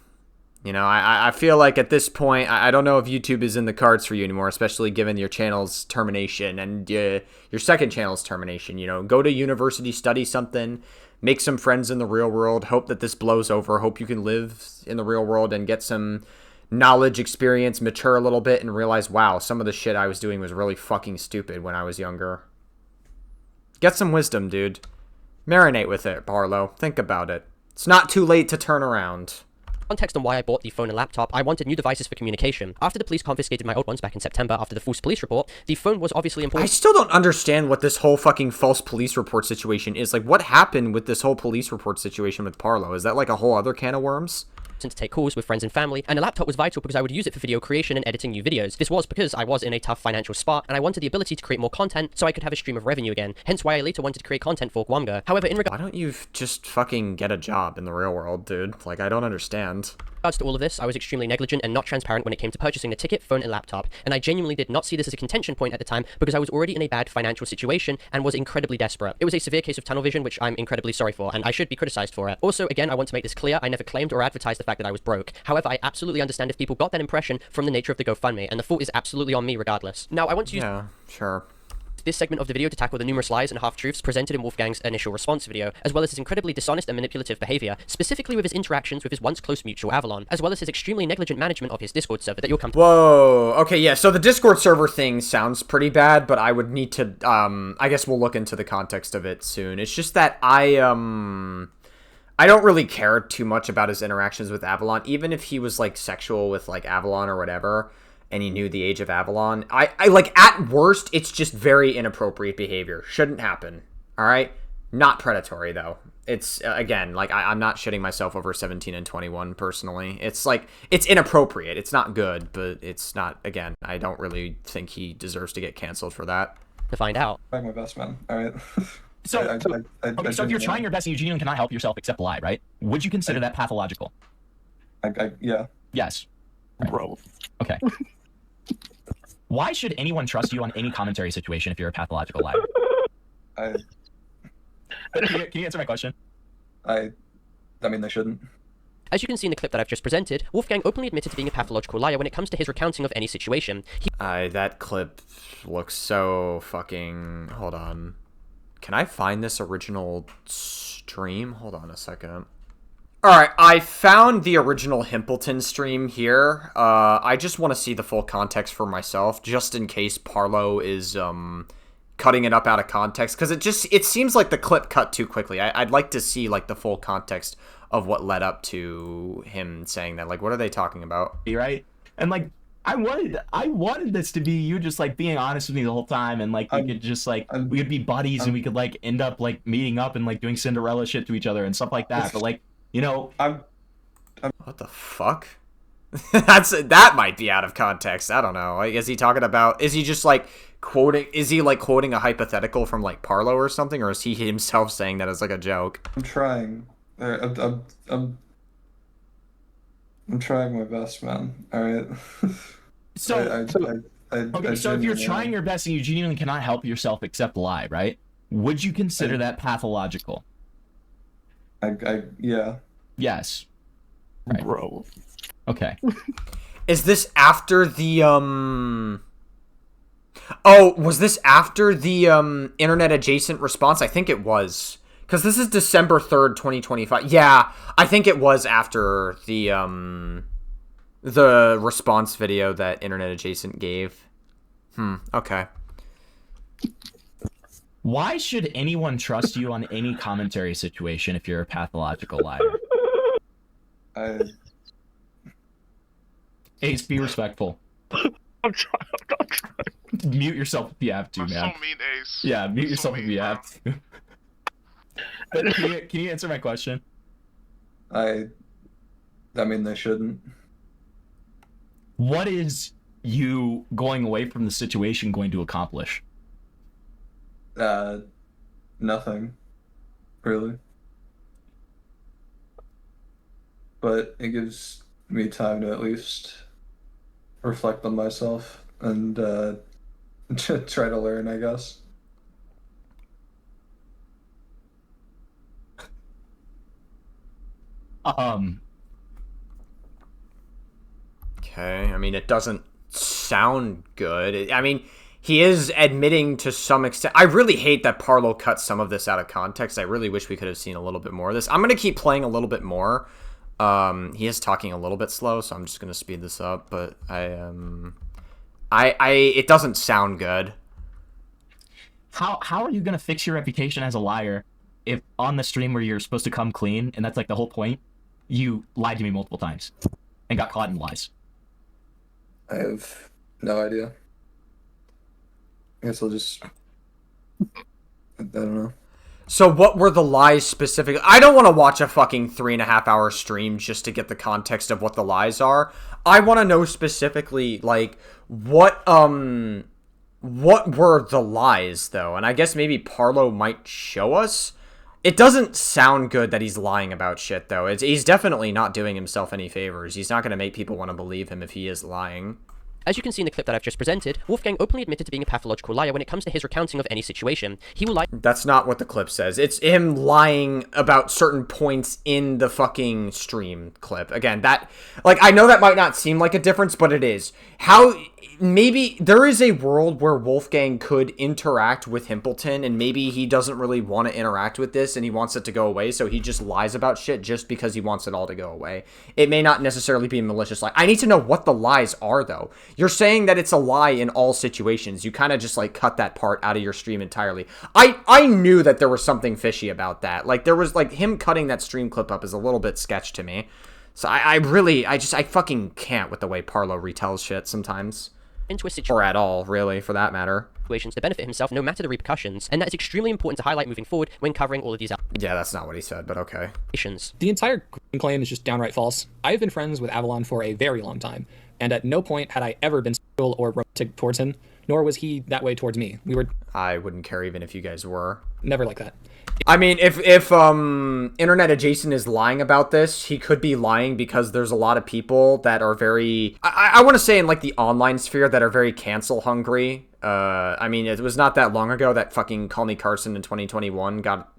You know, I feel like at this point, I don't know if YouTube is in the cards for you anymore, especially given your channel's termination and your second channel's termination. You know, go to university, study something, make some friends in the real world, hope that this blows over, hope you can live in the real world and get some knowledge, experience, mature a little bit, and realize, wow, some of the shit I was doing was really fucking stupid when I was younger. Get some wisdom, dude. Marinate with it, Parlo. Think about it. It's not too late to turn around. context on why I bought the phone and laptop, I wanted new devices for communication. After the police confiscated my old ones back in September after the false police report, the phone was obviously I important still don't understand what this whole fucking false police report situation is. Like, what happened with this whole police report situation with Parlo? Is that like a whole other can of worms? to take calls with friends and family, and a laptop was vital because I would use it for video creation and editing new videos. This was because I was in a tough financial spot, and I wanted the ability to create more content so I could have a stream of revenue again, hence why I later wanted to create content for Guamga. However, in Why don't you just fucking get a job in the real world, dude? Like, I don't understand. regards to all of this, I was extremely negligent and not transparent when it came to purchasing the ticket, phone, and laptop, and I genuinely did not see this as a contention point at the time because I was already in a bad financial situation and was incredibly desperate. It was a severe case of tunnel vision, which I'm incredibly sorry for, and I should be criticized for it. Also, again, I want to make this clear, I never claimed or advertised the fact that I was broke. However, I absolutely understand if people got that impression from the nature of the GoFundMe, and the fault is absolutely on me regardless. Now, I want to use Yeah, sure. this segment of the video to tackle the numerous lies and half-truths presented in Wolfgang's initial response video, as well as his incredibly dishonest and manipulative behavior, specifically with his interactions with his once close mutual Avalon, as well as his extremely negligent management of his Discord server that you'll come to. Whoa, okay, yeah, so the Discord server thing sounds pretty bad, but I would need to, I guess we'll look into the context of it soon. It's just that I don't really care too much about his interactions with Avalon, even if he was, like, sexual with, like, Avalon or whatever, and he knew the age of Avalon. I like, at worst, it's just very inappropriate behavior. Shouldn't happen, alright? Not predatory, though. It's, again, like, I'm not shitting myself over 17 and 21, personally. It's, like, it's inappropriate. It's not good, but it's not, again, I don't really think he deserves to get canceled for that. To find out. I'm my best man. All right. So, okay, so if you're trying your best and you genuinely cannot help yourself except lie, right? Would you consider that pathological? Yeah. Yes. Bro. Okay. Why should anyone trust you on any commentary situation if you're a pathological liar? Can you answer my question? I mean, they shouldn't. As you can see in the clip that I've just presented, Wolfgang openly admitted to being a pathological liar when it comes to his recounting of any situation. That clip looks so fucking... Hold on. Can I find this original stream? Hold on a second. All right, I found the original Himpleton stream here. I just want to see the full context for myself, just in case Parlo is cutting it up out of context, because it seems like the clip cut too quickly. I'd like to see like the full context of what led up to him saying that. Like, what are they talking about? Right? And like, I wanted this to be you just like being honest with me the whole time, and like we could just like we could be buddies, and we could like end up like meeting up and like doing Cinderella shit to each other and stuff like that. But like, you know, What the fuck? That might be out of context. I don't know. Like, is he talking about? Is he just like quoting? Is he like quoting a hypothetical from like Parlo or something, or is he himself saying that as like a joke? I'm trying. I'm trying my best, man. All right. So okay, so if you're trying your best and you genuinely cannot help yourself except lie, right? Would you consider that pathological? Yeah. Yes. Right. Bro. Okay. Is this after the Oh, was this after the internet adjacent response? I think it was. Cuz this is December 3rd, 2025. Yeah, I think it was after the response video that internet adjacent gave. Okay. Why should anyone trust you on any commentary situation if you're a pathological liar? Ace, be respectful. I'm trying. Mute yourself if you have to, man. So mean, Ace. Yeah, mute You're yourself so if mean, you bro. have to. But can you answer my question? I mean, they shouldn't. What is you going away from the situation going to accomplish? Nothing, really. But it gives me time to at least reflect on myself and try to learn, I guess. Okay. I mean, it doesn't sound good. I mean, he is admitting to some extent. I really hate that Parlo cut some of this out of context. I really wish we could have seen a little bit more of this. I'm going to keep playing a little bit more. He is talking a little bit slow, so I'm just going to speed this up, but it doesn't sound good. How are you going to fix your reputation as a liar if on the stream where you're supposed to come clean, and that's like the whole point, you lied to me multiple times and got caught in lies? I have no idea. I guess I'll just... I don't know. So what were the lies specifically? I don't want to watch a fucking 3.5-hour stream just to get the context of what the lies are. I want to know specifically, like, what were the lies, though? And I guess maybe Parlo might show us. It doesn't sound good that he's lying about shit, though. He's definitely not doing himself any favors. He's not going to make people want to believe him if he is lying. As you can see in the clip that I've just presented, Wolfgang openly admitted to being a pathological liar when it comes to his recounting of any situation. He will lie. That's not what the clip says. It's him lying about certain points in the fucking stream clip. Again, I know that might not seem like a difference, but it is. Maybe there is a world where Wolfgang could interact with Himpleton, and maybe he doesn't really want to interact with this, and he wants it to go away, so he just lies about shit just because he wants it all to go away. It may not necessarily be a malicious lie. I need to know what the lies are, though. You're saying that it's a lie in all situations. You kind of just, like, cut that part out of your stream entirely. I knew that there was something fishy about that. Like, there was, like, him cutting that stream clip up is a little bit sketch to me. So I fucking can't with the way Parlo retells shit sometimes. Into a situation, or at all, really, for that matter. To benefit himself, no matter the repercussions, and that is extremely important to highlight moving forward when covering all of these Yeah, that's not what he said, but okay. The entire claim is just downright false. I've been friends with Avalon for a very long time, and at no point had I ever been sexual or romantic towards him, nor was he that way towards me. I wouldn't care even if you guys were. Never like that. I mean, if internet adjacent is lying about this, he could be lying because there's a lot of people that are very, I want to say in like the online sphere, that are very cancel hungry. I mean, it was not that long ago that fucking Call Me Carson in 2021 got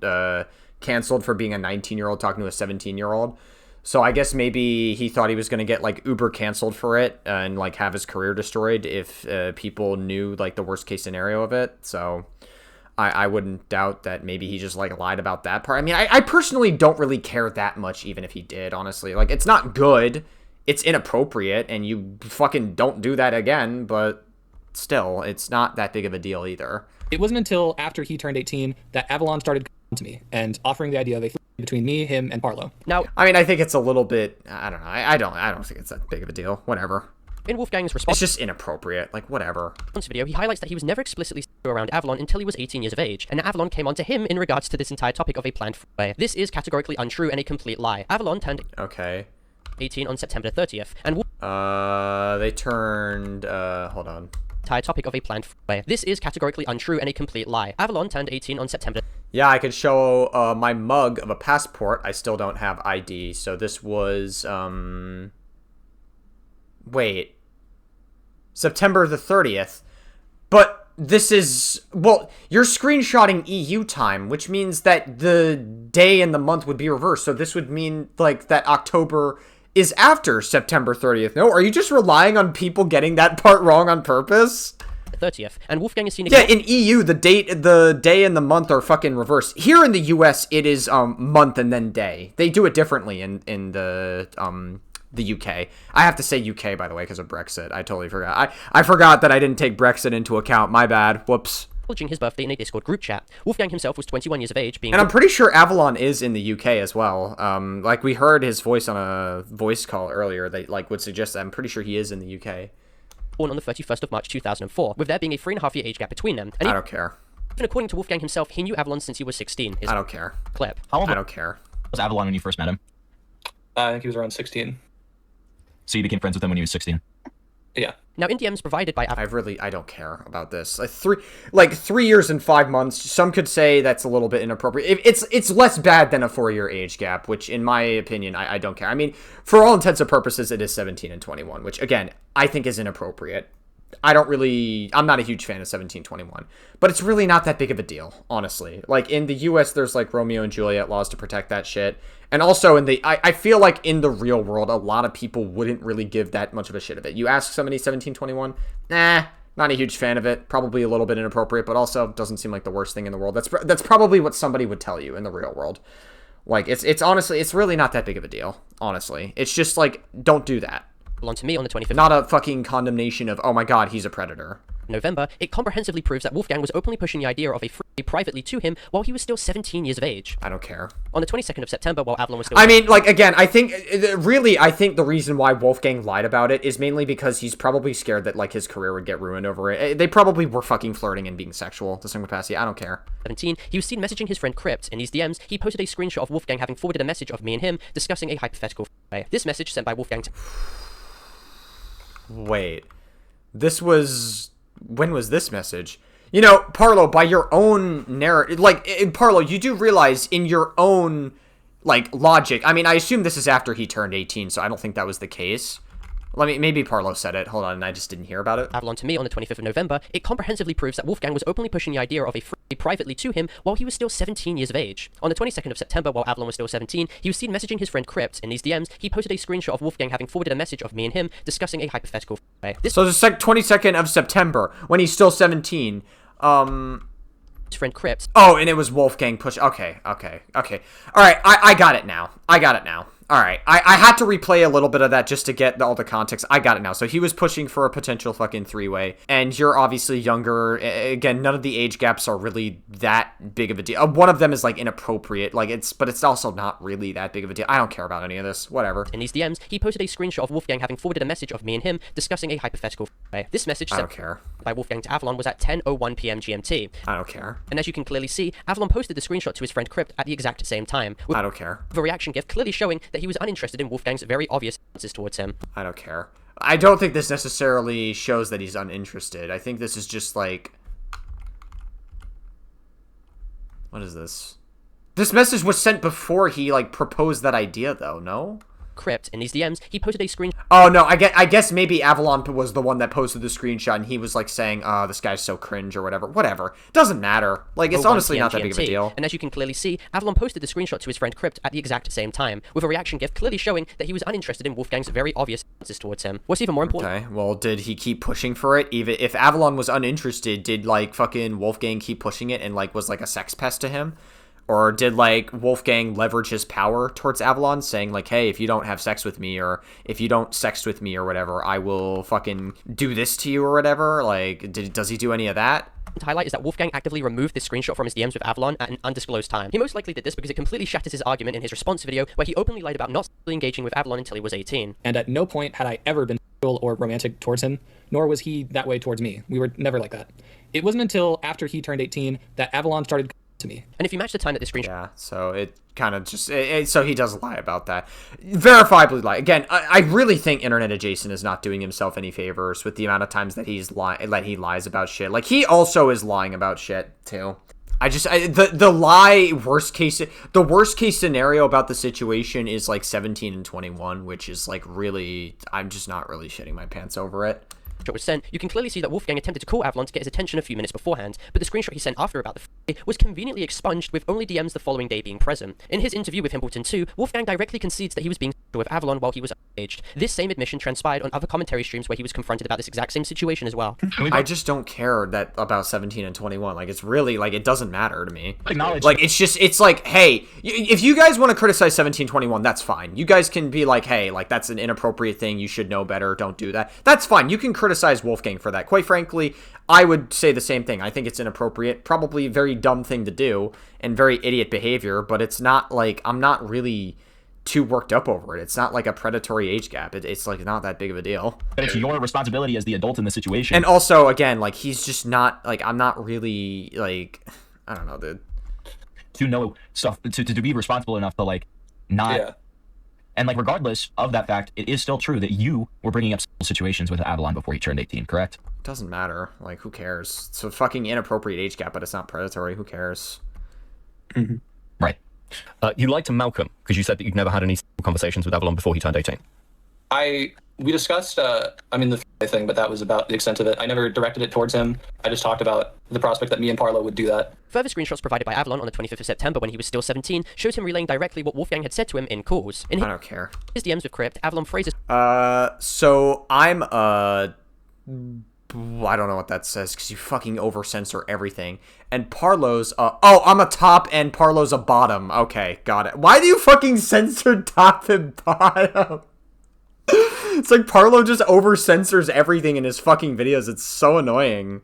canceled for being a 19-year-old talking to a 17-year-old. So I guess maybe he thought he was going to get like uber canceled for it and like have his career destroyed if people knew like the worst case scenario of it. So I wouldn't doubt that maybe he just, like, lied about that part. I mean, I personally don't really care that much, even if he did, honestly. Like, it's not good. It's inappropriate, and you fucking don't do that again, but still, it's not that big of a deal either. It wasn't until after he turned 18 that Avalon started coming to me and offering the idea of a between me, him, and Parlo. Now, I mean, I think it's a little bit, I don't know. I don't think it's that big of a deal. Whatever. in Wolfgang's response, It's just inappropriate. Like, whatever. video, he highlights that he was never explicitly around Avalon until he was 18 years of age, and Avalon came on to him in regards to this entire topic of a planned freeway. This is categorically untrue and a complete lie. Avalon turned Okay. 18 on September 30th, and They turned, hold on. entire topic of a planned freeway. This is categorically untrue and a complete lie. Avalon turned 18 on September. Yeah, I could show, my mug of a passport. I still don't have ID, so this was, wait. September the 30th. But this is, well, you're screenshotting EU time, which means that the day and the month would be reversed. So this would mean, like, that October is after September 30th. No, are you just relying on people getting that part wrong on purpose? 30th, and Wolfgang is seen Yeah, in EU, the day and the month are fucking reversed. Here in the US, it is month and then day. They do it differently in the UK. I have to say UK, by the way, because of Brexit. I totally forgot. I forgot that I didn't take Brexit into account. My bad. Whoops. acknowledging his birthday in a Discord group chat. Wolfgang himself was 21 years of age, being... And I'm pretty sure Avalon is in the UK as well. Like, we heard his voice on a voice call earlier that, like, would suggest that I'm pretty sure he is in the UK. born on the 31st of March 2004, with there being a 3.5-year age gap between them. And I don't care. even according to Wolfgang himself, he knew Avalon since he was 16. I don't care. Clip. How old I don't care. was Avalon when you first met him? I think he was around 16. So you became friends with him when he was 16? Yeah. Now, in DMs provided by Avalon... I don't care about this. Like 3 years and 5 months. Some could say that's a little bit inappropriate. It's less bad than a 4-year age gap, which in my opinion, I don't care. I mean, for all intents and purposes, it is 17 and 21, which again, I think is inappropriate. I'm not a huge fan of 1721, but it's really not that big of a deal, honestly. Like, in the US, there's, like, Romeo and Juliet laws to protect that shit. And also, I feel like in the real world, a lot of people wouldn't really give that much of a shit of it. You ask somebody 1721, nah, not a huge fan of it. Probably a little bit inappropriate, but also doesn't seem like the worst thing in the world. That's probably what somebody would tell you in the real world. Like, it's honestly, it's really not that big of a deal, honestly. It's just, like, don't do that. On to me on the 25th. Not a fucking condemnation of, oh my god, he's a predator. November, it comprehensively proves that Wolfgang was openly pushing the idea of a free privately to him while he was still 17 years of age. I don't care. On the 22nd of September, while Avalon was still... I mean, like, again, I think the reason why Wolfgang lied about it is mainly because he's probably scared that, like, his career would get ruined over it. They probably were fucking flirting and being sexual to some capacity. I don't care. 17, he was seen messaging his friend Crypt. In these DMs, he posted a screenshot of Wolfgang having forwarded a message of me and him discussing a hypothetical way. This message sent by Wolfgang to... Wait. When was this message? You know, Parlo, by your own narrative, like, in Parlo, you do realize in your own, like, logic, I mean, I assume this is after he turned 18, so I don't think that was the case. Maybe Parlo said it. Hold on, and I just didn't hear about it. Avalon to me on the 25th of November, it comprehensively proves that Wolfgang was openly pushing the idea of a free privately to him while he was still 17 years of age. On the 22nd of September, while Avalon was still 17, he was seen messaging his friend Crypt. In these DMs, he posted a screenshot of Wolfgang having forwarded a message of me and him discussing a hypothetical way. So the 22nd of September, when he's still 17, his friend Crypt. Oh, and it was Wolfgang push. Okay. Alright, I got it now. Alright, I had to replay a little bit of that just to get all the context. I got it now. So he was pushing for a potential fucking three-way, and you're obviously younger. Again, none of the age gaps are really that big of a deal. One of them is, like, inappropriate, like, but it's also not really that big of a deal. I don't care about any of this. Whatever. In these DMs, he posted a screenshot of Wolfgang having forwarded a message of me and him discussing a hypothetical way. This message I sent don't care. by Wolfgang to Avalon was at 10:01 p.m. GMT. I don't care. And as you can clearly see, Avalon posted the screenshot to his friend Crypt at the exact same time. With I don't care. a reaction gif clearly showing that he was uninterested in Wolfgang's very obvious answers towards him. I don't care. I don't think this necessarily shows that he's uninterested. I think this is just like... What is this? This message was sent before he, like, proposed that idea, though, no? Crypt. In these DMs, he posted a screen. Oh no, I guess maybe Avalon was the one that posted the screenshot, and he was like saying, "Oh, this guy's so cringe" or whatever. Whatever, doesn't matter. Like, it's honestly not that big of a deal. And as you can clearly see, Avalon posted the screenshot to his friend Crypt at the exact same time, with a reaction gif clearly showing that he was uninterested in Wolfgang's very obvious stances towards him. What's even more important? Okay, well, did he keep pushing for it? Even if Avalon was uninterested, did like fucking Wolfgang keep pushing it and like was like a sex pest to him? Or did, like, Wolfgang leverage his power towards Avalon, saying, like, hey, if you don't have sex with me, or if you don't sex with me, or whatever, I will fucking do this to you, or whatever? Like, does he do any of that? To highlight is that Wolfgang actively removed this screenshot from his DMs with Avalon at an undisclosed time. He most likely did this because it completely shatters his argument in his response video, where he openly lied about not sexually engaging with Avalon until he was 18. And at no point had I ever been sexual or romantic towards him, nor was he that way towards me. We were never like that. It wasn't until after he turned 18 that Avalon started to me. And if you match the time that this screenshot... Yeah, so it kind of just... so he does lie about that. Verifiably lie. Again, I really think Internet Adjacent is not doing himself any favors with the amount of times that he lies about shit. Like, he also is lying about shit, too. The worst case scenario about the situation is, like, 17 and 21, which is, like, really... I'm just not really shitting my pants over it. Was sent, you can clearly see that Wolfgang attempted to call Avalon to get his attention a few minutes beforehand, but the screenshot he sent after about the was conveniently expunged with only DMs the following day being present. In his interview with Himbleton 2, Wolfgang directly concedes that he was being with Avalon while he was engaged. This same admission transpired on other commentary streams where he was confronted about this exact same situation as well. I just don't care that about 17 and 21. Like, it's really, like, it doesn't matter to me. Acknowledge. Like, it's like, hey, if you guys want to criticize 17, 21, that's fine. You guys can be like, hey, like, that's an inappropriate thing. You should know better. Don't do that. That's fine. You can criticize Wolfgang for that. Quite frankly, I would say the same thing. I think it's inappropriate, probably a very dumb thing to do, and very idiot behavior, but it's not like, I'm not really too worked up over it. It's not like a predatory age gap. It's like not that big of a deal. But it's your responsibility as the adult in the situation. And also, again, like, he's just not, like, I'm not really, like, I don't know, dude. To know stuff, to be responsible enough to, like, not... Yeah. And, like, regardless of that fact, it is still true that you were bringing up situations with Avalon before he turned 18, correct? Doesn't matter. Like, who cares? It's a fucking inappropriate age gap, but it's not predatory. Who cares? Mm-hmm. Right. You lied to Malcolm because you said that you'd never had any conversations with Avalon before he turned 18. We discussed, the thing, but that was about the extent of it. I never directed it towards him. I just talked about the prospect that me and Parlo would do that. Further screenshots provided by Avalon on the 25th of September when he was still 17 shows him relaying directly what Wolfgang had said to him in calls. I don't care. His DMs with Crypt, Avalon phrases... So I'm, I don't know what that says, because you fucking over-censor everything. And Parlo's, I'm a top and Parlo's a bottom. Okay, got it. Why do you fucking censor top and bottom? It's like Parlo just over-censors everything in his fucking videos. It's so annoying.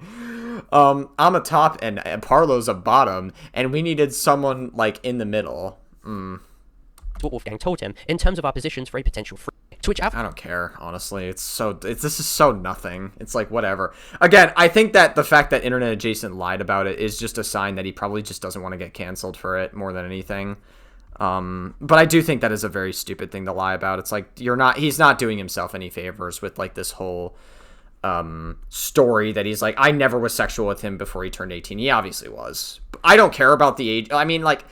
I'm a top and Parlo's a bottom, and we needed someone, like, in the middle. What Wolfgang told him in terms of our positions for a potential free. To which I don't care, honestly. This is so nothing. It's like, whatever. Again, I think that the fact that Internet Adjacent lied about it is just a sign that he probably just doesn't want to get canceled for it more than anything. But I do think that is a very stupid thing to lie about. It's like, he's not doing himself any favors with, like, this whole story that he's like, I never was sexual with him before he turned 18. He obviously was. I don't care about the age. I mean, like,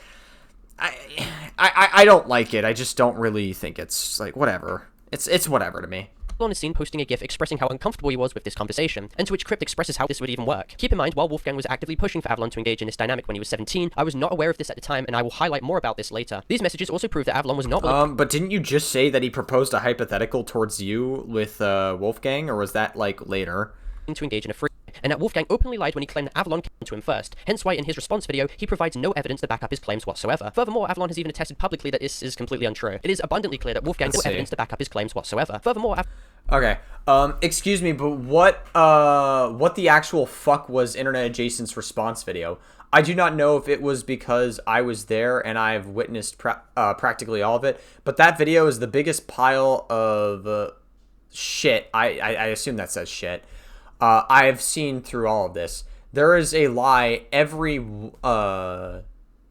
I don't like it. I just don't really think it's, like, whatever. It's whatever to me. Avalon is seen posting a gif expressing how uncomfortable he was with this conversation, and to which Crypt expresses how this would even work. Keep in mind, while Wolfgang was actively pushing for Avalon to engage in this dynamic when he was 17, I was not aware of this at the time, and I will highlight more about this later. These messages also prove that Avalon was not... But didn't you just say that he proposed a hypothetical towards you with Wolfgang, or was that, like, later? ...to engage in a free... And that Wolfgang openly lied when he claimed that Avalon came to him first, hence why in his response video, he provides no evidence to back up his claims whatsoever. Furthermore, Avalon has even attested publicly that this is completely untrue. It is abundantly clear that Wolfgang has no evidence to back up his claims whatsoever. Furthermore, Okay, excuse me, but what the actual fuck was Internet Adjacent's response video? I do not know if it was because I was there and I've witnessed practically all of it, but that video is the biggest pile of shit. I assume that says shit. I've seen through all of this. There is a lie every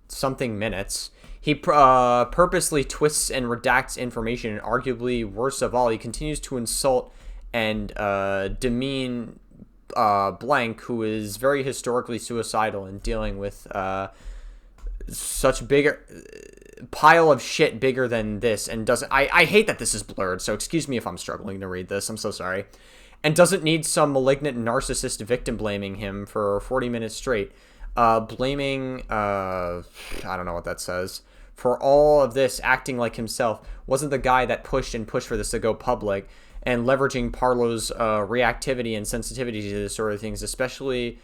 something minutes. He purposely twists and redacts information, and arguably worst of all, he continues to insult and demean Blank, who is very historically suicidal and dealing with such bigger pile of shit bigger than this and doesn't I hate that this is blurred, so excuse me if I'm struggling to read this. I'm so sorry. And doesn't need some malignant narcissist victim blaming him for 40 minutes straight. Blaming I don't know what that says. For all of this, acting like himself, wasn't the guy that pushed for this to go public, and leveraging Parlo's reactivity and sensitivity to this sort of things, especially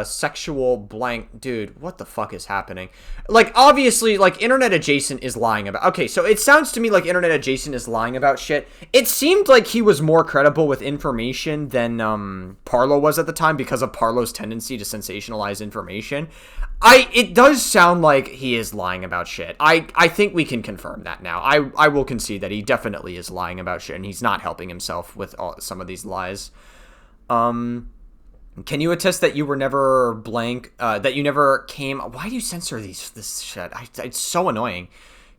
sexual blank. Dude, what the fuck is happening? Like, obviously, like, Internet Adjacent is lying about... Okay, so it sounds to me like Internet Adjacent is lying about shit. It seemed like he was more credible with information than Parlo was at the time because of Parlo's tendency to sensationalize information. It does sound like he is lying about shit. I think we can confirm that now. I will concede that he definitely is lying about shit, and he's not helping himself with some of these lies. Can you attest that you were never blank, that you never came... Why do you censor this shit? It's so annoying.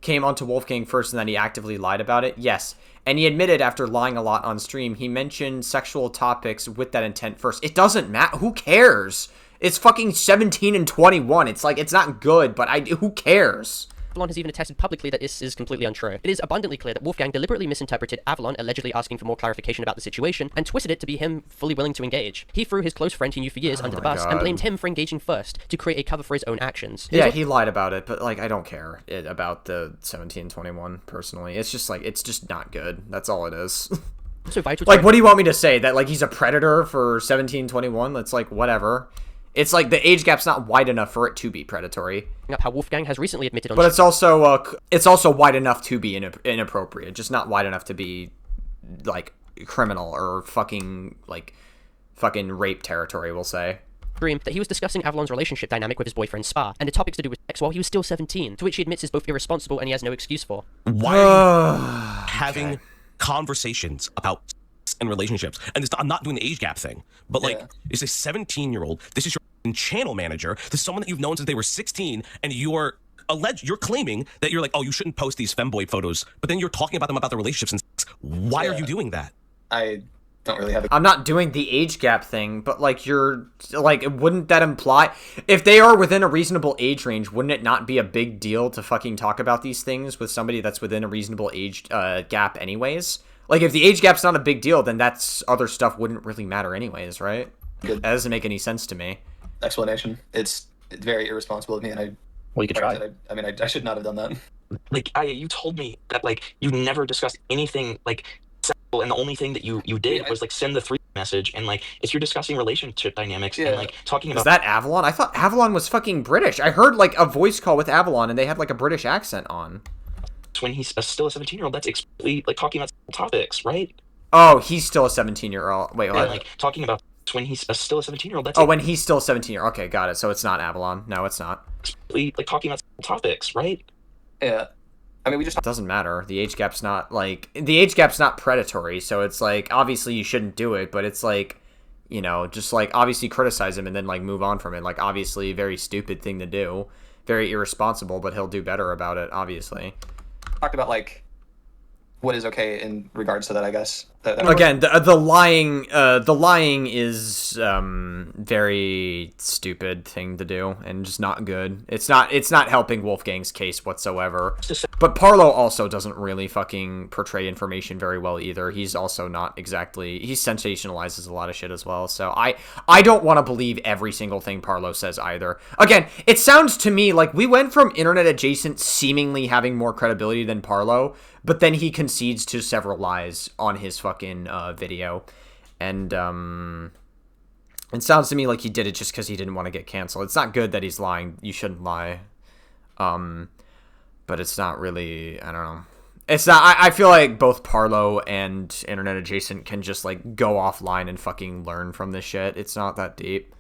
Came onto Wolfgang first and then he actively lied about it? Yes. And he admitted after lying a lot on stream, he mentioned sexual topics with that intent first. It doesn't matter. Who cares? It's fucking 17 and 21. It's like, it's not good, but who cares? Avalon has even attested publicly that this is completely untrue. It is abundantly clear that Wolfgang deliberately misinterpreted Avalon allegedly asking for more clarification about the situation and twisted it to be him fully willing to engage. He threw his close friend he knew for years under the bus and blamed him for engaging first to create a cover for his own actions. Yeah, he lied about it, but like I don't care about the 17-21 personally. It's just like it's just not good. That's all it is. So vital. Like, what do you want me to say? That like he's a predator for 17-21? That's like whatever. It's like the age gap's not wide enough for it to be predatory. Up how Wolfgang has recently admitted on... But it's also wide enough to be inappropriate, just not wide enough to be like criminal or fucking rape territory, we'll say. That he was discussing Avalon's relationship dynamic with his boyfriend Spa and the topics to do with sex while he was still 17, to which he admits is both irresponsible and he has no excuse for. Why are you having conversations about sex and relationships? And I'm not doing the age gap thing, but like, it's a 17-year-old. This is your channel manager. This is someone that you've known since they were 16, and you're claiming that you're like, oh, you shouldn't post these femboy photos, but then you're talking about them about their relationships and sex. Why are you doing that? I don't really have I'm not doing the age gap thing, but like wouldn't that imply if they are within a reasonable age range, wouldn't it not be a big deal to fucking talk about these things with somebody that's within a reasonable age gap anyways? Like, if the age gap's not a big deal, then that's other stuff wouldn't really matter anyways, right? That doesn't make any sense to me. Explanation. It's very irresponsible of me, and well, you could try. I should not have done that. Like, you told me that like you never discussed anything like sexual, and the only thing that you did was like send the 3 message, and like if you're discussing relationship dynamics and like talking about... Is that Avalon? I thought Avalon was fucking British. I heard like a voice call with Avalon, and they had like a British accent on. When he's still a 17-year-old, that's explicitly like talking about topics, right? Oh, he's still a 17-year-old. Wait, what? And, like talking about when he's still a 17-year-old. That's when he's still 17-year-old. Okay, got it. So it's not Avalon. No, it's not. Like talking about topics, right? Yeah. I mean, it doesn't matter. The age gap's not predatory, so it's like obviously you shouldn't do it, but it's like, you know, just like obviously criticize him and then like move on from it. Like obviously very stupid thing to do, very irresponsible, but he'll do better about it, obviously. Talked about like what is okay in regards to that, I guess. Again, the lying is very stupid thing to do and just not good. It's not helping Wolfgang's case whatsoever. But Parlo also doesn't really fucking portray information very well either. He's also not exactly... He sensationalizes a lot of shit as well. So I don't want to believe every single thing Parlo says either. Again, it sounds to me like we went from Internet Adjacent seemingly having more credibility than Parlo, but then he concedes to several lies on his fucking video. And it sounds to me like he did it just because he didn't want to get canceled. It's not good that he's lying. You shouldn't lie. But it's not really, I don't know. It's not, I feel like both Parlo and Internet Adjacent can just like go offline and fucking learn from this shit. It's not that deep.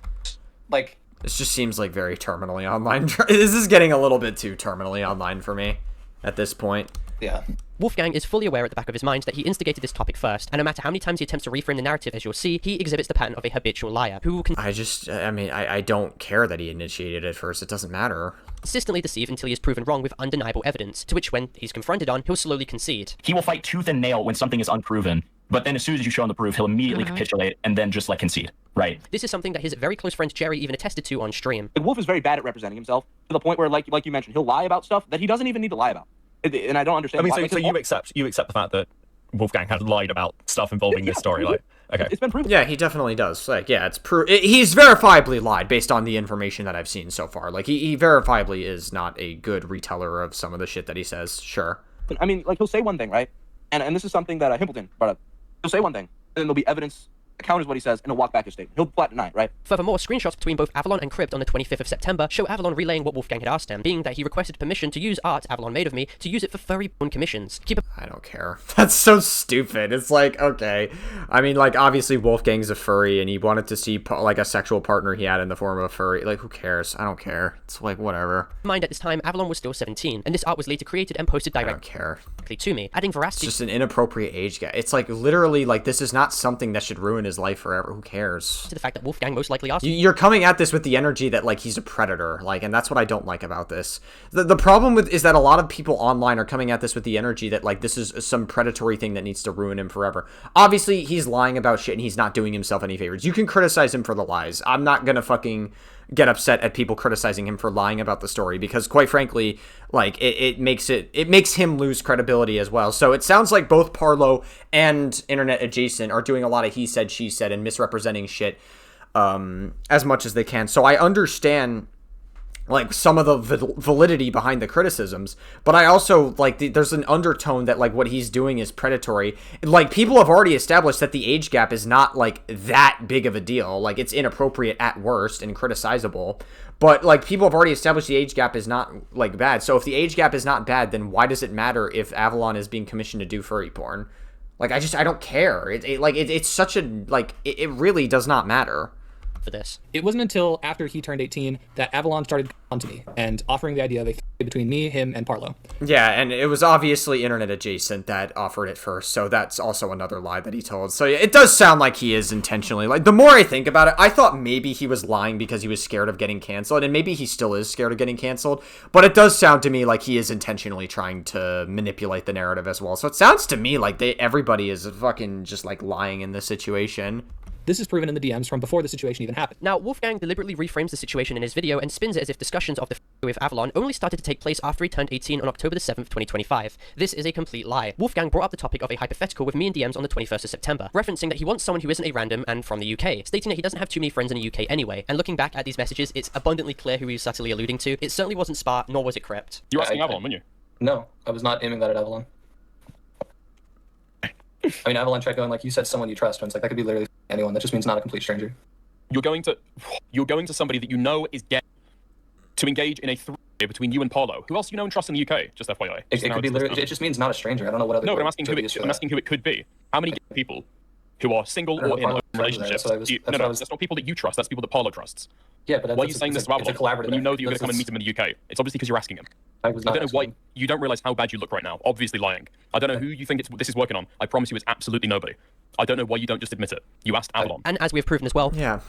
Like, this just seems like very terminally online. This is getting a little bit too terminally online for me at this point. Yeah. Wolfgang is fully aware at the back of his mind that he instigated this topic first, and no matter how many times he attempts to reframe the narrative, as you'll see, he exhibits the pattern of a habitual liar, who can... I don't care that he initiated it first. It doesn't matter. Consistently deceive until he is proven wrong with undeniable evidence, to which when he's confronted on, he'll slowly concede. He will fight tooth and nail when something is unproven, But then as soon as you show him the proof, he'll immediately capitulate and then just like concede, right? This is something that his very close friend Jerry even attested to on stream. Wolf is very bad at representing himself to the point where, like you mentioned, he'll lie about stuff that he doesn't even need to lie about. And I don't understand. I mean, why. so you accept the fact that Wolfgang had lied about stuff involving this story, like, okay. It's been proven. Yeah, he definitely does. Like, yeah, he's verifiably lied based on the information that I've seen so far. Like, he verifiably is not a good reteller of some of the shit that he says. Sure. I mean, like, he'll say one thing, right? And this is something that Himpleton brought up. He'll say one thing, and then there'll be evidence that counters what he says, and he'll walk back his statement. He'll flat deny it, right? Furthermore, screenshots between both Avalon and Crypt on the 25th of September show Avalon relaying what Wolfgang had asked him, being that he requested permission to use art Avalon made of me to use it for furry porn commissions. I don't care. That's so stupid. It's like, okay. I mean, like, obviously Wolfgang's a furry, and he wanted to see, like, a sexual partner he had in the form of a furry. Like, who cares? I don't care. It's like, whatever. Mind at this time, Avalon was still 17, and this art was later created and posted directly to me, adding veracity. It's just an inappropriate age gap. It's like, literally, like, this is not something that should ruin his life forever. Who cares? To the fact that Wolfgang most likely asked. You're coming at this with the energy that, like, he's a predator, like, and that's what I don't like about this. The problem with is that a lot of people online are coming at this with the energy that, like, this is some predatory thing that needs to ruin him forever. Obviously, he's lying about shit and he's not doing himself any favors. You can criticize him for the lies. I'm not gonna fucking get upset at people criticizing him for lying about the story because, quite frankly, like, it makes him lose credibility as well. So it sounds like both Parlo and Internet Adjacent are doing a lot of he said, she said, and misrepresenting shit as much as they can. So I understand, like, some of the validity behind the criticisms, but I also, like, there's an undertone that, like, what he's doing is predatory. Like, people have already established that the age gap is not, like, that big of a deal. Like, it's inappropriate at worst and criticizable, but, like, people have already established the age gap is not, like, bad. So if the age gap is not bad, then why does it matter if Avalon is being commissioned to do furry porn? Like, I don't care. It's such a, like, it really does not matter. For this. It wasn't until after he turned 18 that Avalon started on to me and offering the idea of a between me, him, and Parlo. Yeah, and it was obviously Internet Adjacent that offered it first, so that's also another lie that he told. So yeah, it does sound like he is intentionally, like, the more I think about it, I thought maybe he was lying because he was scared of getting canceled, and maybe he still is scared of getting canceled, but it does sound to me like he is intentionally trying to manipulate the narrative as well. So it sounds to me like everybody is fucking just, like, lying in this situation. This is proven in the DMs from before the situation even happened. Now, Wolfgang deliberately reframes the situation in his video and spins it as if discussions of the with Avalon only started to take place after he turned 18 on October the 7th, 2025. This is a complete lie. Wolfgang brought up the topic of a hypothetical with me in DMs on the 21st of September, referencing that he wants someone who isn't a random and from the UK, stating that he doesn't have too many friends in the UK anyway. And looking back at these messages, it's abundantly clear who he was subtly alluding to. It certainly wasn't Spa, nor was it Crypt. You were asking Avalon, weren't you? No, I was not aiming that at Avalon. I mean, Avalon tried going, like, you said someone you trust, and it's like, that could be literally anyone. That just means not a complete stranger. You're going to somebody that you know is gay to engage in a three-way between you and Parlo. Who else do you know and trust in the UK? Just FYI. It could be literally, it just means not a stranger. I don't know what other. No, but I'm asking who it could be. How many gay people who are single or in open relationships? That's not people that you trust. That's people that Parlo trusts. Yeah, but why are you saying this to Avalon when you know that you're going to come and meet him in the UK? It's obviously because you're asking him. I don't know why you don't realize how bad you look right now. Obviously lying. I don't know who you think this is working on. I promise you, it's absolutely nobody. I don't know why you don't just admit it. You asked Avalon. And as we have proven as well. Yeah.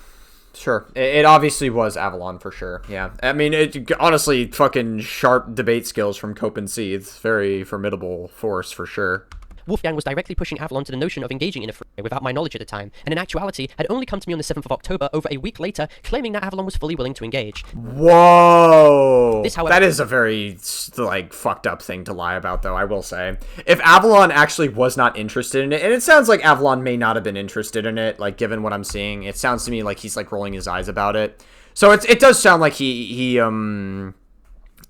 Sure. It obviously was Avalon for sure. Yeah. I mean, it honestly fucking sharp debate skills from Cope and Seeds. Very formidable force for sure. Wolfgang was directly pushing Avalon to the notion of engaging in a freeway without my knowledge at the time, and in actuality had only come to me on the 7th of October over a week later, claiming that Avalon was fully willing to engage. Whoa! This, however, that is a very, like, fucked up thing to lie about, though, I will say. If Avalon actually was not interested in it, and it sounds like Avalon may not have been interested in it, like, given what I'm seeing, it sounds to me like he's, like, rolling his eyes about it. So it does sound like he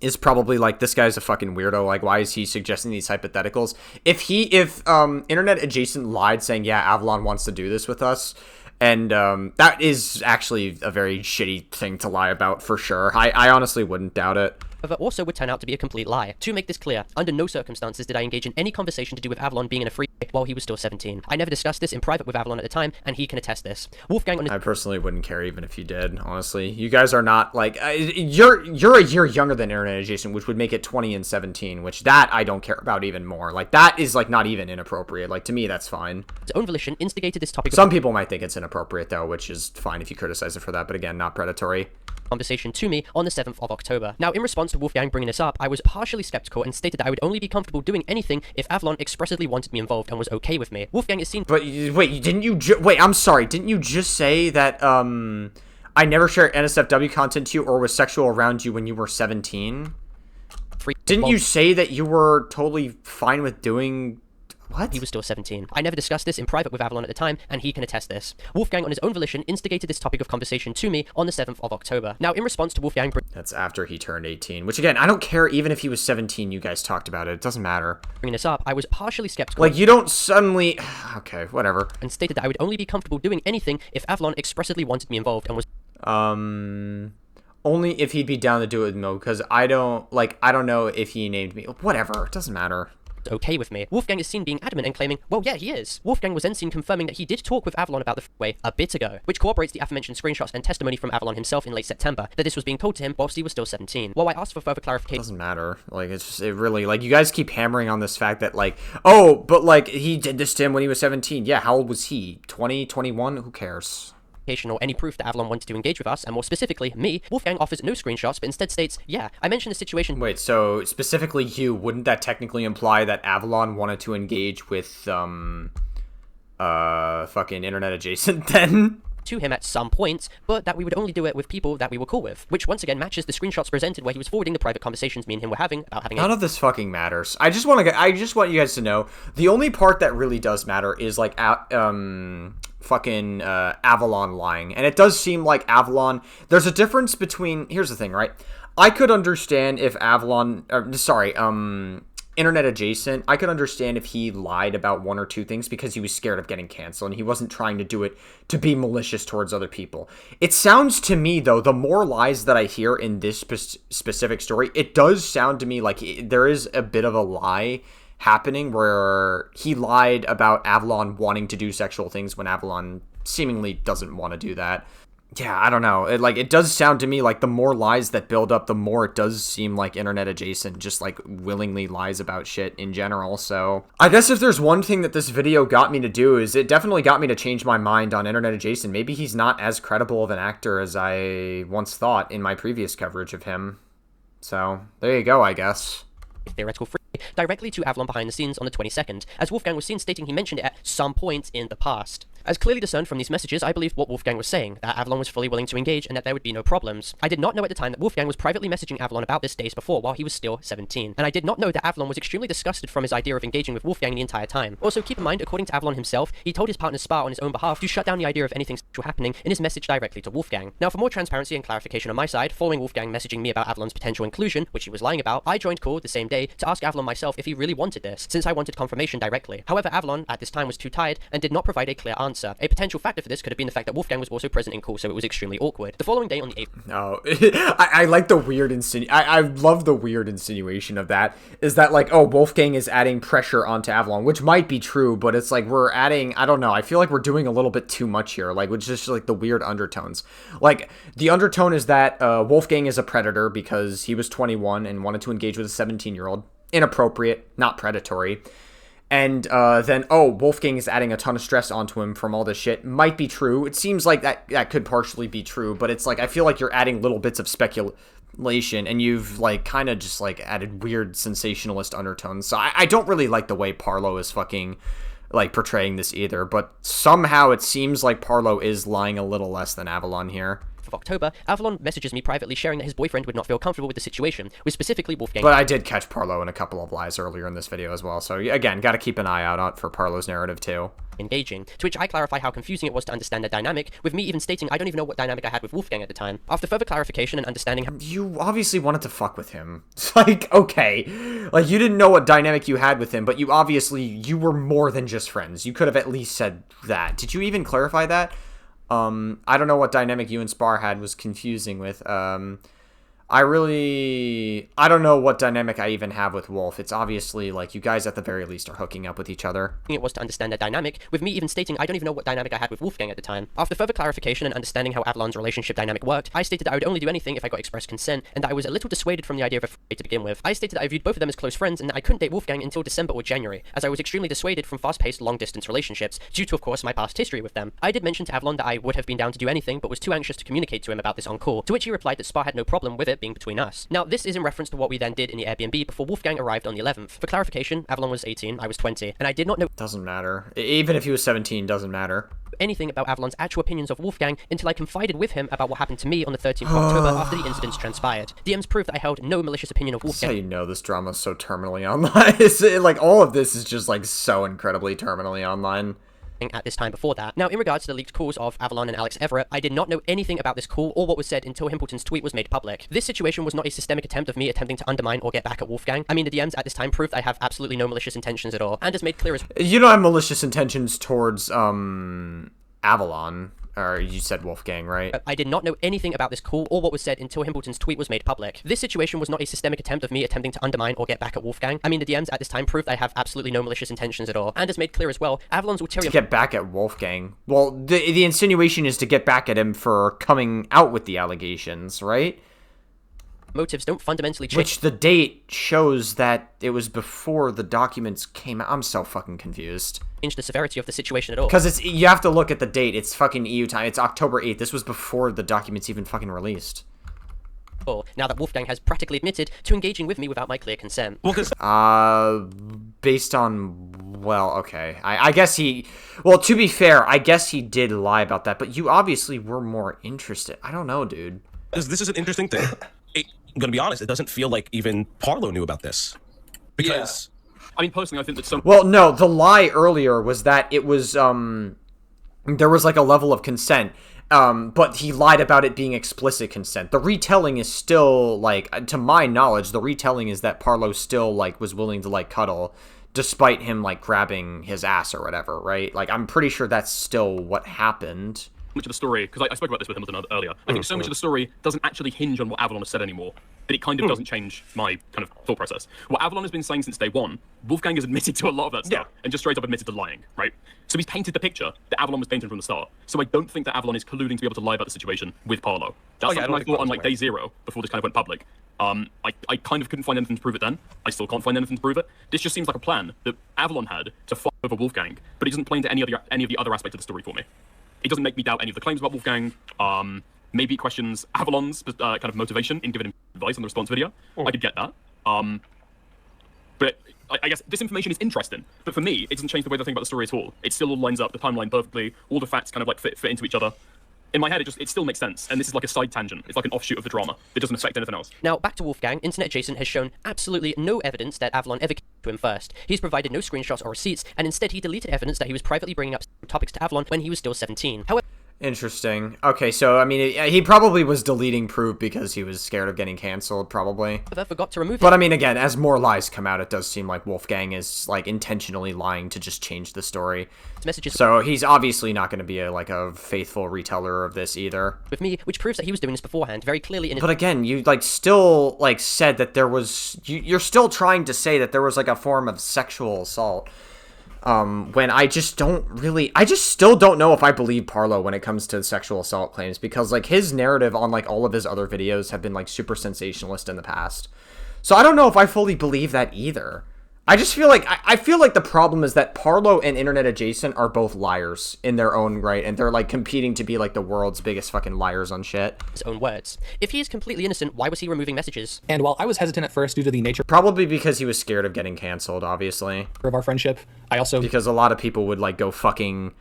is probably like, this guy's a fucking weirdo. Like, why is he suggesting these hypotheticals? If Internet Adjacent lied saying, yeah, Avalon wants to do this with us, and that is actually a very shitty thing to lie about for sure. I honestly wouldn't doubt it. But also would turn out to be a complete lie. To make this clear, under no circumstances did I engage in any conversation to do with Avalon being in a freeway while he was still 17. I never discussed this in private with Avalon at the time, and he can attest this. Wolfgang... I personally wouldn't care even if you did, honestly. You guys are not, like... You're a year younger than Internet Adjacent, which would make it 20 and 17, which that I don't care about even more. Like, that is, like, not even inappropriate. Like, to me, that's fine. His own volition instigated this topic... Some people might think it's inappropriate, though, which is fine if you criticize it for that, but again, not predatory. conversation to me on the 7th of October. Now, in response to Wolfgang bringing this up, I was partially skeptical and stated that I would only be comfortable doing anything if Avalon expressly wanted me involved and was okay with me. Wolfgang is seen— But wait, didn't you wait, I'm sorry, didn't you just say that I never shared NSFW content to you or was sexual around you when you were 17? Didn't you say that you were totally fine with doing— what? He was still 17. I never discussed this in private with Avalon at the time, and he can attest this. Wolfgang, on his own volition, instigated this topic of conversation to me on the 7th of October. Now, in response to Wolfgang— That's after he turned 18, which again, I don't care even if he was 17, you guys talked about it. It doesn't matter. Bringing this up, I was partially skeptical— like, you don't suddenly— okay, whatever. And stated that I would only be comfortable doing anything if Avalon expressly wanted me involved and was— only if he'd be down to do it with me, because I don't know if he named me. Whatever, it doesn't matter. Okay with me. Wolfgang is seen being adamant and claiming, well, yeah, he is. Wolfgang was then seen confirming that he did talk with Avalon about the freeway a bit ago, which corroborates the aforementioned screenshots and testimony from Avalon himself in late September, that this was being told to him whilst he was still 17. While I asked for further clarification— doesn't matter. Like, it's just, it really, like, you guys keep hammering on this fact that, like, oh, but, like, he did this to him when he was 17. Yeah, how old was he? 20, 21? Who cares? Or any proof that Avalon wanted to engage with us, and more specifically, me, Wolfgang offers no screenshots, but instead states, yeah, I mentioned the situation— Wait, so specifically you, wouldn't that technically imply that Avalon wanted to engage with, fucking internet adjacent then? To him at some point, but that we would only do it with people that we were cool with, which once again matches the screenshots presented where he was forwarding the private conversations me and him were having about having— None of this fucking matters. I just want you guys to know, the only part that really does matter is, like, fucking Avalon lying. And it does seem like Avalon— there's a difference between— here's the thing, right? I could understand if Avalon— internet adjacent, I could understand if he lied about one or two things because he was scared of getting canceled and he wasn't trying to do it to be malicious towards other people. It sounds to me, though, the more lies that I hear in this specific story, it does sound to me like there is a bit of a lie happening where he lied about Avalon wanting to do sexual things when Avalon seemingly doesn't want to do that. Yeah, I don't know. It does sound to me like the more lies that build up, the more it does seem like internet adjacent just, like, willingly lies about shit in general. So I guess if there's one thing that this video got me to do, is it definitely got me to change my mind on internet adjacent. Maybe he's not as credible of an actor as I once thought in my previous coverage of him. So there you go, I guess. Theoretical free directly to Avalon behind the scenes on the 22nd, as Wolfgang was seen stating he mentioned it at some point in the past. As clearly discerned from these messages, I believed what Wolfgang was saying, that Avalon was fully willing to engage and that there would be no problems. I did not know at the time that Wolfgang was privately messaging Avalon about this days before while he was still 17. And I did not know that Avalon was extremely disgusted from his idea of engaging with Wolfgang the entire time. Also, keep in mind, according to Avalon himself, he told his partner Spa on his own behalf to shut down the idea of anything sexual happening in his message directly to Wolfgang. Now, for more transparency and clarification on my side, following Wolfgang messaging me about Avalon's potential inclusion, which he was lying about, I joined call the same day to ask Avalon myself if he really wanted this, since I wanted confirmation directly. However, Avalon at this time was too tired and did not provide a clear answer. A potential factor for this could have been the fact that Wolfgang was also present in call, so it was extremely awkward. The following day on the 8th— Oh, I like the weird I love the weird insinuation of that, is that, like, oh, Wolfgang is adding pressure onto Avalon, which might be true, but it's like we're adding— I don't know, I feel like we're doing a little bit too much here, like, with just, like, the weird undertones. Like, the undertone is that Wolfgang is a predator because he was 21 and wanted to engage with a 17-year-old. Inappropriate, not predatory. And then, oh, Wolfgang is adding a ton of stress onto him from all this shit. Might be true. It seems like that could partially be true, but it's like, I feel like you're adding little bits of speculation, and you've, like, kind of just, like, added weird sensationalist undertones. So I don't really like the way Parlo is fucking, like, portraying this either, but somehow it seems like Parlo is lying a little less than Avalon here. Of October, Avalon messages me privately sharing that his boyfriend would not feel comfortable with the situation, with specifically Wolfgang— But I did catch Parlo in a couple of lies earlier in this video as well, so again, gotta keep an eye out for Parlo's narrative too. Engaging, to which I clarify how confusing it was to understand the dynamic, with me even stating I don't even know what dynamic I had with Wolfgang at the time. After further clarification and understanding how— You obviously wanted to fuck with him. It's like, okay, like, you didn't know what dynamic you had with him, but you were more than just friends. You could have at least said that. Did you even clarify that? I don't know what dynamic you and Spar had was confusing with. I don't know what dynamic I even have with Wolf. It's obviously, like, you guys at the very least are hooking up with each other. It was to understand that dynamic, with me even stating I don't even know what dynamic I had with Wolfgang at the time. After further clarification and understanding how Avalon's relationship dynamic worked, I stated that I would only do anything if I got express consent, and that I was a little dissuaded from the idea of a f*** to begin with. I stated that I viewed both of them as close friends, and that I couldn't date Wolfgang until December or January, as I was extremely dissuaded from fast-paced, long-distance relationships, due to, of course, my past history with them. I did mention to Avalon that I would have been down to do anything, but was too anxious to communicate to him about this on call, to which he replied that Spa had no problem with it being between us. Now, this is in reference to what we then did in the Airbnb before Wolfgang arrived on the 11th. For clarification, Avalon was 18, I was 20, and I did not know— Doesn't matter. Even if he was 17, doesn't matter. anything about Avalon's actual opinions of Wolfgang until I confided with him about what happened to me on the 13th of October after the incidents transpired. DMs prove that I held no malicious opinion of Wolfgang. That's how you know this drama is so terminally online. Like, all of this is just, like, so incredibly terminally online. At this time before that. Now, in regards to the leaked calls of Avalon and Alex Everett, I did not know anything about this call or what was said until Himpleton's tweet was made public. This situation was not a systemic attempt of me attempting to undermine or get back at Wolfgang. I mean, the DMs at this time proved I have absolutely no malicious intentions at all, and as made clear as— You don't have malicious intentions towards, Avalon. Or you said Wolfgang, right? I did not know anything about this call or what was said until Himpleton's tweet was made public. This situation was not a systemic attempt of me attempting to undermine or get back at Wolfgang. I mean, the DMs at this time proved I have absolutely no malicious intentions at all, and as made clear as well, Avalon's ulterior— To get back at Wolfgang. Well, the insinuation is to get back at him for coming out with the allegations, right? motives don't fundamentally change. Which the date shows that it was before the documents came out. I'm so fucking confused. Change the severity of the situation at all. Because you have to look at the date. It's fucking EU time. It's October 8th. This was before the documents even fucking released. Now that Wolfgang has practically admitted to engaging with me without my clear consent. Based on, well, okay. I guess he, well, to be fair, I guess he did lie about that, but you obviously were more interested. I don't know, dude. This is an interesting thing. I'm gonna be honest, it doesn't feel like even Parlo knew about this. Because... Yeah. I mean, personally, I think that some... Well, no, the lie earlier was that it was, there was, like, a level of consent. But he lied about it being explicit consent. The retelling is still, like, to my knowledge, the retelling is that Parlo still, like, was willing to, like, cuddle, despite him, like, grabbing his ass or whatever, right? Like, I'm pretty sure that's still what happened. Much of the story, because I spoke about this with Hamilton earlier, I think so much of the story doesn't actually hinge on what Avalon has said anymore, that it kind of doesn't change my kind of thought process. What Avalon has been saying since day one, Wolfgang has admitted to a lot of that stuff, and just straight up admitted to lying, right? So he's painted the picture that Avalon was painting from the start. So I don't think that Avalon is colluding to be able to lie about the situation with Parlo. That's something I thought on like day zero, before this kind of went public. I kind of couldn't find anything to prove it then. I still can't find anything to prove it. This just seems like a plan that Avalon had to fight over Wolfgang, but it doesn't play into any of the other aspects of the story for me. It doesn't make me doubt any of the claims about Wolfgang. Maybe it questions Avalon's kind of motivation in giving him advice on the response video. I could get that. But I guess this information is interesting. But for me, it doesn't change the way I think about the story at all. It still all lines up, the timeline perfectly. All the facts kind of like fit into each other. In my head, it still makes sense. And this is like a side tangent. It's like an offshoot of the drama. It doesn't affect anything else. Now, back to Wolfgang, Internet Adjacent has shown absolutely no evidence that Avalon ever came to him first. He's provided no screenshots or receipts, and instead he deleted evidence that he was privately bringing up topics to Avalon when he was still 17. However, interesting. Okay, so, I mean, he probably was deleting proof because he was scared of getting canceled, probably. Forgot to remove But, I mean, again, as more lies come out, it does seem like Wolfgang is, like, intentionally lying to just change the story. Messages. So, he's obviously not going to be, like, a faithful reteller of this, either. With me, which proves that he was doing this beforehand, very clearly in... But again, you, like, still, like, said that there was... You're still trying to say that there was, like, a form of sexual assault. When I just don't really, I just still don't know if I believe Parlo when it comes to sexual assault claims, because, like, his narrative on, like, all of his other videos have been, like, super sensationalist in the past. So I don't know if I fully believe that either. I just feel like, I feel like the problem is that Parlo and Internet Adjacent are both liars in their own right, and they're, like, competing to be, like, the world's biggest fucking liars on shit. His own words. If he is completely innocent, why was he removing messages? And while I was hesitant at first due to the nature... Probably because he was scared of getting canceled, obviously. ...of our friendship, I also... Because a lot of people would, like, go fucking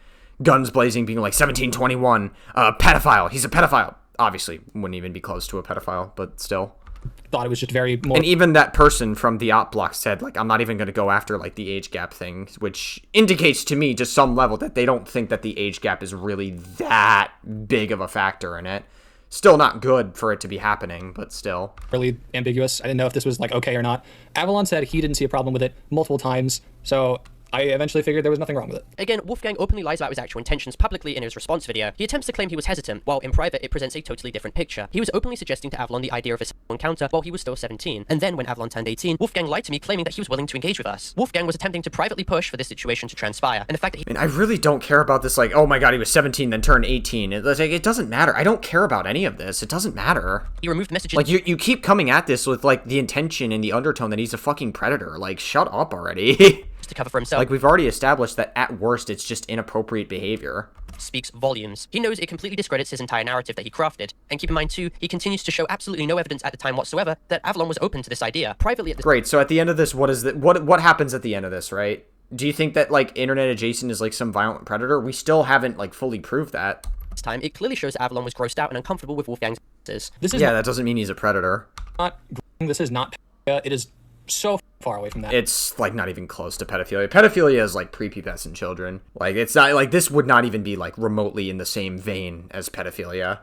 guns blazing, being like, 1721, pedophile, he's a pedophile. Obviously, wouldn't even be close to a pedophile, but still. Thought it was just very more... And even that person from the op block said, like, I'm not even going to go after, like, the age gap thing, which indicates to me, to some level, that they don't think that the age gap is really that big of a factor in it. Still not good for it to be happening, but still. Really ambiguous. I didn't know if this was, like, okay or not. Avalon said he didn't see a problem with it multiple times, so I eventually figured there was nothing wrong with it. Again, Wolfgang openly lies about his actual intentions publicly in his response video. He attempts to claim he was hesitant, while in private it presents a totally different picture. He was openly suggesting to Avalon the idea of a sexual encounter while he was still 17. And then when Avalon turned 18, Wolfgang lied to me claiming that he was willing to engage with us. Wolfgang was attempting to privately push for this situation to transpire, and the fact that he— I really don't care about this, like, oh my god, he was 17 then turned 18. It doesn't matter. I don't care about any of this. It doesn't matter. He removed messages— Like, you keep coming at this with, like, the intention and the undertone that he's a fucking predator. Like, shut up already. to cover for himself. Like, we've already established that at worst it's just inappropriate behavior. Speaks volumes. He knows it completely discredits his entire narrative that he crafted. And keep in mind too, he continues to show absolutely no evidence at the time whatsoever that Avalon was open to this idea. Privately at this— Great, so at the end of this, what happens at the end of this, right? Do you think that, like, internet adjacent is like some violent predator? We still haven't, like, fully proved that. This time, it clearly shows Avalon was grossed out and uncomfortable with Wolfgang's This is that doesn't mean he's a predator. This is not pedophilia. It is so far away from that. It's, like, not even close to pedophilia. Pedophilia is, like, prepubescent children. Like, it's not, like, this would not even be, like, remotely in the same vein as pedophilia.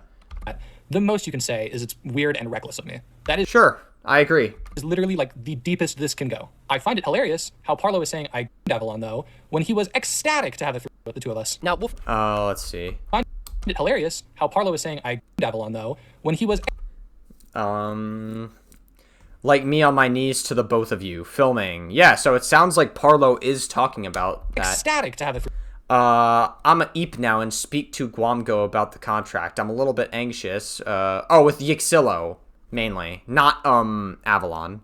The most you can say is it's weird and reckless of me. That is— Sure, I agree. Is literally, like, the deepest this can go. I find it hilarious how Parlo is saying I Avalon, though, when he was ecstatic to have the three with the two of us. Now, let's see. I find it hilarious how Parlo is saying I Avalon, though, when he was— like me on my knees to the both of you, filming. Yeah, so it sounds like Parlo is talking about that. Ecstatic to have the three. I'm a eep now and speak to Guamgo about the contract. I'm a little bit anxious. With Yixilo, mainly. Not, Avalon.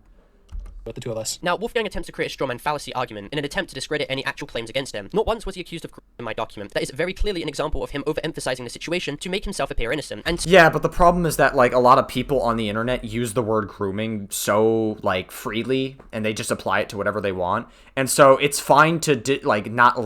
With the two of us. Now, Wolfgang attempts to create a strawman fallacy argument in an attempt to discredit any actual claims against him. Not once was he accused of crime in my document. That is very clearly an example of him overemphasizing the situation to make himself appear innocent. And yeah, but the problem is that, like, a lot of people on the internet use the word grooming so, like, freely, and they just apply it to whatever they want. And so it's fine to, not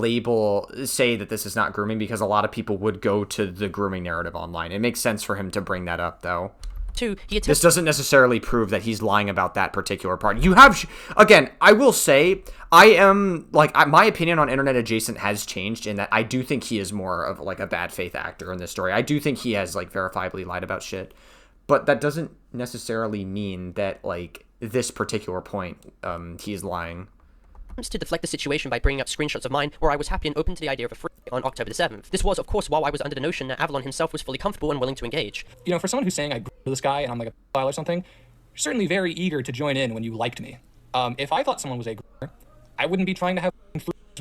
say that this is not grooming, because a lot of people would go to the grooming narrative online. It makes sense for him to bring that up, though. This doesn't necessarily prove that he's lying about that particular part. You have, again, I will say, my opinion on internet adjacent has changed in that I do think he is more of, like, a bad faith actor in this story. I do think he has, like, verifiably lied about shit. But that doesn't necessarily mean that, like, this particular point, he is lying. To deflect the situation by bringing up screenshots of mine where I was happy and open to the idea of a free on October the 7th. This was, of course, while I was under the notion that Avalon himself was fully comfortable and willing to engage. You know, for someone who's saying I grew this guy and I'm like a pedophile or something, you're certainly very eager to join in when you liked me. If I thought someone was a groomer, I wouldn't be trying to have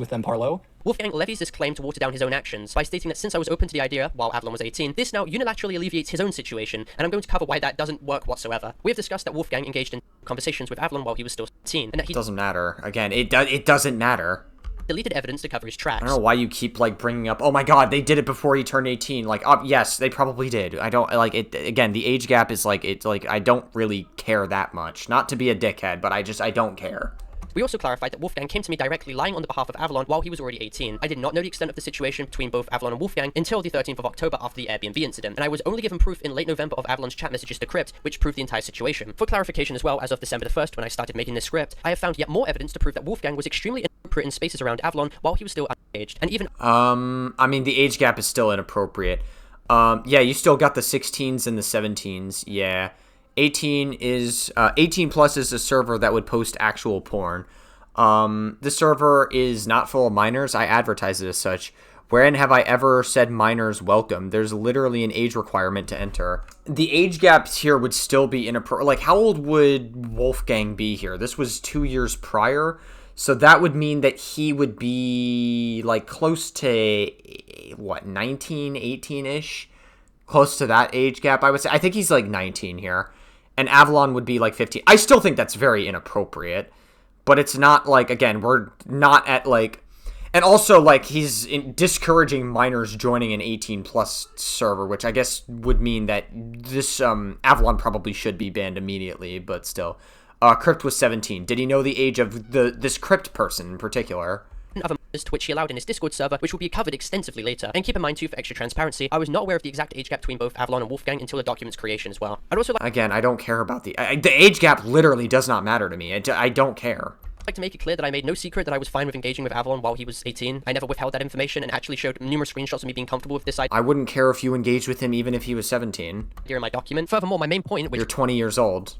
with them, Parlo. Wolfgang levies this claim to water down his own actions by stating that since I was open to the idea while Avalon was 18, this now unilaterally alleviates his own situation, and I'm going to cover why that doesn't work whatsoever. We have discussed that Wolfgang engaged in conversations with Avalon while he was still 17, and that he— doesn't matter. Again, it doesn't matter. Deleted evidence to cover his tracks. I don't know why you keep, like, bringing up, oh my god, they did it before he turned 18. Like, yes, they probably did. I don't, like, it, again, the age gap is, like, it's, like, I don't really care that much. Not to be a dickhead, but I don't care. We also clarified that Wolfgang came to me directly lying on the behalf of Avalon while he was already 18. I did not know the extent of the situation between both Avalon and Wolfgang until the 13th of October after the Airbnb incident, and I was only given proof in late November of Avalon's chat messages to Crypt, which proved the entire situation. For clarification as well, as of December the 1st, when I started making this script, I have found yet more evidence to prove that Wolfgang was extremely inappropriate in spaces around Avalon while he was still underage, and even— I mean, the age gap is still inappropriate. Yeah, you still got the 16s and the 17s, yeah. 18 plus is a server that would post actual porn. The server is not full of minors. I advertise it as such. Wherein have I ever said minors welcome? There's literally an age requirement to enter. The age gaps here would still be inappropriate. Like, how old would Wolfgang be here? This was 2 years prior. So that would mean that he would be, like, close to, 19, 18-ish? Close to that age gap, I would say. I think he's, like, 19 here. And Avalon would be, like, 15. I still think that's very inappropriate. But it's not, like, again, we're not at, like... And also, like, he's discouraging minors joining an 18-plus server, which I guess would mean that this, Avalon probably should be banned immediately, but still. Crypt was 17. Did he know the age of this Crypt person in particular? Other to which he allowed in his Discord server, which will be covered extensively later. And keep in mind too, for extra transparency, I was not aware of the exact age gap between both Avalon and Wolfgang until the document's creation as well. I'd also like— Again, I don't care about the age gap literally does not matter to me. I don't care. I'd like to make it clear that I made no secret that I was fine with engaging with Avalon while he was 18. I never withheld that information and actually showed numerous screenshots of me being comfortable with this idea. I wouldn't care if you engaged with him even if he was 17. Here in my document. Furthermore, my main point— You're 20 years old.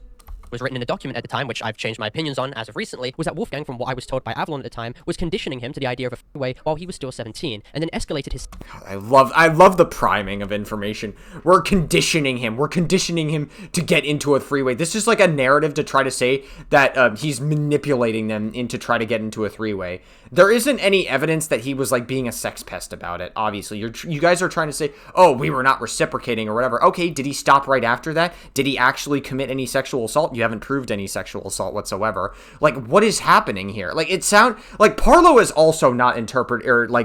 was written in a document at the time, which I've changed my opinions on as of recently, was that Wolfgang, from what I was told by Avalon at the time, was conditioning him to the idea of a freeway while he was still 17, and then escalated his... I love the priming of information. We're conditioning him to get into a three-way. This is like a narrative to try to say that he's manipulating them into try to get into a three-way. There isn't any evidence that he was like being a sex pest about it. Obviously, you guys are trying to say, oh, we were not reciprocating or whatever. Okay, did he stop right after that? Did he actually commit any sexual assault? You haven't proved any sexual assault whatsoever. Like, what is happening here? Like, it sound like Parlo is also not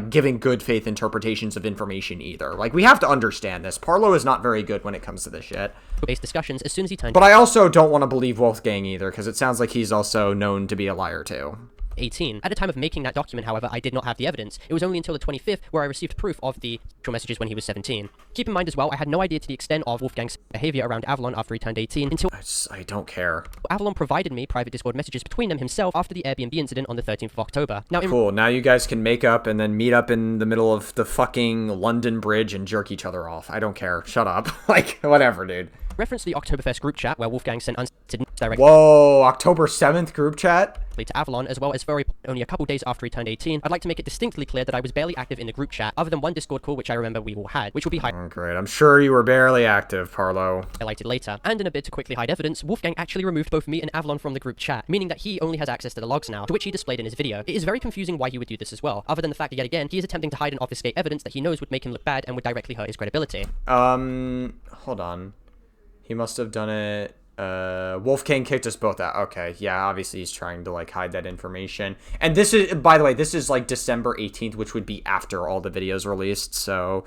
giving good faith interpretations of information either. Like, we have to understand this. Parlo is not very good when it comes to this shit. Based discussions as soon as he turned... But I also don't want to believe Wolfgang either, because it sounds like he's also known to be a liar too. 18. At the time of making that document, however, I did not have the evidence. It was only until the 25th where I received proof of the sexual messages when he was 17. Keep in mind as well, I had no idea to the extent of Wolfgang's behavior around Avalon after he turned 18 until... I don't care. Avalon provided me private Discord messages between them himself after the Airbnb incident on the 13th of October. Now, cool, now you guys can make up and then meet up in the middle of the fucking London Bridge and jerk each other off. I don't care. Shut up. Like, whatever, dude. Reference to the Oktoberfest group chat where Wolfgang sent unsolicited directly... Whoa, October 7th group chat? ...to Avalon, as well as only a couple days after he turned 18, I'd like to make it distinctly clear that I was barely active in the group chat, other than one Discord call which I remember we all had, which will be great, I'm sure you were barely active, Parlo. ...highlighted later. And in a bid to quickly hide evidence, Wolfgang actually removed both me and Avalon from the group chat, meaning that he only has access to the logs now, to which he displayed in his video. It is very confusing why he would do this as well, other than the fact that yet again, he is attempting to hide and obfuscate evidence that he knows would make him look bad and would directly hurt his credibility. Hold on. He must have done it... Wolfgang kicked us both out. Okay, yeah, obviously he's trying to, like, hide that information. And this is, by the way, this is, like, December 18th, which would be after all the videos released. So,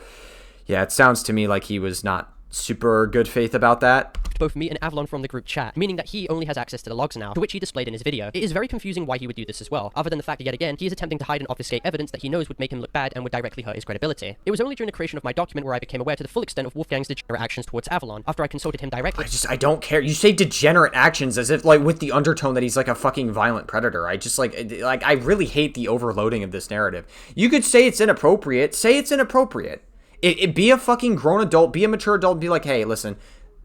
yeah, it sounds to me like he was not super good faith about that. Both me and Avalon from the group chat, meaning that he only has access to the logs now, to which he displayed in his video. It is very confusing why he would do this as well, other than the fact that yet again, he is attempting to hide and obfuscate evidence that he knows would make him look bad and would directly hurt his credibility. It was only during the creation of my document where I became aware to the full extent of Wolfgang's degenerate actions towards Avalon, after I consulted him directly. I don't care. You say degenerate actions as if, like, with the undertone that he's, like, a fucking violent predator. I just, like, I really hate the overloading of this narrative. You could say it's inappropriate. Say it's inappropriate. Be a fucking grown adult, be a mature adult, and be like, hey, listen,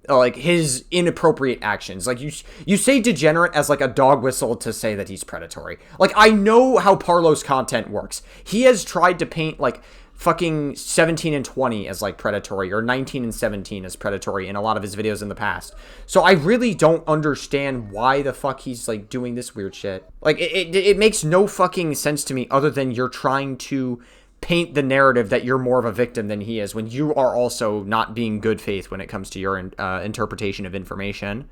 like, his inappropriate actions. Like, you say degenerate as, like, a dog whistle to say that he's predatory. Like, I know how Parlo's content works. He has tried to paint, like, fucking 17 and 20 as, like, predatory, or 19 and 17 as predatory in a lot of his videos in the past. So I really don't understand why the fuck he's, like, doing this weird shit. Like, it makes no fucking sense to me other than you're trying to paint the narrative that you're more of a victim than he is when you are also not being good faith when it comes to your interpretation of information.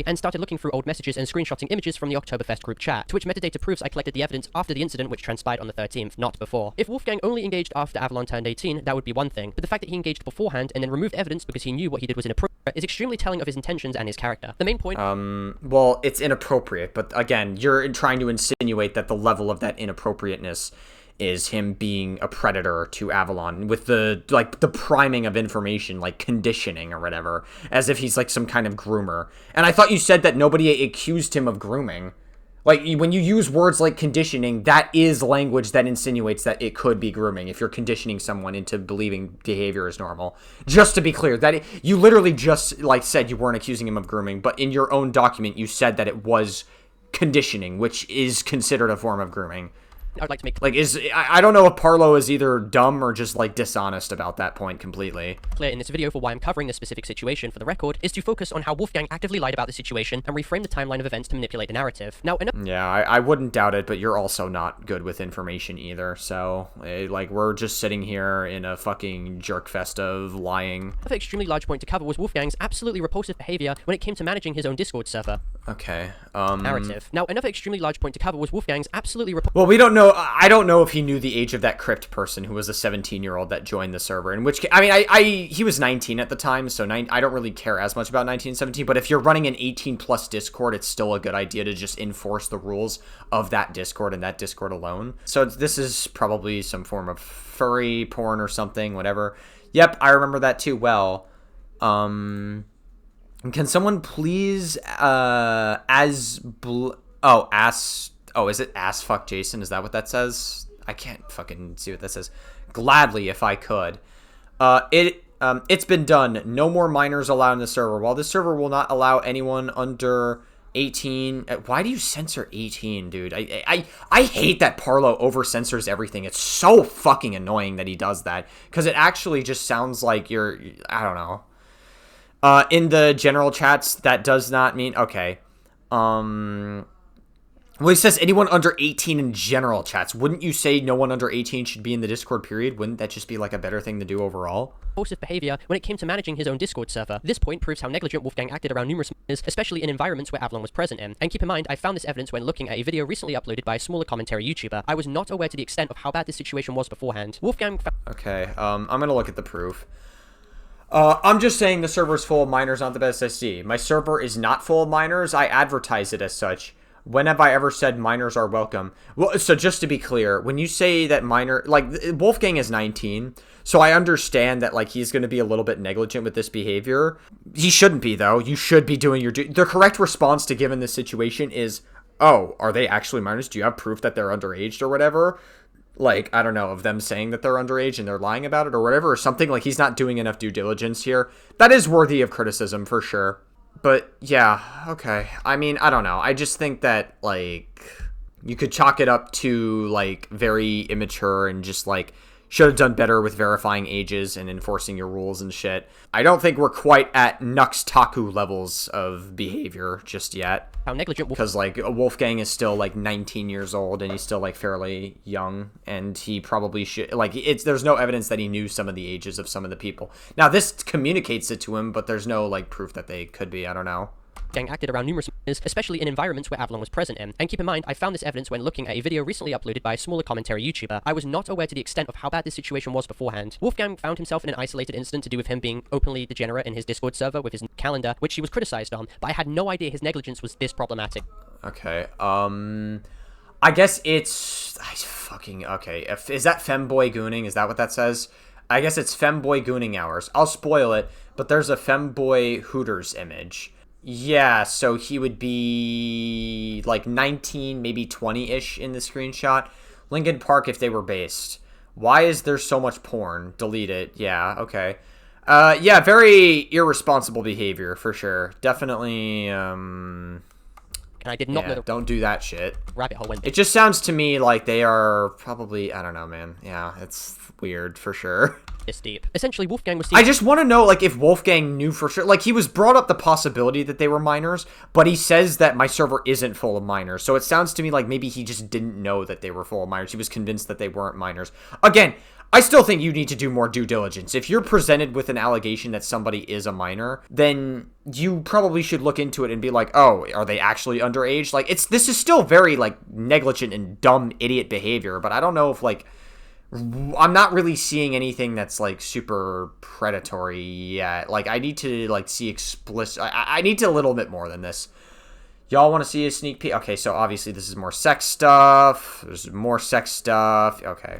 And started looking through old messages and screenshotting images from the Oktoberfest group chat, to which metadata proves I collected the evidence after the incident which transpired on the 13th, not before. If Wolfgang only engaged after Avalon turned 18, that would be one thing, but the fact that he engaged beforehand and then removed evidence because he knew what he did was inappropriate is extremely telling of his intentions and his character. The main point... Well, it's inappropriate, but again, you're trying to insinuate that the level of that inappropriateness is him being a predator to Avalon with the, like, the priming of information, like conditioning or whatever, as if he's like some kind of groomer. And I thought you said that nobody accused him of grooming. Like, when you use words like conditioning, that is language that insinuates that it could be grooming if you're conditioning someone into believing behavior is normal. Just to be clear, that you literally just, like, said you weren't accusing him of grooming, but in your own document you said that it was conditioning, which is considered a form of grooming. I'd like to make I don't know if Parlo is either dumb or just, like, dishonest about that point completely. Clear in this video for why I'm covering this specific situation for the record is to focus on how Wolfgang actively lied about the situation and reframe the timeline of events to manipulate the narrative. Now, yeah, I wouldn't doubt it, but you're also not good with information either, so, like, we're just sitting here in a fucking jerk fest of lying. Another extremely large point to cover was Wolfgang's absolutely repulsive behavior when it came to managing his own Discord server. Okay, narrative. Now, another extremely large point to cover was Wolfgang's absolutely well, we don't know. I don't know if he knew the age of that crypt person who was a 17-year-old that joined the server. In which case, I mean, he was 19 at the time, so I don't really care as much about 19 and 17. But if you're running an 18+ Discord, it's still a good idea to just enforce the rules of that Discord and that Discord alone. So this is probably some form of furry porn or something, whatever. Yep, I remember that too well. Can someone please is it ass fuck Jason? Is that what that says? I can't fucking see what that says. Gladly, if I could. It's been done. No more minors allowed in the server. While this server will not allow anyone under 18. Why do you censor 18, dude? I hate that Parlo over censors everything. It's so fucking annoying that he does that, because it actually just sounds like you're, I don't know. In the general chats, that does not mean, okay. Well, he says anyone under 18 in general chats. Wouldn't you say no one under 18 should be in the Discord period? Wouldn't that just be like a better thing to do overall? Impulsive behavior when it came to managing his own Discord server. This point proves how negligent Wolfgang acted around numerous minors, especially in environments where Avalon was present in. And keep in mind, I found this evidence when looking at a video recently uploaded by a smaller commentary YouTuber. I was not aware to the extent of how bad this situation was beforehand. Wolfgang Okay, I'm gonna look at the proof. I'm just saying the server is full of minors, not the best SC. My server is not full of minors. I advertise it as such. When have I ever said minors are welcome? Well, so just to be clear, when you say that like, Wolfgang is 19, so I understand that, like, he's going to be a little bit negligent with this behavior. He shouldn't be, though. You should be doing your the correct response to given this situation is, oh, are they actually minors? Do you have proof that they're underage or whatever? Like, I don't know, of them saying that they're underage and they're lying about it or whatever, or something. Like, he's not doing enough due diligence here. That is worthy of criticism, for sure. But, yeah, okay. I mean, I don't know. I just think that, like, you could chalk it up to, like, very immature and just, like, should have done better with verifying ages and enforcing your rules and shit. I don't think we're quite at Nux Taku levels of behavior just yet. How negligent because, like, Wolfgang is still, like, 19 years old and he's still, like, fairly young, and he probably should, like, there's no evidence that he knew some of the ages of some of the people. Now, this communicates it to him, but there's no, like, proof that they could be. I don't know. Wolfgang acted around numerous minors, especially in environments where Avalon was present in. And keep in mind, I found this evidence when looking at a video recently uploaded by a smaller commentary YouTuber. I was not aware to the extent of how bad this situation was beforehand. Wolfgang found himself in an isolated incident to do with him being openly degenerate in his Discord server with his calendar, which he was criticized on, but I had no idea his negligence was this problematic. Okay, I guess it's... okay, is that femboy gooning? Is that what that says? I guess it's femboy gooning hours. I'll spoil it, but there's a femboy Hooters image. Yeah, so he would be like 19, maybe 20-ish in the screenshot. Lincoln Park if they were based. Why is there so much porn? Delete it. Yeah, okay. Yeah, very irresponsible behavior, for sure. Definitely, And I did not know don't do that shit. Rabbit hole went. It just sounds to me like they are probably, I don't know, man. Yeah, it's weird, for sure. This deep. Essentially, Wolfgang was seen... I just want to know, like, if Wolfgang knew for sure. Like, he was brought up the possibility that they were minors, but he says that my server isn't full of minors. So it sounds to me like maybe he just didn't know that they were full of minors. He was convinced that they weren't minors. Again, I still think you need to do more due diligence. If you're presented with an allegation that somebody is a minor, then you probably should look into it and be like, oh, are they actually underage? Like, this is still very, like, negligent and dumb idiot behavior, but I don't know if, like... I'm not really seeing anything that's, like, super predatory yet. Like, I need to, like, see explicit... I need to a little bit more than this. Y'all want to see a sneak peek? Okay, so obviously this is more sex stuff. There's more sex stuff. Okay.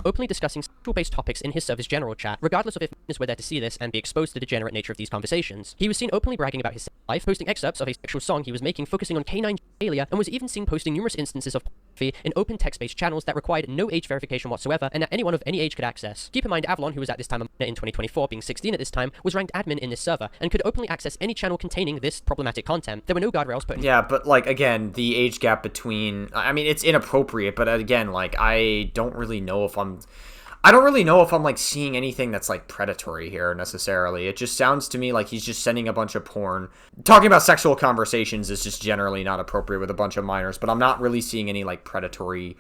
Openly discussing sexual-based topics in his server's general chat, regardless of if minors were there to see this and be exposed to the degenerate nature of these conversations. He was seen openly bragging about his sex life, posting excerpts of a sexual song he was making focusing on canine genitalia, and was even seen posting numerous instances of pornography in open text-based channels that required no age verification whatsoever and that anyone of any age could access. Keep in mind, Avalon, who was at this time a minor in 2024, being 16 at this time, was ranked admin in this server and could openly access any channel containing this problematic content. There were no guardrails put in... Yeah, but, like, again, the age gap between... I mean, it's inappropriate, but again, like, I don't really know if I'm, like, seeing anything that's, like, predatory here, necessarily. It just sounds to me like he's just sending a bunch of porn. Talking about sexual conversations is just generally not appropriate with a bunch of minors, but I'm not really seeing any, like, predatory,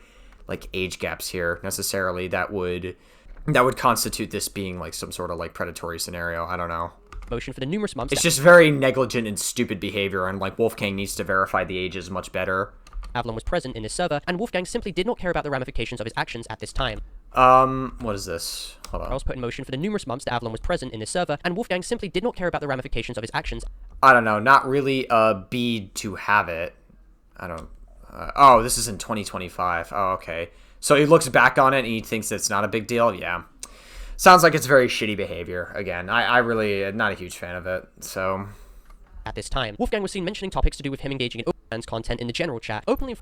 like, age gaps here, necessarily, that would constitute this being, like, some sort of, like, predatory scenario. I don't know. Motion for the numerous months... It's just very negligent and stupid behavior, and, like, Wolfgang needs to verify the ages much better. Avalon was present in this server, and Wolfgang simply did not care about the ramifications of his actions at this time. What is this? Hold on. I was put in motion for the numerous months that Avalon was present in this server, and Wolfgang simply did not care about the ramifications of his actions. I don't know, not really a bead to have it. I don't... oh, this is in 2025. Oh, okay. So he looks back on it and he thinks it's not a big deal? Yeah. Sounds like it's very shitty behavior. Again, I really not a huge fan of it, so... At this time, Wolfgang was seen mentioning topics to do with him engaging in OnlyFans content in the general chat, openly...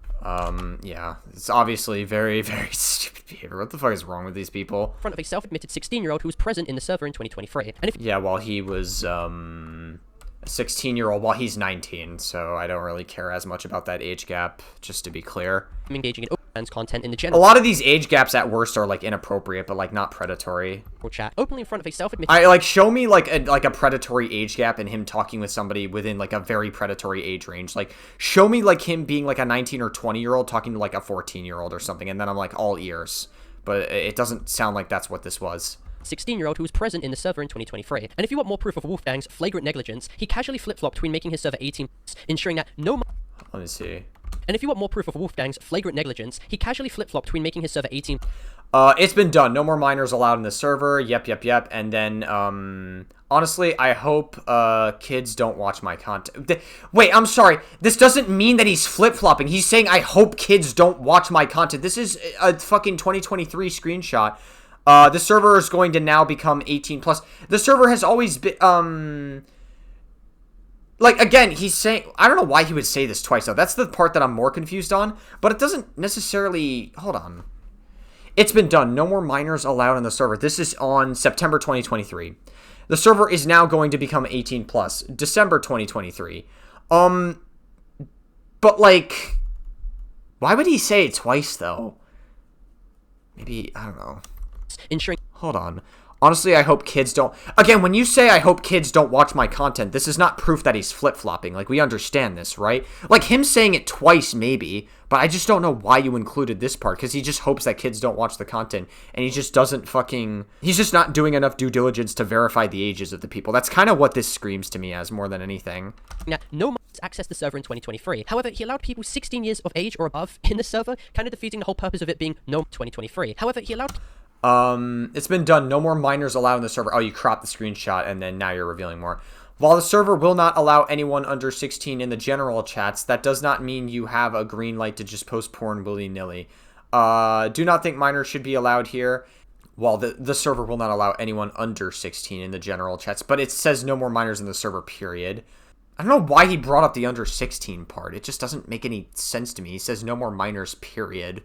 yeah. It's obviously very, very stupid behavior. What the fuck is wrong with these people? In front of a self-admitted 16-year-old who was present in the server in 2023. And if... Yeah, while he was, a 16-year-old while he's 19, so I don't really care as much about that age gap, just to be clear. I'm engaging in OnlyFans content in the A general lot of these age gaps at worst are like inappropriate, but like not predatory. chat openly in front of a self-admitted I like show me like a predatory age gap and him talking with somebody within like a very predatory age range. Like show me like him being like a 19 or 20-year-old talking to like a 14-year-old or something, and then I'm like all ears. But it doesn't sound like that's what this was. 16-year-old who was present in the server in 2023. And if you want more proof of Wolfgang's flagrant negligence, he casually flip-flopped between making his server 18+, ensuring that no... Let me see. And if you want more proof of Wolfgang's flagrant negligence, he casually flip-flopped between making his server 18... It's been done. No more minors allowed in the server. Yep. And then, honestly, I hope, kids don't watch my content. Wait, I'm sorry. This doesn't mean that he's flip-flopping. He's saying, I hope kids don't watch my content. This is a fucking 2023 screenshot. The server is going to now become 18+. The server has always been, like, again, he's saying... I don't know why he would say this twice, though. That's the part that I'm more confused on. But it doesn't necessarily... Hold on. It's been done. No more minors allowed on the server. This is on September 2023. The server is now going to become 18+. December 2023. But, like... Why would he say it twice, though? Maybe... I don't know. Hold on. Honestly, I hope kids don't... Again, when you say I hope kids don't watch my content, this is not proof that he's flip-flopping. Like, we understand this, right? Like, him saying it twice, maybe, but I just don't know why you included this part, because he just hopes that kids don't watch the content, and he just doesn't fucking... He's just not doing enough due diligence to verify the ages of the people. That's kind of what this screams to me as, more than anything. Now, no minors accessed the server in 2023. However, he allowed people 16 years of age or above in the server, kind of defeating the whole purpose of it being no 2023. However, he allowed... It's been done. No more minors allowed in the server. Oh, you cropped the screenshot, and then now you're revealing more. While the server will not allow anyone under 16 in the general chats, that does not mean you have a green light to just post porn willy-nilly. Do not think minors should be allowed here. While the server will not allow anyone under 16 in the general chats, but it says no more minors in the server, period. I don't know why he brought up the under 16 part. It just doesn't make any sense to me. He says no more minors, period.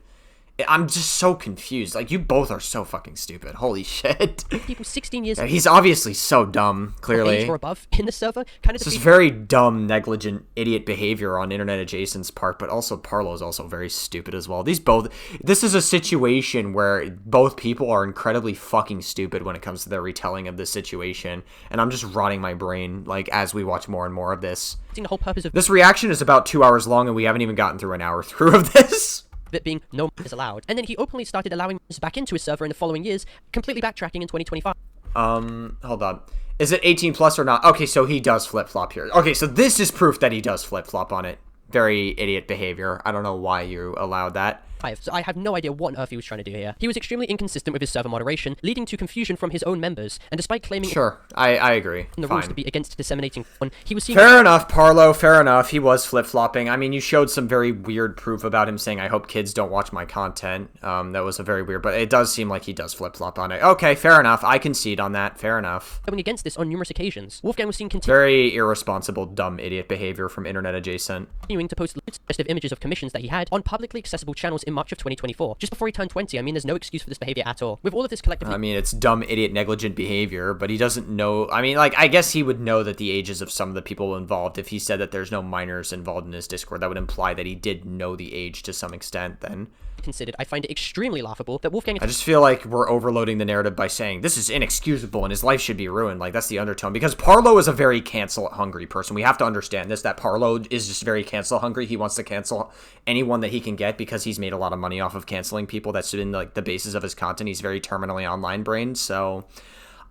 I'm just so confused. Like, you both are so fucking stupid. Holy shit. People 16 years... Yeah, he's obviously so dumb, clearly. Age or above in the server, kind of this is very dumb, negligent, idiot behavior on Internet Adjacent's part, but also Parlo is also very stupid as well. This is a situation where both people are incredibly fucking stupid when it comes to their retelling of this situation, and I'm just rotting my brain, like, as we watch more and more of this. The whole purpose of this reaction is about 2 hours long, and we haven't even gotten through an hour through of this. It being no is allowed. And then he openly started allowing us back into his server in the following years, completely backtracking in 2025. Hold on. Is it 18+ or not? Okay, so he does flip-flop here. Okay, so this is proof that he does flip-flop on it. Very idiot behavior. I don't know why you allowed that. So I have no idea what on earth he was trying to do here. He was extremely inconsistent with his server moderation, leading to confusion from his own members, and despite claiming... Sure, I agree. ...the rules to be against disseminating porn, he was seen... Fair enough, Parlo, fair enough. He was flip-flopping. I mean, you showed some very weird proof about him saying, I hope kids don't watch my content. That was a very weird, but it does seem like he does flip-flop on it. Okay, fair enough. I concede on that. Fair enough. ...going against this on numerous occasions. Wolfgang was seen very irresponsible, dumb, idiot behavior from Internet Adjacent. ...continuing to post suggestive images of commissions that he had on publicly accessible channels in March of 2024. Just before he turned 20, I mean, there's no excuse for this behavior at all. With all of this collectively... I mean, it's dumb, idiot, negligent behavior, but he doesn't know... I mean, like, I guess he would know that the ages of some of the people involved. If he said that there's no minors involved in his Discord, that would imply that he did know the age to some extent, then... ...considered, I find it extremely laughable that Wolfgang... I just feel like we're overloading the narrative by saying, this is inexcusable and his life should be ruined. Like, that's the undertone. Because Parlo is a very cancel-hungry person. We have to understand this, that Parlo is just very cancel-hungry. He wants to cancel anyone that he can get because he's made a lot of money off of canceling people. That's been, like, the basis of his content. He's very terminally online brained, so...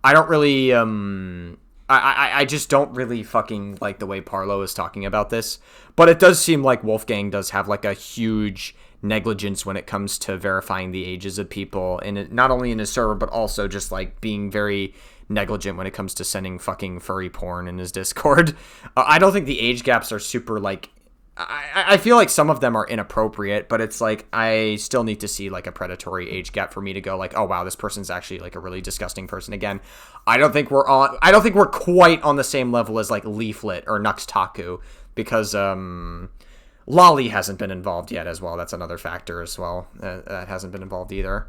I don't really, I just don't really fucking like the way Parlo is talking about this. But it does seem like Wolfgang does have, like, a huge... negligence when it comes to verifying the ages of people, and not only in his server but also just like being very negligent when it comes to sending fucking furry porn in his Discord. I don't think the age gaps are super like I feel like some of them are inappropriate, but it's like I still need to see like a predatory age gap for me to go like, oh wow, this person's actually like a really disgusting person. Again, I don't think we're quite on the same level as like Leaflet or Nux Taku, because Lolly hasn't been involved yet as well. That's another factor as well. That hasn't been involved either.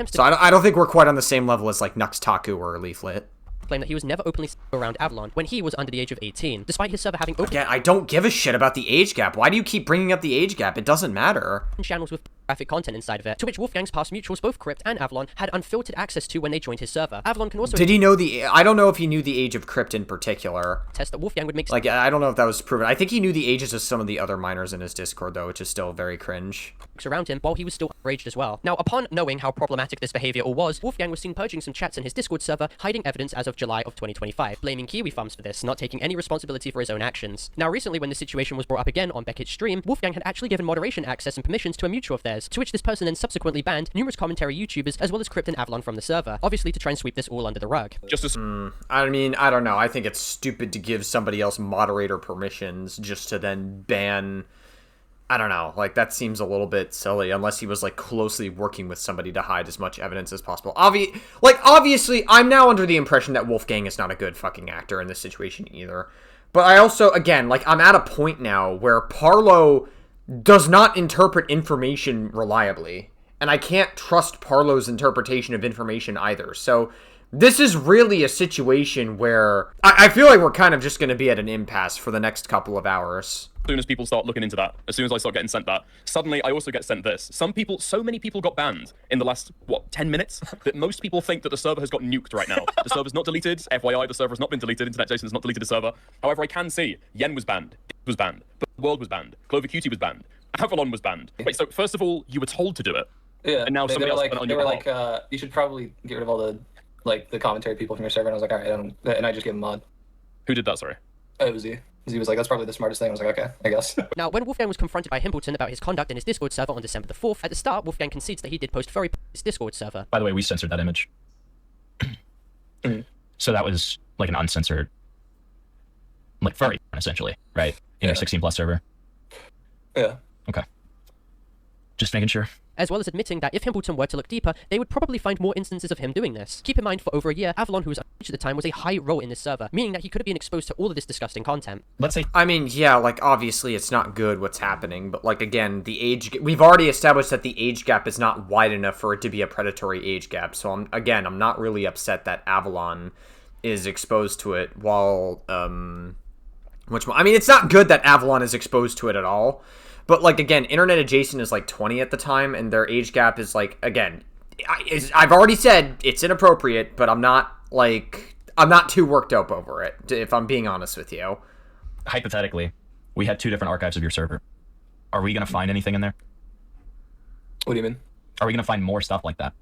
So I don't think we're quite on the same level as like Nux Taku or Leaflet. claimed that he was never openly around Avalon when he was under the age of 18, despite his server having open Again, I don't give a shit about the age gap. Why do you keep bringing up the age gap? It doesn't matter. channels with graphic content inside of it, to which Wolfgang's past mutuals, both Crypt and Avalon, had unfiltered access to when they joined his server. Avalon can also... Did he know the... I don't know if he knew the age of Crypt in particular. Test that Wolfgang would make... Like, I don't know if that was proven. I think he knew the ages of some of the other minors in his Discord, though, which is still very cringe. ...around him while he was still outraged as well. Now, upon knowing how problematic this behavior all was, Wolfgang was seen purging some chats in his Discord server, hiding evidence as of July of 2025, blaming Kiwi Farms for this, not taking any responsibility for his own actions. Now, recently when the situation was brought up again on Beckett's stream, Wolfgang had actually given moderation access and permissions to a mutual of theirs, to which this person then subsequently banned numerous commentary YouTubers as well as Crypt and Avalon from the server, obviously to try and sweep this all under the rug. I mean, I don't know. I think it's stupid to give somebody else moderator permissions just to then ban... I don't know, like, that seems a little bit silly, unless he was, like, closely working with somebody to hide as much evidence as possible. Obviously, I'm now under the impression that Wolfgang is not a good fucking actor in this situation either. But I also, again, like, I'm at a point now where Parlo does not interpret information reliably. And I can't trust Parlo's interpretation of information either. So this is really a situation where I feel like we're kind of just going to be at an impasse for the next couple of hours. As soon as people start looking into that, as soon as I start getting sent that, suddenly I also get sent this. So many people got banned in the last, 10 minutes, that most people think that the server has got nuked right now. The server's not deleted. FYI, the server has not been deleted. Internet Jason has not deleted the server. However, I can see Yen was banned, was banned, the World was banned, Clover Cutie was banned, Avalon was banned. Wait, so first of all, you were told to do it. Yeah, and now somebody else like, on they your were behalf. like, you should probably get rid of all the, the commentary people from your server. And I was like, all right, and I just gave him mod. Who did that, sorry? It was he. He was like, that's probably the smartest thing. I was like, okay, I guess. Now, when Wolfgang was confronted by Himpleton about his conduct in his Discord server on December the 4th, at the start, Wolfgang concedes that he did post furry on his Discord server. By the way, we censored that image. So that was like an uncensored, like furry, essentially, right? In your 16 plus server. Yeah. Okay. Just making sure. As well as admitting that if Himpleton were to look deeper, they would probably find more instances of him doing this. Keep in mind, for over a year, Avalon, who was underage at the time, was a high role in this server, meaning that he could have been exposed to all of this disgusting content. Let's say... I mean, yeah, like, obviously it's not good what's happening, but, like, again, the age... We've already established that the age gap is not wide enough for it to be a predatory age gap, so, I'm not really upset that Avalon is exposed to it while, I mean, it's not good that Avalon is exposed to it at all. But, like, again, Internet Adjacent is, like, 20 at the time, and their age gap is, like, again, I've already said it's inappropriate, but I'm not too worked up over it, if I'm being honest with you. Hypothetically, we had 2 different archives of your server. Are we going to find anything in there? What do you mean? Are we going to find more stuff like that?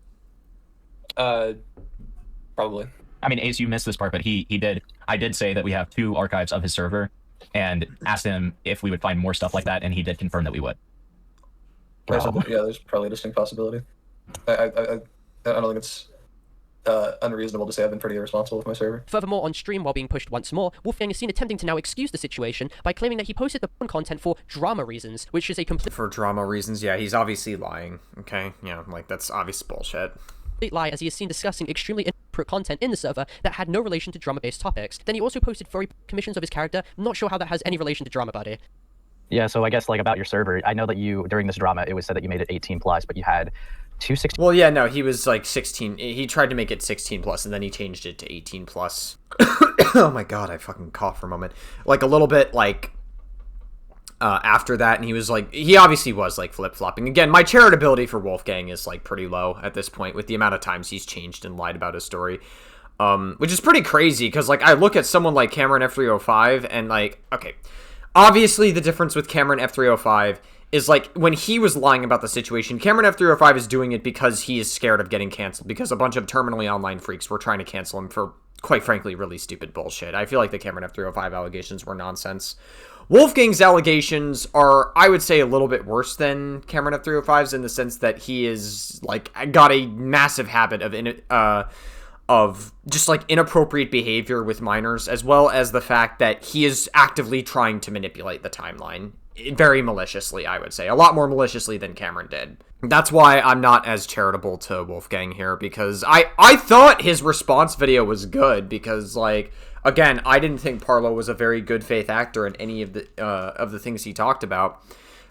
Probably. I mean, Ace, you missed this part, but I did say that we have 2 archives of his server, and asked him if we would find more stuff like that, and he did confirm that we would. Yeah, there's probably a distinct possibility. I don't think it's unreasonable to say I've been pretty irresponsible with my server. Furthermore, on stream while being pushed once more, Wolfgang is seen attempting to now excuse the situation by claiming that he posted the porn content for drama reasons, which is a complete... For drama reasons, yeah, he's obviously lying, okay? Yeah, like, that's obvious bullshit. Lie, as he is seen discussing extremely inappropriate content in the server that had no relation to drama-based topics. Then he also posted furry commissions of his character. I'm not sure how that has any relation to drama, buddy. Yeah, so I guess, like, about your server, I know that you, during this drama, it was said that you made it 18 plus, but you had 216. Well, yeah, no, he was, like, 16. He tried to make it 16 plus, and then he changed it to 18 plus. Oh my god, I fucking coughed for a moment. Like, a little bit, like... after that, and he was like, he obviously was like flip-flopping. Again, my charitability for Wolfgang is like pretty low at this point with the amount of times he's changed and lied about his story, which is pretty crazy because like I look at someone like Cameron F305 and like, okay, obviously the difference with Cameron F305 is like when he was lying about the situation, Cameron F305 is doing it because he is scared of getting canceled because a bunch of terminally online freaks were trying to cancel him for, quite frankly, really stupid bullshit. I feel like the Cameron F305 allegations were nonsense. Wolfgang's allegations are, I would say, a little bit worse than Cameron F305's in the sense that he is, like, got a massive habit of just, like, inappropriate behavior with minors, as well as the fact that he is actively trying to manipulate the timeline. Very maliciously, I would say. A lot more maliciously than Cameron did. That's why I'm not as charitable to Wolfgang here, because I thought his response video was good, because, like... Again, I didn't think Parlo was a very good faith actor in any of the things he talked about.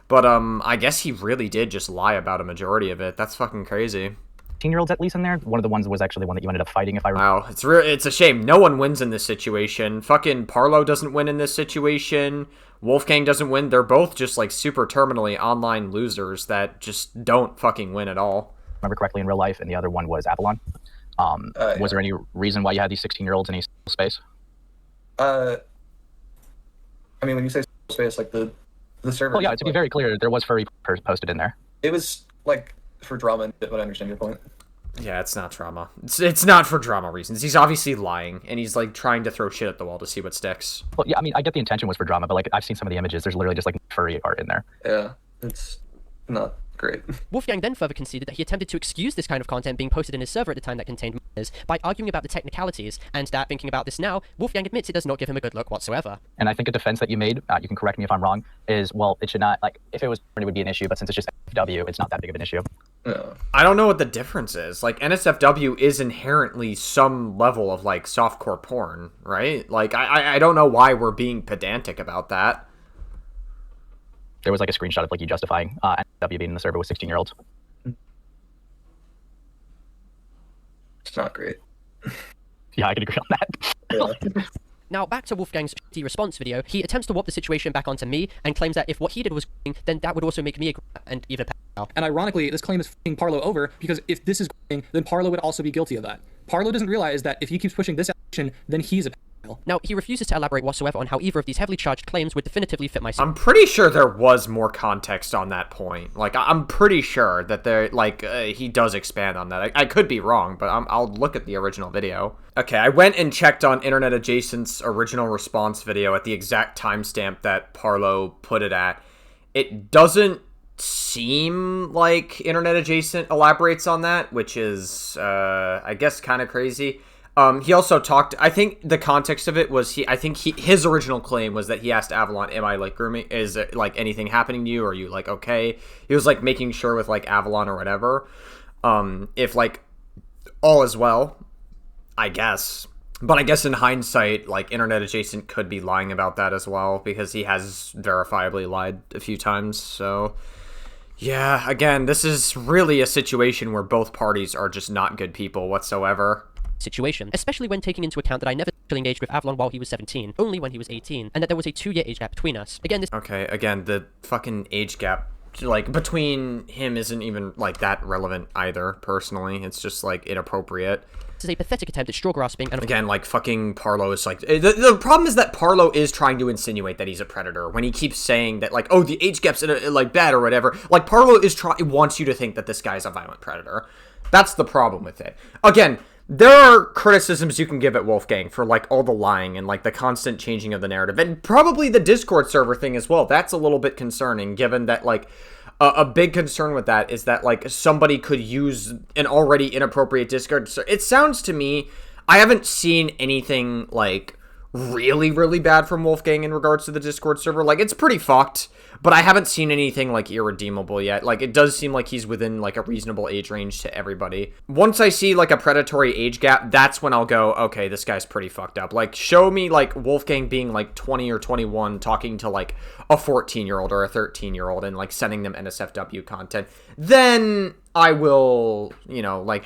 But, I guess he really did just lie about a majority of it. That's fucking crazy. 16-year-olds at least in there. One of the ones was actually the one that you ended up fighting, if I remember. Wow, it's a shame. No one wins in this situation. Fucking Parlo doesn't win in this situation. Wolfgang doesn't win. They're both just like super terminally online losers that just don't fucking win at all. Remember correctly in real life, and the other one was Avalon. Was there any reason why you had these 16-year-olds in a space? I mean, when you say space, like the server. Well, yeah, to be very clear, there was furry posted in there. It was like for drama and shit, but I understand your point. Yeah, it's not drama. It's not for drama reasons. He's obviously lying, and he's like trying to throw shit at the wall to see what sticks. Well, yeah, I mean, I get the intention was for drama, but like I've seen some of the images. There's literally just like furry art in there. Yeah, it's not great. Wolfgang then further conceded that he attempted to excuse this kind of content being posted in his server at the time that contained minors by arguing about the technicalities, and that thinking about this now, Wolfgang admits it does not give him a good look whatsoever. And I think a defense that you made, you can correct me if I'm wrong, is, well, it should not, like, if it was, it would be an issue, but since it's just NSFW, it's not that big of an issue. I don't know what the difference is. Like, NSFW is inherently some level of, like, softcore porn, right? Like, I don't know why we're being pedantic about that. There was like a screenshot of like you justifying NSFW being in the server with 16-year-olds. It's not great. Yeah, I can agree on that. Yeah. Now, back to Wolfgang's shitty response video, he attempts to warp the situation back onto me and claims that if what he did was growing, then that would also make me a and even pedophile. And ironically, this claim is f***ing Parlo over, because if this is growing, then Parlo would also be guilty of that. Parlo doesn't realize that if he keeps pushing this action, then he's a pedophile. Now, he refuses to elaborate whatsoever on how either of these heavily charged claims would definitively fit my... I'm pretty sure there was more context on that point. Like, I'm pretty sure that there, like, he does expand on that. I could be wrong, but I'll look at the original video. Okay, I went and checked on Internet Adjacent's original response video at the exact timestamp that Parlo put it at. It doesn't seem like Internet Adjacent elaborates on that, which is, I guess, kind of crazy. He also talked, I think the context of it was, his original claim was that he asked Avalon, am I, like, grooming, is it, like, anything happening to you, or are you, like, okay? He was, like, making sure with, like, Avalon or whatever, if, like, all is well, I guess. But I guess in hindsight, like, Internet Adjacent could be lying about that as well, because he has verifiably lied a few times, so... Yeah, again, this is really a situation where both parties are just not good people whatsoever. Situation, especially when taking into account that I never actually engaged with Avalon while he was 17, only when he was 18, and that there was a 2-year age gap between us. Again, this... Okay, again, the fucking age gap, like, between him isn't even, like, that relevant either, personally. It's just, like, inappropriate. This is a pathetic attempt at straw grasping, and... Again, like, fucking Parlo is, like... The problem is that Parlo is trying to insinuate that he's a predator when he keeps saying that, like, oh, the age gap's, like, bad or whatever. Like, Parlo is wants you to think that this guy's a violent predator. That's the problem with it. Again... There are criticisms you can give at Wolfgang for, like, all the lying and, like, the constant changing of the narrative. And probably the Discord server thing as well. That's a little bit concerning, given that, like, a big concern with that is that, like, somebody could use an already inappropriate Discord server. It sounds to me, I haven't seen anything, like, really, really bad from Wolfgang in regards to the Discord server. Like, it's pretty fucked, but I haven't seen anything, like, irredeemable yet. Like, it does seem like he's within, like, a reasonable age range to everybody. Once I see, like, a predatory age gap, that's when I'll go, okay, this guy's pretty fucked up. Like, show me, like, Wolfgang being, like, 20 or 21, talking to, like, a 14-year-old or a 13-year-old and, like, sending them NSFW content. Then I will, you know, like,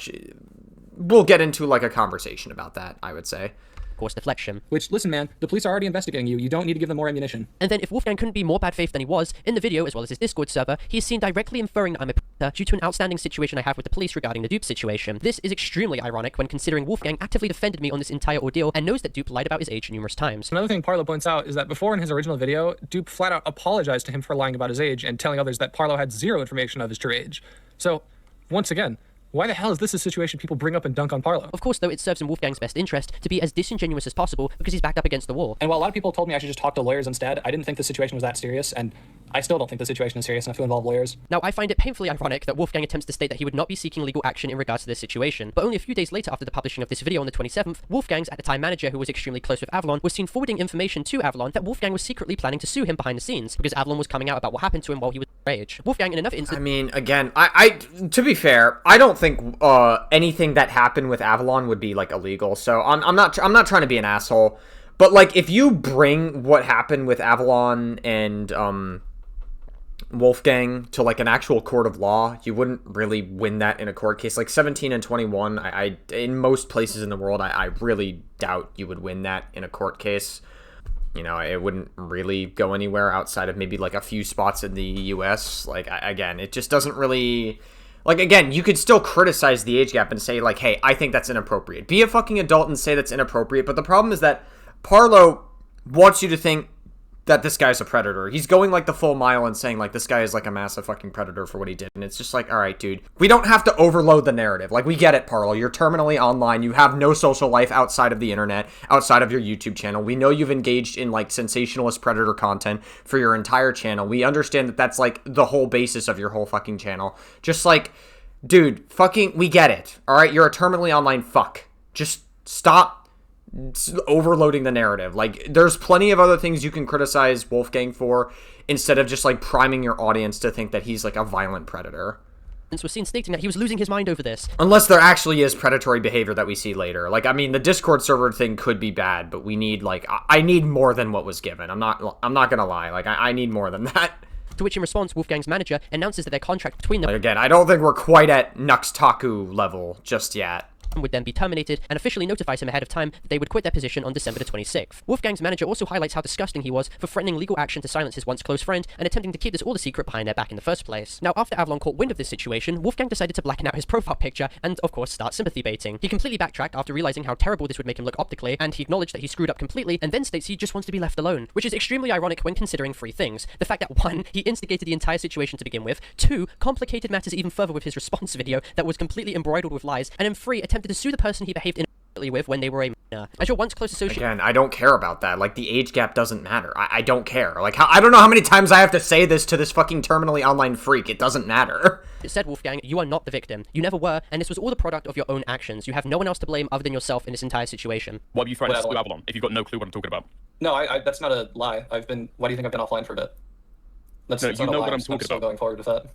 we'll get into, like, a conversation about that, I would say. Course deflection. Which, listen, man, the police are already investigating you. You don't need to give them more ammunition. And then if Wolfgang couldn't be more bad faith than he was, in the video, as well as his Discord server, he is seen directly inferring that I'm a predator due to an outstanding situation I have with the police regarding the Dupe situation. This is extremely ironic when considering Wolfgang actively defended me on this entire ordeal and knows that Dupe lied about his age numerous times. Another thing Parlo points out is that before in his original video, Dupe flat out apologized to him for lying about his age and telling others that Parlo had zero information of his true age. So, once again, why the hell is this a situation people bring up and dunk on Parlo? Of course, though, it serves in Wolfgang's best interest to be as disingenuous as possible because he's backed up against the wall. And while a lot of people told me I should just talk to lawyers instead, I didn't think the situation was that serious, and I still don't think the situation is serious enough to involve lawyers. Now, I find it painfully ironic that Wolfgang attempts to state that he would not be seeking legal action in regards to this situation, but only a few days later after the publishing of this video on the 27th, Wolfgang's at the time manager, who was extremely close with Avalon, was seen forwarding information to Avalon that Wolfgang was secretly planning to sue him behind the scenes because Avalon was coming out about what happened to him while he was underage. Wolfgang, in another instance... I mean, again, to be fair, I don't think anything that happened with Avalon would be, like, illegal, so I'm not trying to be an asshole, but, like, if you bring what happened with Avalon and Wolfgang to like an actual court of law, you wouldn't really win that in a court case. Like 17 and 21, I in most places in the world, I really doubt you would win that in a court case. You know, it wouldn't really go anywhere outside of maybe like a few spots in the US. Like, again, it just doesn't really... Like, again, you could still criticize the age gap and say, like, hey, I think that's inappropriate. Be a fucking adult and say that's inappropriate. But the problem is that Parlo wants you to think that this guy's a predator. He's going like the full mile and saying like this guy is like a massive fucking predator for what he did. And it's just like, all right, dude, we don't have to overload the narrative. Like, we get it, Parlo. You're terminally online. You have no social life outside of the internet, outside of your YouTube channel. We know you've engaged in like sensationalist predator content for your entire channel. We understand that that's like the whole basis of your whole fucking channel. Just like, dude, fucking, we get it. All right, you're a terminally online fuck. Just stop overloading the narrative. Like, there's plenty of other things you can criticize Wolfgang for instead of just like priming your audience to think that he's like a violent predator. Was seen stating that he was losing his mind over this. Unless there actually is predatory behavior that we see later. Like, I mean, the Discord server thing could be bad, but we need like, I need more than what was given. I'm not gonna lie. Like, I need more than that. To which in response, Wolfgang's manager announces that their contract between them... Like, again, I don't think we're quite at Nux Taku level just yet. Would then be terminated and officially notifies him ahead of time that they would quit their position on December the 26th. Wolfgang's manager also highlights how disgusting he was for threatening legal action to silence his once close friend and attempting to keep this all a secret behind their back in the first place. Now, after Avalon caught wind of this situation, Wolfgang decided to blacken out his profile picture and, of course, start sympathy baiting. He completely backtracked after realizing how terrible this would make him look optically, and he acknowledged that he screwed up completely and then states he just wants to be left alone, which is extremely ironic when considering three things. The fact that 1, he instigated the entire situation to begin with, 2, complicated matters even further with his response video that was completely embroidered with lies, and then 3, attempted to sue the person he behaved inappropriately with when they were a minor. As your once close associate... Again, I don't care about that. Like, the age gap doesn't matter. I don't care. Like, I don't know how many times I have to say this to this fucking terminally online freak. It doesn't matter. It said, Wolfgang, you are not the victim. You never were, and this was all the product of your own actions. You have no one else to blame other than yourself in this entire situation. Why were you threatening to sue Avalon if you've got no clue what I'm talking about? No, that's not a lie. Why do you think I've been offline for a bit? No, you know what I'm talking about. Going forward with that.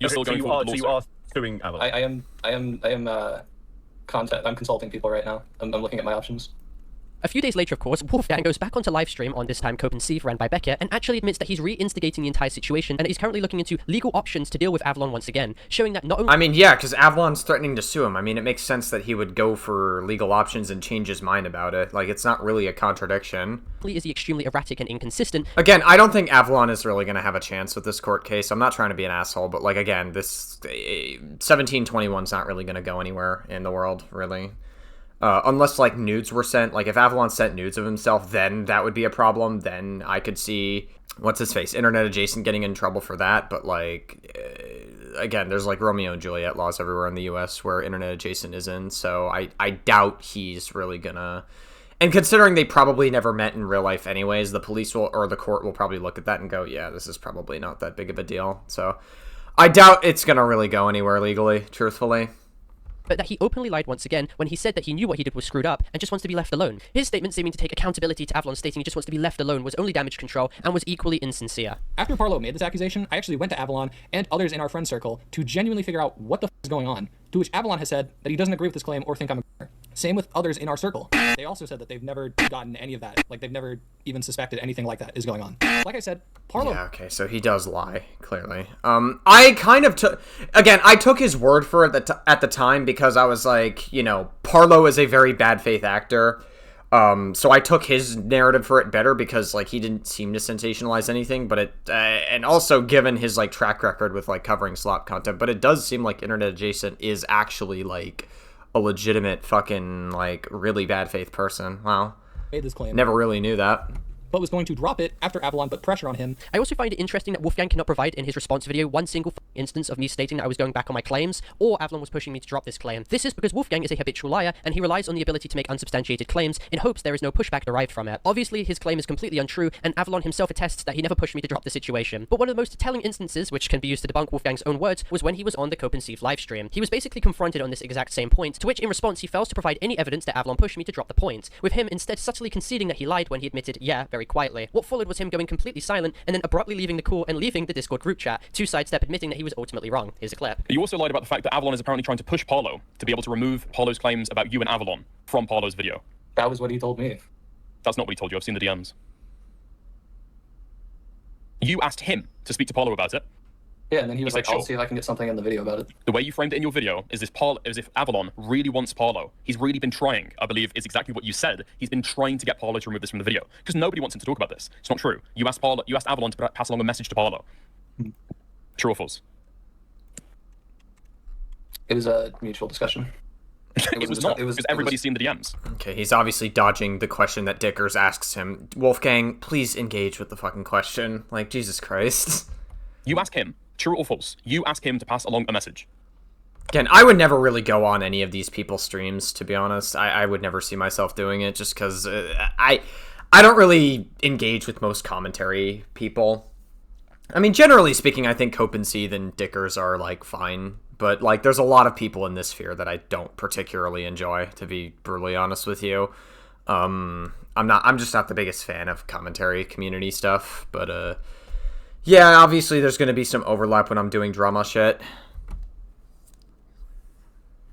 You're still going forward with you are suing Avalon. I'm consulting people right now. I'm looking at my options. A few days later, of course, Wolfgang goes back onto livestream on this time Cope and Sieve ran by Becker and actually admits that he's re-instigating the entire situation and that he's currently looking into legal options to deal with Avalon once again, showing that not only... I mean, yeah, because Avalon's threatening to sue him. I mean, it makes sense that he would go for legal options and change his mind about it. Like, it's not really a contradiction. Is he extremely erratic and inconsistent. Again, I don't think Avalon is really going to have a chance with this court case. I'm not trying to be an asshole, but, like, again, this 1721's not really going to go anywhere in the world, really. Unless, like, nudes were sent. Like, if Avalon sent nudes of himself, then that would be a problem. Then I could see, what's-his-face, Internet Adjacent getting in trouble for that. But, like, again, there's, like, Romeo and Juliet laws everywhere in the U.S. where Internet Adjacent is in. So I doubt he's really gonna... And considering they probably never met in real life anyways, the police will, or the court will probably look at that and go, yeah, this is probably not that big of a deal. So I doubt it's gonna really go anywhere legally, truthfully. But that he openly lied once again when he said that he knew what he did was screwed up and just wants to be left alone. His statement seeming to take accountability to Avalon stating he just wants to be left alone was only damage control and was equally insincere. After Parlo made this accusation, I actually went to Avalon and others in our friend circle to genuinely figure out what the is going on, to which Avalon has said that he doesn't agree with this claim or think I'm a criminal. Same with others in our circle. They also said that they've never gotten any of that. Like, they've never even suspected anything like that is going on. Like I said, Parlo... Yeah, okay, so he does lie, clearly. I kind of took... Again, I took his word for it at the time because I was like, you know, Parlo is a very bad faith actor. So I took his narrative for it better because, like, he didn't seem to sensationalize anything, but it... and also given his, like, track record with, like, covering slop content, but it does seem like Internet Adjacent is actually, like... a legitimate fucking, like, really bad faith person. Wow. Made this claim. Never really knew that. But was going to drop it after Avalon put pressure on him. I also find it interesting that Wolfgang cannot provide in his response video one single instance of me stating that I was going back on my claims, or Avalon was pushing me to drop this claim. This is because Wolfgang is a habitual liar, and he relies on the ability to make unsubstantiated claims in hopes there is no pushback derived from it. Obviously, his claim is completely untrue, and Avalon himself attests that he never pushed me to drop the situation. But one of the most telling instances, which can be used to debunk Wolfgang's own words, was when he was on the Cope and Sieve livestream. He was basically confronted on this exact same point, to which in response he fails to provide any evidence that Avalon pushed me to drop the point, with him instead subtly conceding that he lied when he admitted, yeah, very quietly. What followed was him going completely silent and then abruptly leaving the call and leaving the Discord group chat, to sidestep admitting that he was ultimately wrong. Here's a clip. You also lied about the fact that Avalon is apparently trying to push Parlo to be able to remove Parlo's claims about you and Avalon from Parlo's video. That was what he told me. That's not what he told you. I've seen the DMs. You asked him to speak to Parlo about it. Yeah, and then he was like, said, I'll "Sure." see if I can get something in the video about it. The way you framed it in your video is as if Avalon really wants Parlo. He's really been trying, I believe, is exactly what you said. He's been trying to get Parlo to remove this from the video. Because nobody wants him to talk about this. It's not true. You asked Avalon to pass along a message to Parlo. True or false? It was a mutual discussion. It was not, because everybody's seen the DMs. Okay, he's obviously dodging the question that Dickers asks him. Wolfgang, please engage with the fucking question. Like, Jesus Christ. You ask him, true or false? You ask him to pass along a message. Again, I would never really go on any of these people's streams, to be honest. I would never see myself doing it just because I don't really engage with most commentary people. I mean, generally speaking, I think Copenseed and Dickers are, like, fine. But, like, there's a lot of people in this sphere that I don't particularly enjoy, to be brutally honest with you. I'm just not the biggest fan of commentary community stuff. But, yeah, obviously there's going to be some overlap when I'm doing drama shit.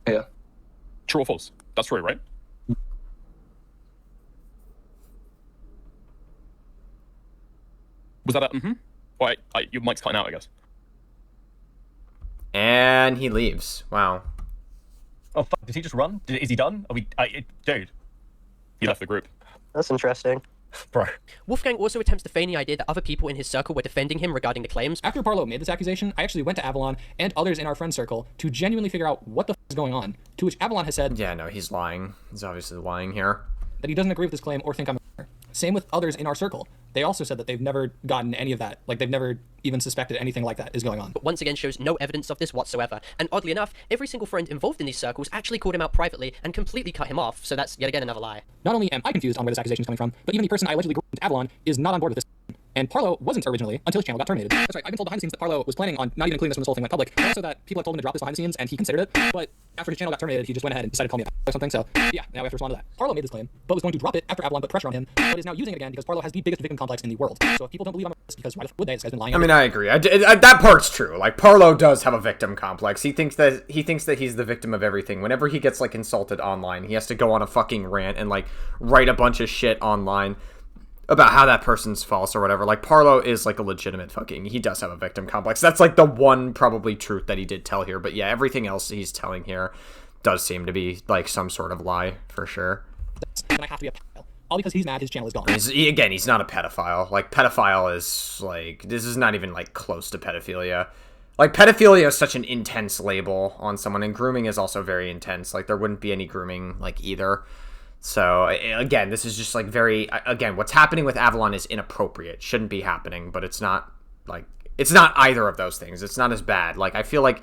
Yeah. True or false? That's true, right? Was that a mm-hmm? Well, your mic's cutting out, I guess. And he leaves. Wow. Oh, fuck. Did he just run? Is he done? Are we... dude. He left the group. That's interesting. Bro. Wolfgang also attempts to feign the idea that other people in his circle were defending him regarding the claims. After Parlo made this accusation, I actually went to Avalon and others in our friend circle to genuinely figure out what the is going on, to which Avalon has said... Yeah, no, he's lying. He's obviously lying here. ...that he doesn't agree with this claim or think I'm a liar. Same with others in our circle. They also said that they've never gotten any of that. Like, they've never even suspected anything like that is going on. But once again shows no evidence of this whatsoever. And oddly enough, every single friend involved in these circles actually called him out privately and completely cut him off, so that's yet again another lie. Not only am I confused on where this accusation is coming from, but even the person I allegedly groomed Avalon is not on board with this. And Parlo wasn't originally until his channel got terminated. That's right, I've been told behind the scenes that Parlo was planning on not even including this when this whole thing went public, but also that people had told him to drop this behind the scenes and he considered it, but after his channel got terminated, he just went ahead and decided to call me a or something, so yeah, now we have to respond to that. Parlo made this claim, but was going to drop it after Avalon put pressure on him, but is now using it again because Parlo has the biggest victim complex in the world. So if people don't believe I'm a racist because why the fuck would they? This guy's been lying. I mean, I agree. That part's true. Like, Parlo does have a victim complex. He thinks that he's the victim of everything. Whenever he gets, like, insulted online, he has to go on a fucking rant and, like, write a bunch of shit online about how that person's false or whatever. Like, Parlo is, like, a legitimate he does have a victim complex. That's, like, the one probably truth that he did tell here. But yeah, everything else he's telling here does seem to be, like, some sort of lie, for sure. Then I have to be a pedophile. All because he's mad his channel is gone. Again, he's not a pedophile. Like, pedophile is, like, this is not even, like, close to pedophilia. Like, pedophilia is such an intense label on someone, and grooming is also very intense. Like, there wouldn't be any grooming, like, either. So, again, this is just, like, again, what's happening with Avalon is inappropriate. Shouldn't be happening, but it's not, like, it's not either of those things. It's not as bad. Like, I feel like,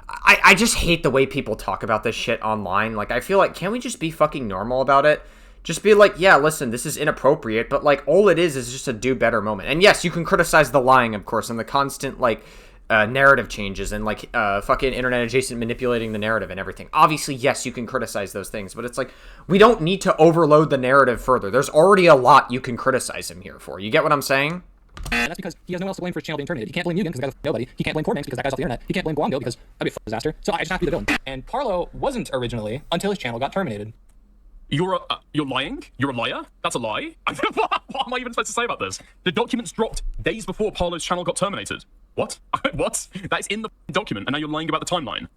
I just hate the way people talk about this shit online. Like, I feel like, can't we just be fucking normal about it? Just be like, yeah, listen, this is inappropriate, but, like, all it is just a do better moment. And yes, you can criticize the lying, of course, and the constant, like, narrative changes and, like, fucking internet adjacent manipulating the narrative and everything. Obviously, yes, you can criticize those things, but it's like, we don't need to overload the narrative further. There's already a lot you can criticize him here for. You get what I'm saying? And that's because he has no one else to blame for his channel being terminated. He can't blame Mugen because the guy's nobody. He can't blame Cormanx because that guy's off the internet. He can't blame Guango because that'd be a disaster. So I just have to be the villain. And Parlo wasn't originally until his channel got terminated. You're lying? You're a liar? That's a lie? What am I even supposed to say about this? The documents dropped days before Parlo's channel got terminated. What? What? That is in the document, and now you're lying about the timeline.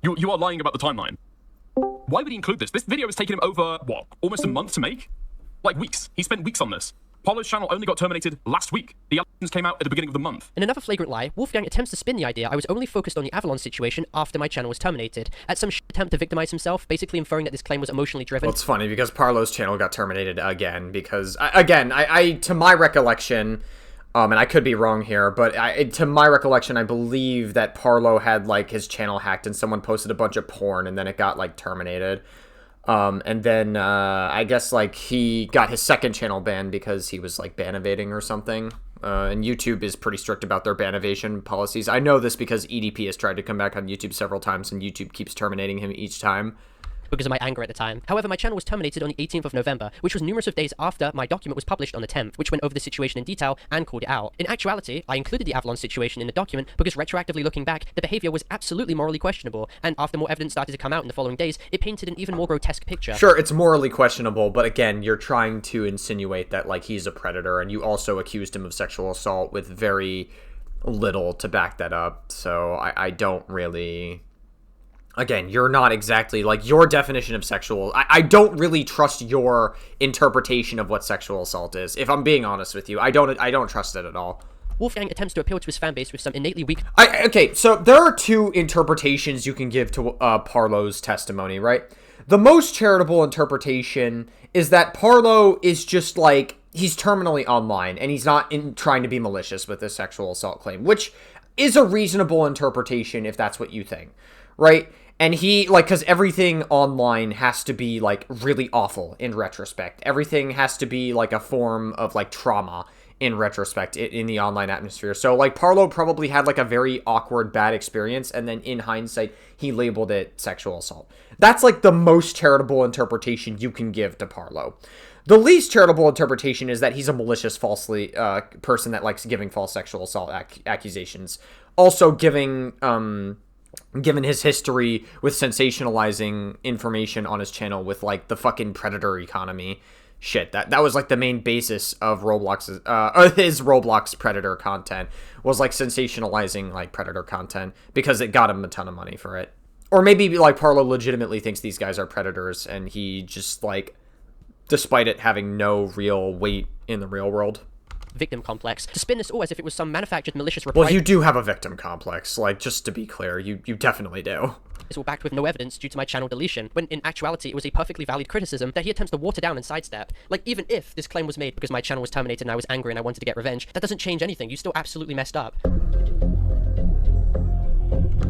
You are lying about the timeline. Why would he include this? This video has taken him over, what, almost a month to make? Like, weeks. He spent weeks on this. Parlo's channel only got terminated last week. The allegations came out at the beginning of the month. In another flagrant lie, Wolfgang attempts to spin the idea I was only focused on the Avalon situation after my channel was terminated, at some attempt to victimize himself, basically inferring that this claim was emotionally driven. Well, it's funny because Parlo's channel got terminated again because, I to my recollection, and I could be wrong here, but to my recollection, I believe that Parlo had, like, his channel hacked and someone posted a bunch of porn and then it got, like, terminated. And then, I guess, like, he got his second channel banned because he was, like, ban evading or something. And YouTube is pretty strict about their ban evasion policies. I know this because EDP has tried to come back on YouTube several times and YouTube keeps terminating him each time. because of my anger at the time. However, my channel was terminated on the 18th of November, which was numerous of days after my document was published on the 10th, which went over the situation in detail and called it out. In actuality, I included the Avalon situation in the document because retroactively looking back, the behavior was absolutely morally questionable, and after more evidence started to come out in the following days, it painted an even more grotesque picture. Sure, it's morally questionable, but again, you're trying to insinuate that, like, he's a predator, and you also accused him of sexual assault with very little to back that up, so I don't really... Again, you're not exactly, like, your definition of sexual... I don't really trust your interpretation of what sexual assault is. If I'm being honest with you, I don't trust it at all. Wolfgang attempts to appeal to his fanbase with some innately weak... Okay, so there are two interpretations you can give to Parlo's testimony, right? The most charitable interpretation is that Parlo is just, like, he's terminally online, and he's not trying to be malicious with this sexual assault claim, which is a reasonable interpretation if that's what you think, right? And he, like, because everything online has to be, like, really awful in retrospect. Everything has to be, like, a form of, like, trauma in retrospect in the online atmosphere. So, like, Parlo probably had, like, a very awkward, bad experience, and then in hindsight, he labeled it sexual assault. That's, like, the most charitable interpretation you can give to Parlo. The least charitable interpretation is that he's a malicious, person that likes giving false sexual assault accusations. Also given his history with sensationalizing information on his channel with, like, the fucking predator economy shit. That was, like, the main basis of Roblox's, his Roblox predator content was, like, sensationalizing, like, predator content because it got him a ton of money for it. Or maybe, like, Parlo legitimately thinks these guys are predators and he just, like, despite it having no real weight in the real world. Victim complex to spin this all as if it was some manufactured malicious reply. Well, you do have a victim complex, like, just to be clear, you definitely do. It's all backed with no evidence due to my channel deletion, when in actuality it was a perfectly valid criticism that he attempts to water down and sidestep. Like, even if this claim was made because my channel was terminated and I was angry and I wanted to get revenge, that doesn't change anything. You still absolutely messed up.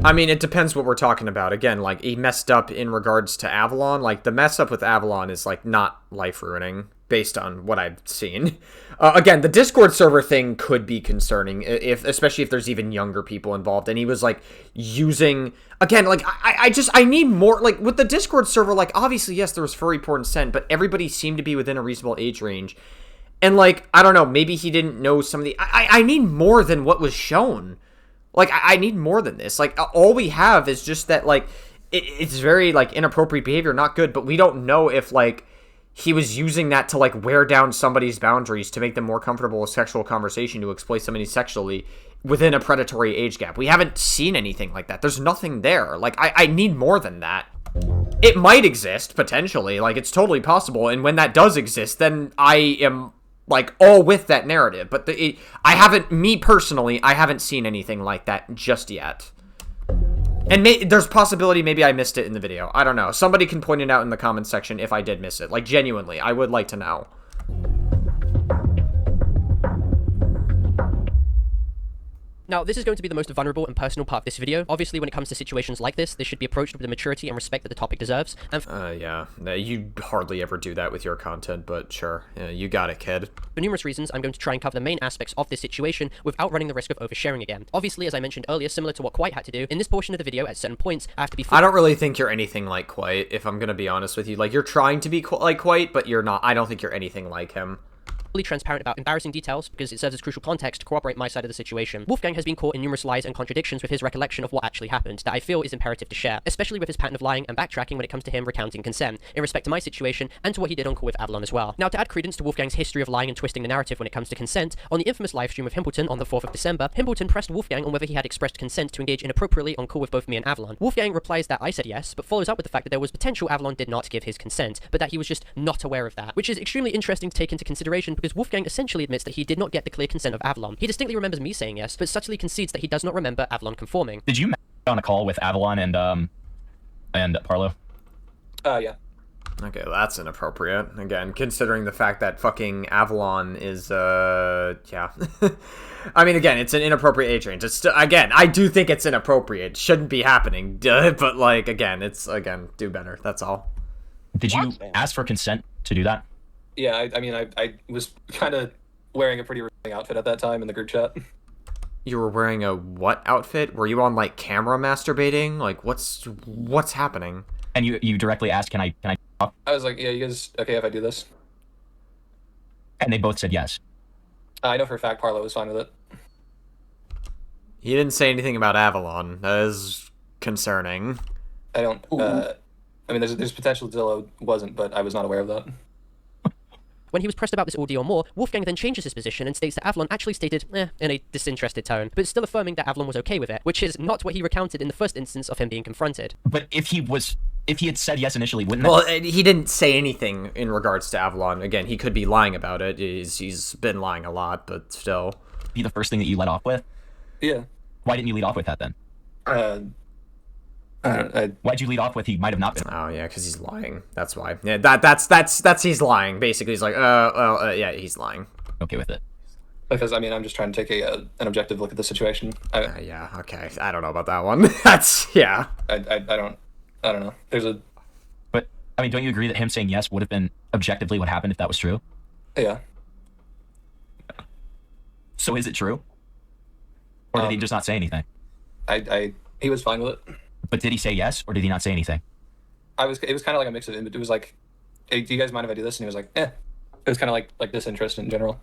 I mean, it depends what we're talking about. Again, like, he messed up in regards to Avalon. Like, the mess up with Avalon is, like, not life-ruining, based on what I've seen. Again, the Discord server thing could be concerning, especially if there's even younger people involved. And he was, like, using... Again, like, I need more... Like, with the Discord server, like, obviously, yes, there was furry porn sent, but everybody seemed to be within a reasonable age range. And, like, I don't know, maybe he didn't know some of the... I need more than what was shown. Like, I need more than this. Like, all we have is just that, like, it's very, like, inappropriate behavior, not good, but we don't know if, like, he was using that to, like, wear down somebody's boundaries to make them more comfortable with sexual conversation, to exploit somebody sexually within a predatory age gap. We haven't seen anything like that. There's nothing there. Like, I need more than that. It might exist, potentially. Like, it's totally possible, and when that does exist, then I am... like, all with that narrative, but me personally, I haven't seen anything like that just yet. And there's possibility maybe I missed it in the video. I don't know. Somebody can point it out in the comments section if I did miss it. Like, genuinely, I would like to know. Now, this is going to be the most vulnerable and personal part of this video. Obviously, when it comes to situations like this should be approached with the maturity and respect that the topic deserves. And yeah. You hardly ever do that with your content, but sure. Yeah, you got it, kid. For numerous reasons, I'm going to try and cover the main aspects of this situation without running the risk of oversharing again. Obviously, as I mentioned earlier, similar to what Quite had to do, in this portion of the video, at certain points, I have to be... I don't really think you're anything like Quite, if I'm gonna be honest with you. Like, you're trying to be like Quite, but you're not. I don't think you're anything like him. Fully transparent about embarrassing details because it serves as crucial context to corroborate my side of the situation. Wolfgang has been caught in numerous lies and contradictions with his recollection of what actually happened that I feel is imperative to share, especially with his pattern of lying and backtracking when it comes to him recounting consent, in respect to my situation and to what he did on call with Avalon as well. Now, to add credence to Wolfgang's history of lying and twisting the narrative when it comes to consent, on the infamous livestream of Himpleton on the 4th of December, Himpleton pressed Wolfgang on whether he had expressed consent to engage inappropriately on call with both me and Avalon. Wolfgang replies that I said yes, but follows up with the fact that there was potential Avalon did not give his consent, but that he was just not aware of that, which is extremely interesting to take into consideration because Wolfgang essentially admits that he did not get the clear consent of Avalon. He distinctly remembers me saying yes, but subtly concedes that he does not remember Avalon conforming. Did you on a call with Avalon and Parlo? Yeah. Okay, well, that's inappropriate. Again, considering the fact that fucking Avalon is, yeah. I mean, again, it's an inappropriate age range. It's again, I do think it's inappropriate. Shouldn't be happening. But, like, again, do better. That's all. Did you ask for consent to do that? Yeah, I mean, I was kind of wearing a pretty revealing outfit at that time in the group chat. You were wearing a what outfit? Were you on, like, camera masturbating? Like, what's happening? And you directly asked, can I talk? I was like, yeah, you guys okay if I do this? And they both said yes. I know for a fact Parlo was fine with it. He didn't say anything about Avalon. That is concerning. I don't. I mean, there's potential Zillow wasn't, but I was not aware of that. When he was pressed about this ordeal more, Wolfgang then changes his position and states that Avalon actually stated, in a disinterested tone, but still affirming that Avalon was okay with it, which is not what he recounted in the first instance of him being confronted. But if he had said yes initially, wouldn't Well, he didn't say anything in regards to Avalon. Again, he could be lying about it. He's been lying a lot, but still. Be the first thing that you let off with? Yeah. Why didn't you lead off with that then? Why'd you lead off with he might have not been? Oh yeah, because he's lying. That's why. Yeah, that's he's lying. Basically, he's like, yeah, he's lying. Okay with it. Because I mean, I'm just trying to take an objective look at the situation. Yeah. Okay. I don't know about that one. That's yeah. I don't know. There's a. But I mean, don't you agree that him saying yes would have been objectively what happened if that was true? Yeah. So is it true? Or did he just not say anything? He was fine with it. But did he say yes, or did he not say anything? It was kind of like a mix of it. It was like, hey, do you guys mind if I do this? And he was like, eh. It was kind of like disinterest in general.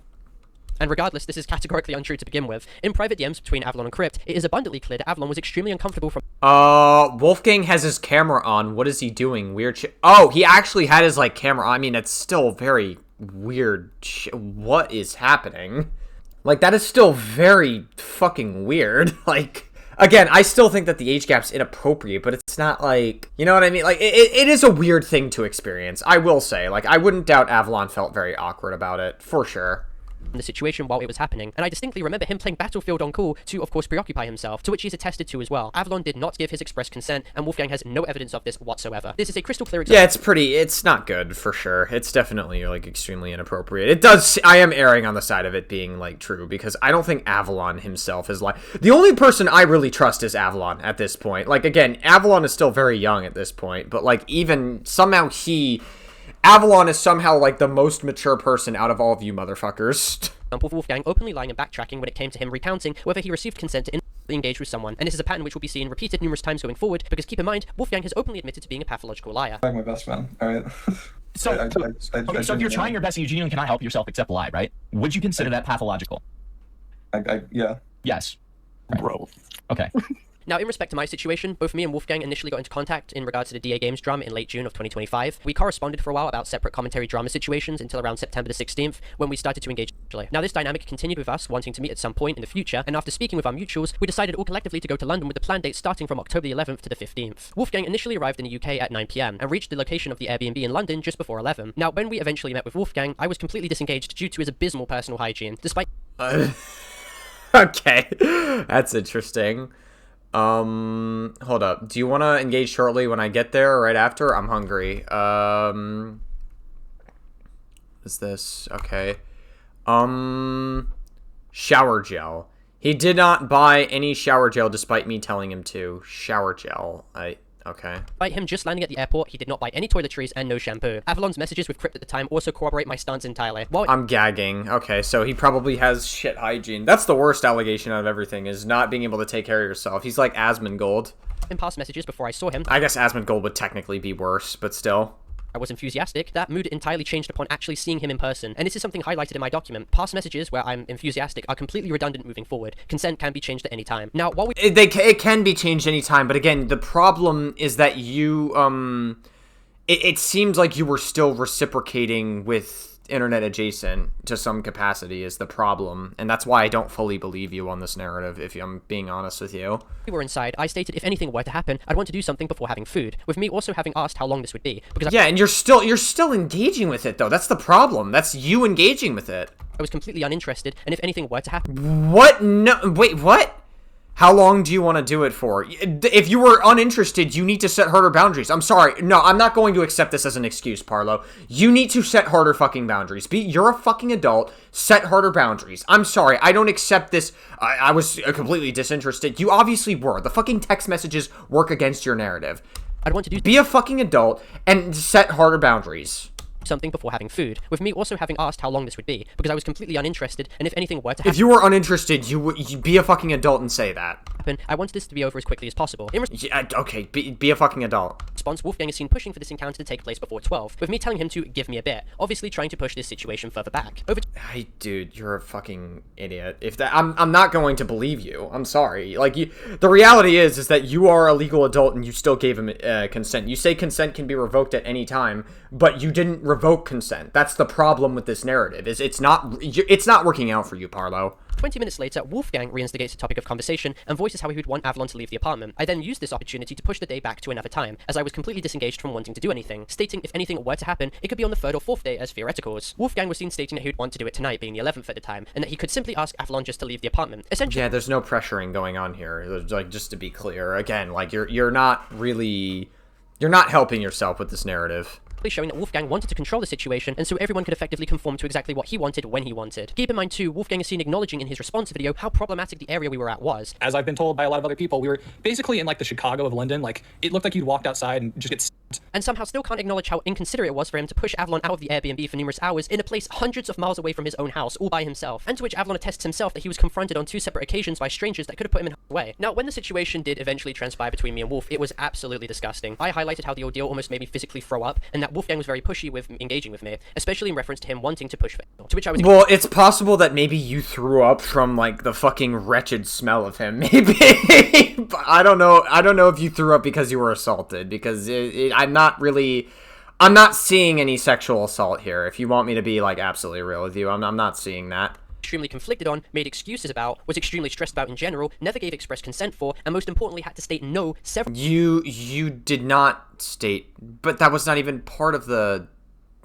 And regardless, this is categorically untrue to begin with. In private DMs between Avalon and Crypt, it is abundantly clear that Avalon was extremely uncomfortable from— Wolfgang has his camera on. What is he doing? Weird shit. Oh, he actually had his, like, camera on. I mean, it's still very weird what is happening? Like, that is still very fucking weird. Like, again, I still think that the age gap's inappropriate, but it's not like, you know what I mean? Like, it is a weird thing to experience, I will say. Like, I wouldn't doubt Avalon felt very awkward about it, for sure. The situation while it was happening, and I distinctly remember him playing Battlefield on call to, of course, preoccupy himself, to which he's attested to as well. Avalon did not give his express consent, and Wolfgang has no evidence of this whatsoever. This is a crystal clear example. Yeah, it's not good, for sure. It's definitely, like, extremely inappropriate. It does, I am erring on the side of it being, like, true, because I don't think Avalon himself is, like, the only person I really trust is Avalon at this point. Like, again, Avalon is still very young at this point, but, like, even, somehow Avalon is somehow, like, the most mature person out of all of you motherfuckers. Example of Wolfgang openly lying and backtracking when it came to him recounting whether he received consent to engage with someone, and this is a pattern which will be seen repeated numerous times going forward, because keep in mind, Wolfgang has openly admitted to being a pathological liar. Like my best man, alright? So if you're trying your best and you genuinely cannot help yourself except lie, right? Would you consider that pathological? Yeah. Yes. Right. Bro. Okay. Now, in respect to my situation, both me and Wolfgang initially got into contact in regards to the DA Games drama in late June of 2025. We corresponded for a while about separate commentary drama situations until around September the 16th, when we started to engage individually. Now, this dynamic continued with us wanting to meet at some point in the future, and after speaking with our mutuals, we decided all collectively to go to London with the planned date starting from October the 11th to the 15th. Wolfgang initially arrived in the UK at 9 PM, and reached the location of the Airbnb in London just before 11. Now, when we eventually met with Wolfgang, I was completely disengaged due to his abysmal personal hygiene, despite— Okay, that's interesting. Hold up. Do you want to engage shortly when I get there or right after? I'm hungry. Is this? Okay. Shower gel. He did not buy any shower gel despite me telling him to. Shower gel. Okay. Despite him just landing at the airport, he did not buy any toiletries and no shampoo. Avalon's messages with Crypt at the time also corroborate my stance entirely. I'm gagging. Okay, so he probably has shit hygiene. That's the worst allegation out of everything, is not being able to take care of yourself. He's like Asmongold. In past messages before I saw him, I guess Asmongold would technically be worse, but still. I was enthusiastic. That mood entirely changed upon actually seeing him in person, and this is something highlighted in my document. Past messages where I'm enthusiastic are completely redundant moving forward. Consent can be changed at any time. Now, while it can be changed any time, but again, the problem is that you, it seems like you were still reciprocating with internet adjacent to some capacity is the problem, and that's why I don't fully believe you on this narrative, if I'm being honest with you. We were inside. I stated if anything were to happen, I'd want to do something before having food, with me also having asked how long this would be, because yeah, and you're still engaging with it, though. That's the problem. That's you engaging with it. I was completely uninterested, and if anything were to happen— What? No, wait, what? How long do you want to do it for? If you were uninterested, you need to set harder boundaries. I'm sorry. No, I'm not going to accept this as an excuse, Parlo. You need to set harder fucking boundaries. You're a fucking adult. Set harder boundaries. I'm sorry. I don't accept this. I was completely disinterested. You obviously were. The fucking text messages work against your narrative. I'd want to do— Be a fucking adult and set harder boundaries. Something before having food, with me also having asked how long this would be, because I was completely uninterested, and if anything were to happen— If you were uninterested, you be a fucking adult and say that. I wanted this to be over as quickly as possible. Yeah, okay, be a fucking adult. response, Wolfgang is seen pushing for this encounter to take place before 12, with me telling him to give me a bit, obviously trying to push this situation further back. Hey, dude, you're a fucking idiot. If that, I'm not going to believe you. I'm sorry. Like, the reality is that you are a legal adult and you still gave him consent. You say consent can be revoked at any time, but you didn't revoke consent. That's the problem with this narrative. Is it's not working out for you, Parlo. 20 minutes later, Wolfgang reinstigates the topic of conversation and voices how he would want Avalon to leave the apartment. I then used this opportunity to push the day back to another time, as I was completely disengaged from wanting to do anything, stating if anything were to happen, it could be on the 3rd or 4th day as theoreticals. Wolfgang was seen stating that he would want to do it tonight, being the 11th at the time, and that he could simply ask Avalon just to leave the apartment. Essentially, yeah, there's no pressuring going on here. Like, just to be clear, again, like you're not helping yourself with this narrative. Showing that Wolfgang wanted to control the situation, and so everyone could effectively conform to exactly what he wanted when he wanted. Keep in mind too, Wolfgang is seen acknowledging in his response video how problematic the area we were at was. As I've been told by a lot of other people, we were basically in like the Chicago of London. Like, it looked like you'd walked outside and just get and somehow still can't acknowledge how inconsiderate it was for him to push Avalon out of the Airbnb for numerous hours in a place hundreds of miles away from his own house, all by himself, and to which Avalon attests himself that he was confronted on 2 separate occasions by strangers that could have put him in harm's way. Now, when the situation did eventually transpire between me and Wolf, it was absolutely disgusting. I highlighted how the ordeal almost made me physically throw up, and that Wolfgang was very pushy with engaging with me, especially in reference to him wanting to push for to which I was— Well, it's possible that maybe you threw up from, like, the fucking wretched smell of him, maybe. But I don't know if you threw up because you were assaulted, because I'm not seeing any sexual assault here. If you want me to be, like, absolutely real with you, I'm not seeing that. Extremely conflicted on, made excuses about, was extremely stressed about in general, never gave express consent for, and most importantly had to state no several— You did not state, but that was not even part of the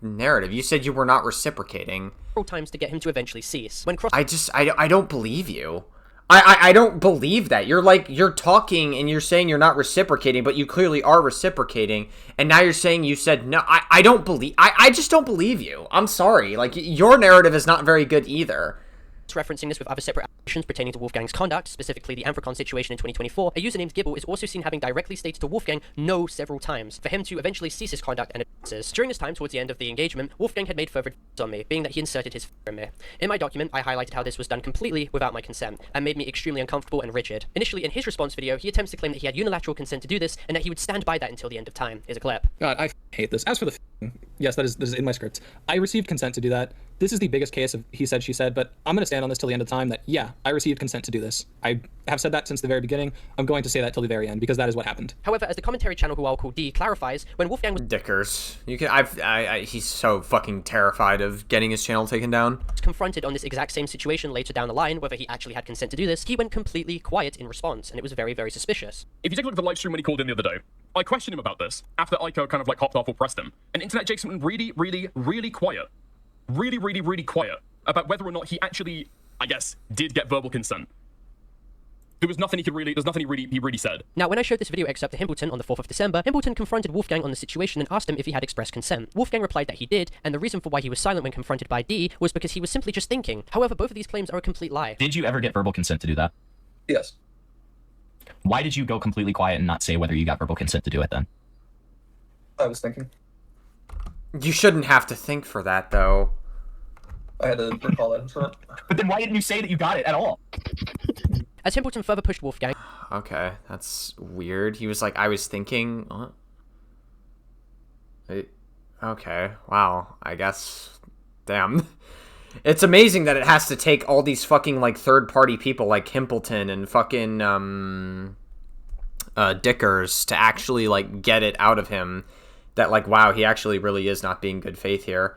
narrative. You said you were not reciprocating times to get him to eventually cease. When I don't believe you. I don't believe that. You're talking and you're saying you're not reciprocating, but you clearly are reciprocating, and now you're saying you said no. I don't believe— I just don't believe you. I'm sorry. Like, your narrative is not very good either. Referencing this with other separate allegations pertaining to Wolfgang's conduct, specifically the Amphicon situation in 2024, a user named Gibble is also seen having directly stated to Wolfgang no several times, for him to eventually cease his conduct and advances. During this time, towards the end of the engagement, Wolfgang had made further advances on me, being that he inserted his finger in me. In my document, I highlighted how this was done completely without my consent, and made me extremely uncomfortable and rigid. Initially, in his response video, he attempts to claim that he had unilateral consent to do this, and that he would stand by that until the end of time. Here's a clip. God, I hate this. As for the yes, that is in my script. I received consent to do that. This is the biggest case of he said, she said, but I'm going to stand on this till the end of time that, yeah, I received consent to do this. I have said that since the very beginning. I'm going to say that till the very end, because that is what happened. However, as the commentary channel who I'll call D clarifies, when Wolfgang was— Dickers. He's so fucking terrified of getting his channel taken down. Confronted on this exact same situation later down the line, whether he actually had consent to do this, he went completely quiet in response, and it was very, very suspicious. If you take a look at the live stream when he called in the other day, I questioned him about this after Ico kind of like hopped off or pressed him. And Internet Jason went really, really, really quiet. Really, really, really quiet about whether or not he actually, I guess, did get verbal consent. There's nothing he really said. Now, when I showed this video excerpt to Himbleton on the 4th of December, Himbleton confronted Wolfgang on the situation and asked him if he had expressed consent. Wolfgang replied that he did, and the reason for why he was silent when confronted by D was because he was simply just thinking. However, both of these claims are a complete lie. Did you ever get verbal consent to do that? Yes. Why did you go completely quiet and not say whether you got verbal consent to do it then? I was thinking. You shouldn't have to think for that, though. I had to recall that incident. But then why didn't you say that you got it at all? As Himbleton further pushed Wolfgang... Okay, that's weird. He was like, I was thinking... What? Okay, wow. I guess... Damn. It's amazing that it has to take all these fucking, like, third-party people like Himbleton and fucking, Dickers to actually, like, get it out of him that, like, wow, he actually really is not being good faith here.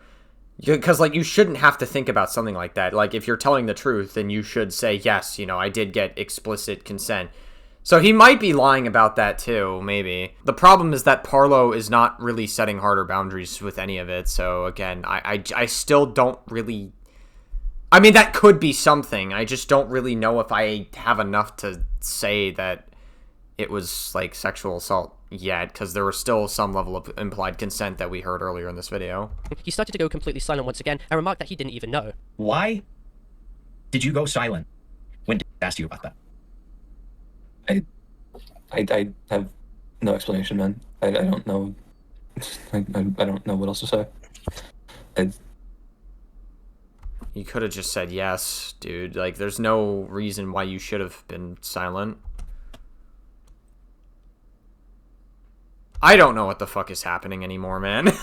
Because, like, you shouldn't have to think about something like that. Like, if you're telling the truth, then you should say, yes, you know, I did get explicit consent. So he might be lying about that, too, maybe. The problem is that Parlo is not really setting harder boundaries with any of it. So, again, I still don't really... I mean, that could be something. I just don't really know if I have enough to say that it was, like, sexual assault yet, because there was still some level of implied consent that we heard earlier in this video. He started to go completely silent once again and remarked that he didn't even know. Why did you go silent when Dick asked you about that? I have no explanation, man. I don't know. I don't know what else to say. You could have just said yes, dude. Like, there's no reason why you should have been silent. I don't know what the fuck is happening anymore, man.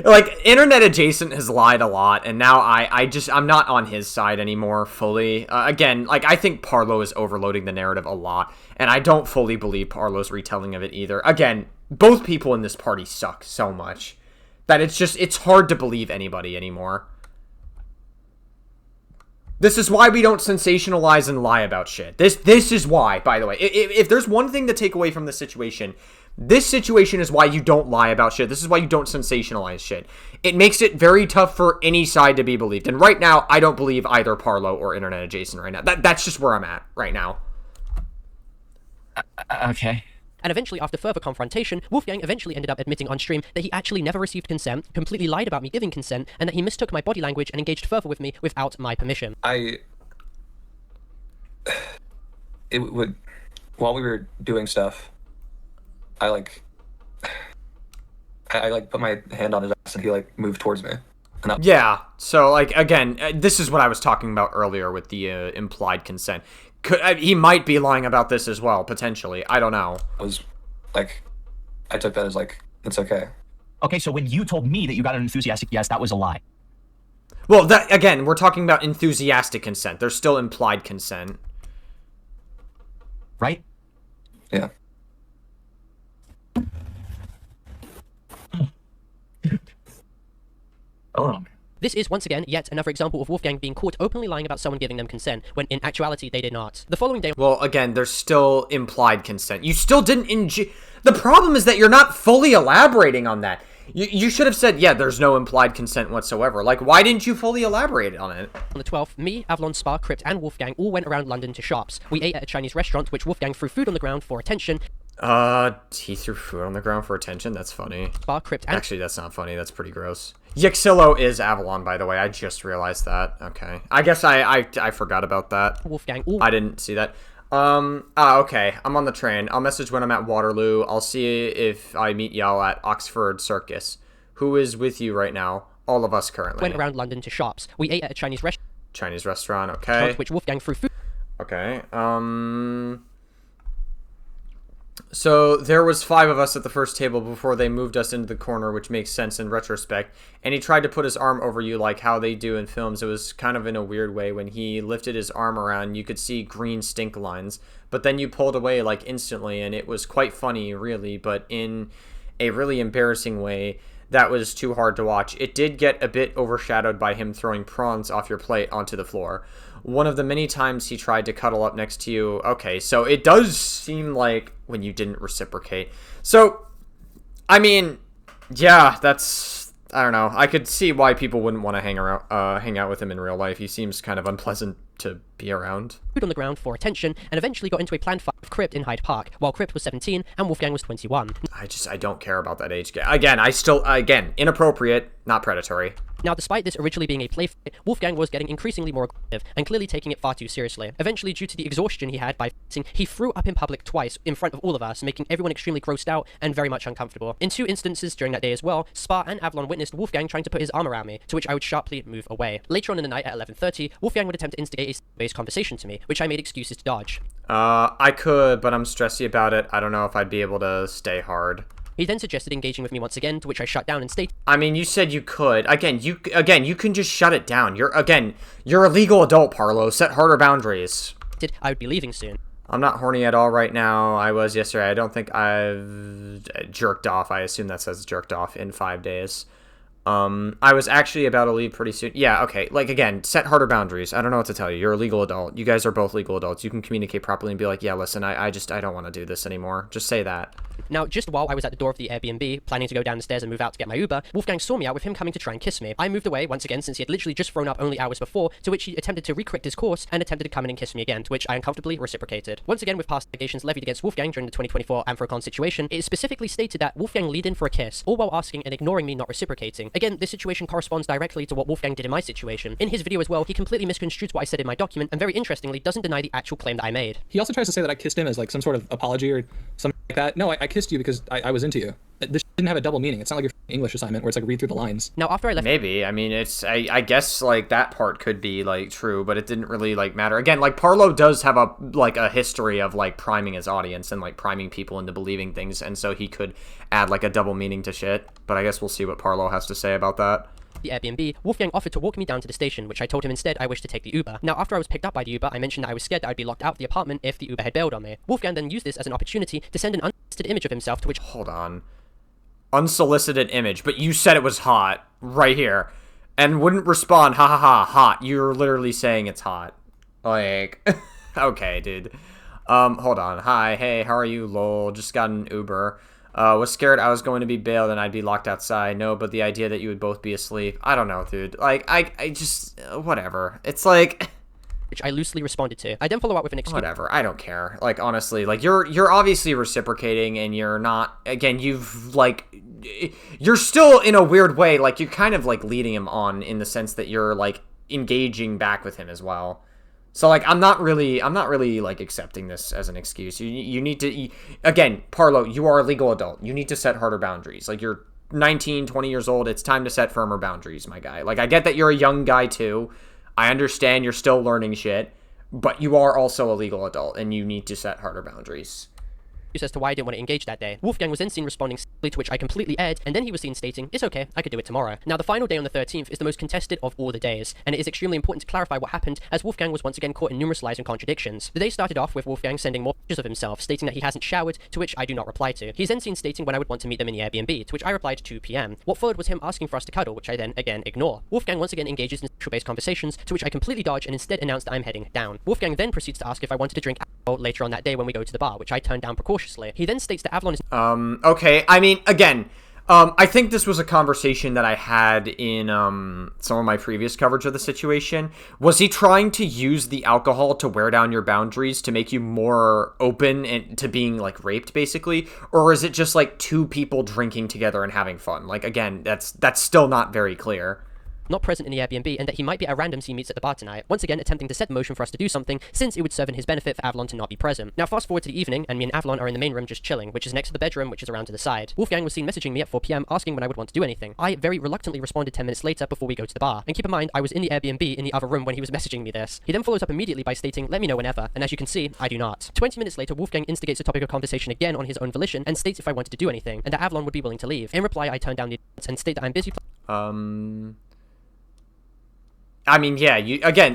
like internet adjacent has lied a lot, and now I'm not on his side anymore fully. Again, like I think Parlo is overloading the narrative a lot, and I don't fully believe Parlo's retelling of it either. Again, both people in this party suck so much that it's hard to believe anybody anymore. This is why we don't sensationalize and lie about shit. This is why, by the way. If there's one thing to take away from this situation is why you don't lie about shit. This is why you don't sensationalize shit. It makes it very tough for any side to be believed. And right now, I don't believe either Parlo or Internet Adjacent right now. That's just where I'm at right now. Okay. And eventually, after further confrontation, Wolfgang eventually ended up admitting on stream that he actually never received consent, completely lied about me giving consent, and that he mistook my body language and engaged further with me without my permission. While we were doing stuff, I put my hand on his ass and he like moved towards me. Yeah, so like again, this is what I was talking about earlier with the implied consent. He might be lying about this as well, potentially. I don't know. I took that as like, it's okay. Okay, so when you told me that you got an enthusiastic yes, that was a lie. Well, that again, we're talking about enthusiastic consent. There's still implied consent. Right? Yeah. Oh. This is, once again, yet another example of Wolfgang being caught openly lying about someone giving them consent, when in actuality they did not. The following day... Well, again, there's still implied consent. You still didn't The problem is that you're not fully elaborating on that. You should have said, yeah, there's no implied consent whatsoever. Like, why didn't you fully elaborate on it? On the 12th, me, Avalon, Spa, Crypt, and Wolfgang all went around London to shops. We ate at a Chinese restaurant, which Wolfgang threw food on the ground for attention. He threw food on the ground for attention? That's funny. Spa, Crypt, and... Actually, that's not funny. That's pretty gross. Yxillo is Avalon, by the way. I just realized that. Okay. I guess I forgot about that. Wolfgang. I didn't see that. Okay. I'm on the train. I'll message when I'm at Waterloo. I'll see if I meet y'all at Oxford Circus. Who is with you right now? All of us currently. Went around London to shops. We ate at a Chinese restaurant. Chinese restaurant, okay. Which Wolfgang threw food. Okay. So there was 5 of us at the first table before they moved us into the corner, which makes sense in retrospect. And he tried to put his arm over you like how they do in films. It was kind of in a weird way. When he lifted his arm around, you could see green stink lines. But then you pulled away like instantly, and it was quite funny, really. But in a really embarrassing way, that was too hard to watch. It did get a bit overshadowed by him throwing prawns off your plate onto the floor. One of the many times he tried to cuddle up next to you. Okay, so it does seem like when you didn't reciprocate. So, I mean, yeah, that's... I don't know. I could see why people wouldn't want to hang out with him in real life. He seems kind of unpleasant to be around. Food on the ground for attention, and eventually got into a planned fight with Crypt in Hyde Park, while Crypt was 17 and Wolfgang was 21. I don't care about that age gap. Again, inappropriate, not predatory. Now, despite this originally being a play fight, Wolfgang was getting increasingly more aggressive and clearly taking it far too seriously. Eventually, due to the exhaustion he had by fighting, he threw up in public twice in front of all of us, making everyone extremely grossed out and very much uncomfortable. In 2 instances during that day as well, Spa and Avalon witnessed Wolfgang trying to put his arm around me, to which I would sharply move away. Later on in the night at 11:30, Wolfgang would attempt to instigate a based conversation to me, which I made excuses to dodge. I could, but I'm stressy about it. I don't know if I'd be able to stay hard. He then suggested engaging with me once again, to which I shut down and stated... I mean, you said you could. Again, you can just shut it down. You're a legal adult, Parlo. Set harder boundaries. I would be leaving soon. I'm not horny at all right now. I was yesterday. I don't think I've jerked off. I assume that says jerked off in 5 days. I was actually about to leave pretty soon. Yeah, okay. Like, again, set harder boundaries. I don't know what to tell you. You're a legal adult. You guys are both legal adults. You can communicate properly and be like, yeah, listen, I don't want to do this anymore. Just say that. Now, just while I was at the door of the Airbnb, planning to go down the stairs and move out to get my Uber, Wolfgang saw me out with him coming to try and kiss me. I moved away once again since he had literally just thrown up only hours before, to which he attempted to recorrect his course and attempted to come in and kiss me again, to which I uncomfortably reciprocated. Once again, with past allegations levied against Wolfgang during the 2024 Anthrocon situation, it is specifically stated that Wolfgang leaned in for a kiss, all while asking and ignoring me not reciprocating. Again, this situation corresponds directly to what Wolfgang did in my situation. In his video as well, he completely misconstrues what I said in my document, and very interestingly, doesn't deny the actual claim that I made. He also tries to say that I kissed him as like some sort of apology or something like that. No, I kissed you because I was into you. This didn't have a double meaning. It's not like your English assignment where it's like read through the lines. Now, after I left... Maybe. I mean, I guess, like, that part could be, like, true, but it didn't really, like, matter. Again, like, Parlo does have a history of, like, priming his audience and, like, priming people into believing things, and so he could add, like, a double meaning to shit. But I guess we'll see what Parlo has to say about that. The Airbnb, Wolfgang offered to walk me down to the station, which I told him instead I wished to take the Uber. Now, after I was picked up by the Uber, I mentioned that I was scared that I'd be locked out of the apartment if the Uber had bailed on me. Wolfgang then used this as an opportunity to send an unsolicited image of himself to which... Hold on. Unsolicited image, but you said it was hot, right here, and wouldn't respond, ha ha ha, hot. You're literally saying it's hot. Like, okay, dude. Hold on. Hi, hey, how are you, lol, just got an Uber. Was scared I was going to be bailed and I'd be locked outside. No, but the idea that you would both be asleep. I don't know, dude. Like, I just, whatever. It's like... which I loosely responded to. I then follow up with an excuse. Whatever, I don't care. Like, honestly, like, you're obviously reciprocating and you're not, again, you're still, in a weird way, like, you're kind of, like, leading him on in the sense that you're, like, engaging back with him as well. So, like, I'm not really, like, accepting this as an excuse. You need to, again, Parlo, you are a legal adult. You need to set harder boundaries. Like, you're 19, 20 years old. It's time to set firmer boundaries, my guy. Like, I get that you're a young guy, too. I understand you're still learning shit, but you are also a legal adult, and you need to set harder boundaries. As to why I didn't want to engage that day. Wolfgang was then seen responding to which I completely aired, and then he was seen stating, it's okay, I could do it tomorrow. Now, the final day on the 13th is the most contested of all the days, and it is extremely important to clarify what happened, as Wolfgang was once again caught in numerous lies and contradictions. The day started off with Wolfgang sending more pictures of himself, stating that he hasn't showered, to which I do not reply to. He's then seen stating when I would want to meet them in the Airbnb, to which I replied 2 p.m. What followed was him asking for us to cuddle, which I then, again, ignore. Wolfgang once again engages in sexual-based conversations, to which I completely dodge and instead announce that I'm heading down. Wolfgang then proceeds to ask if I wanted to drink alcohol later on that day when we go to the bar, which I turned down precautiously. He then states that Avalon is... Okay, I mean, again, I think this was a conversation that I had in, some of my previous coverage of the situation. Was he trying to use the alcohol to wear down your boundaries to make you more open and to being, like, raped, basically? Or is it just, like, two people drinking together and having fun? Like, again, that's still not very clear. Not present in the Airbnb, and that he might be at a random he meets at the bar tonight, once again attempting to set the motion for us to do something, since it would serve in his benefit for Avalon to not be present. Now fast forward to the evening, and me and Avalon are in the main room just chilling, which is next to the bedroom, which is around to the side. Wolfgang was seen messaging me at 4 p.m. asking when I would want to do anything. I very reluctantly responded 10 minutes later before we go to the bar. And keep in mind, I was in the Airbnb in the other room when he was messaging me this. He then follows up immediately by stating, let me know whenever, and as you can see, I do not. 20 minutes later, Wolfgang instigates a topic of conversation again on his own volition, and states if I wanted to do anything, and that Avalon would be willing to leave. In reply, I turn down the and state that I'm busy I mean, yeah,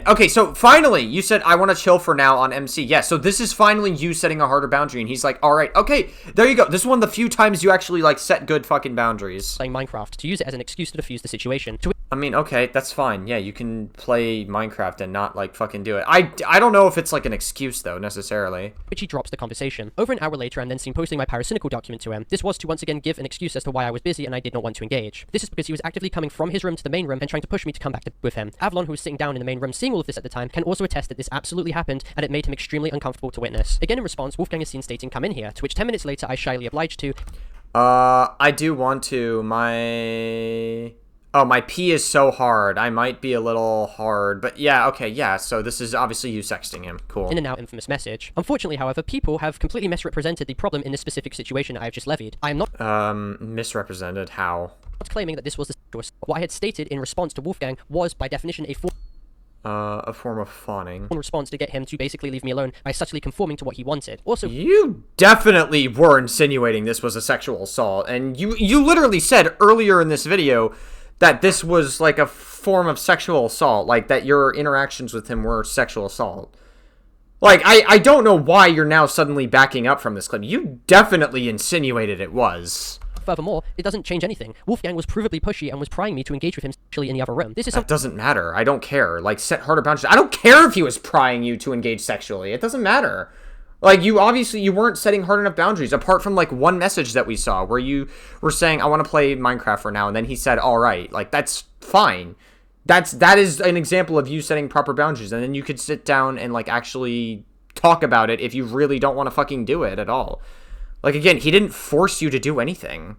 okay, so finally, you said, I want to chill for now on MC. Yeah, so this is finally you setting a harder boundary, and he's like, alright, okay, there you go. This is one of the few times you actually, like, set good fucking boundaries. Playing Minecraft, to use it as an excuse to defuse the situation. I mean, okay, that's fine. Yeah, you can play Minecraft and not, like, fucking do it. I don't know if it's, like, an excuse, though, necessarily. Which he drops the conversation. Over an hour later, I'm then seen posting my paracynical document to him. This was to once again give an excuse as to why I was busy and I did not want to engage. This is because he was actively coming from his room to the main room and trying to push me to come back with him. Avalon, who was sitting down in the main room seeing all of this at the time, can also attest that this absolutely happened, and it made him extremely uncomfortable to witness. Again, in response, Wolfgang is seen stating, come in here, to which 10 minutes later I shyly obliged to. I do want to. My pee is so hard. I might be a little hard, but yeah, okay, yeah, so this is obviously you sexting him. Cool. In a now infamous message. Unfortunately, however, people have completely misrepresented the problem in this specific situation I have just levied. I am not... Misrepresented? How? Not claiming that this was the sexual assault. What I had stated in response to Wolfgang was, by definition, a form of fawning. Response to get him to basically leave me alone by subtly conforming to what he wanted. Also, you definitely were insinuating this was a sexual assault, and you literally said earlier in this video that this was like a form of sexual assault, like that your interactions with him were sexual assault. Like, I don't know why you're now suddenly backing up from this claim. You definitely insinuated it was. Furthermore, it doesn't change anything. Wolfgang was provably pushy and was prying me to engage with him sexually in the other room. That doesn't matter. I don't care. Like, set harder boundaries. I don't care if he was prying you to engage sexually. It doesn't matter. Like, you weren't setting hard enough boundaries, apart from, like, one message that we saw where you were saying, I want to play Minecraft for now, and then he said, all right. Like, that's fine. That is an example of you setting proper boundaries, and then you could sit down and, like, actually talk about it if you really don't want to fucking do it at all. Like, again, he didn't force you to do anything.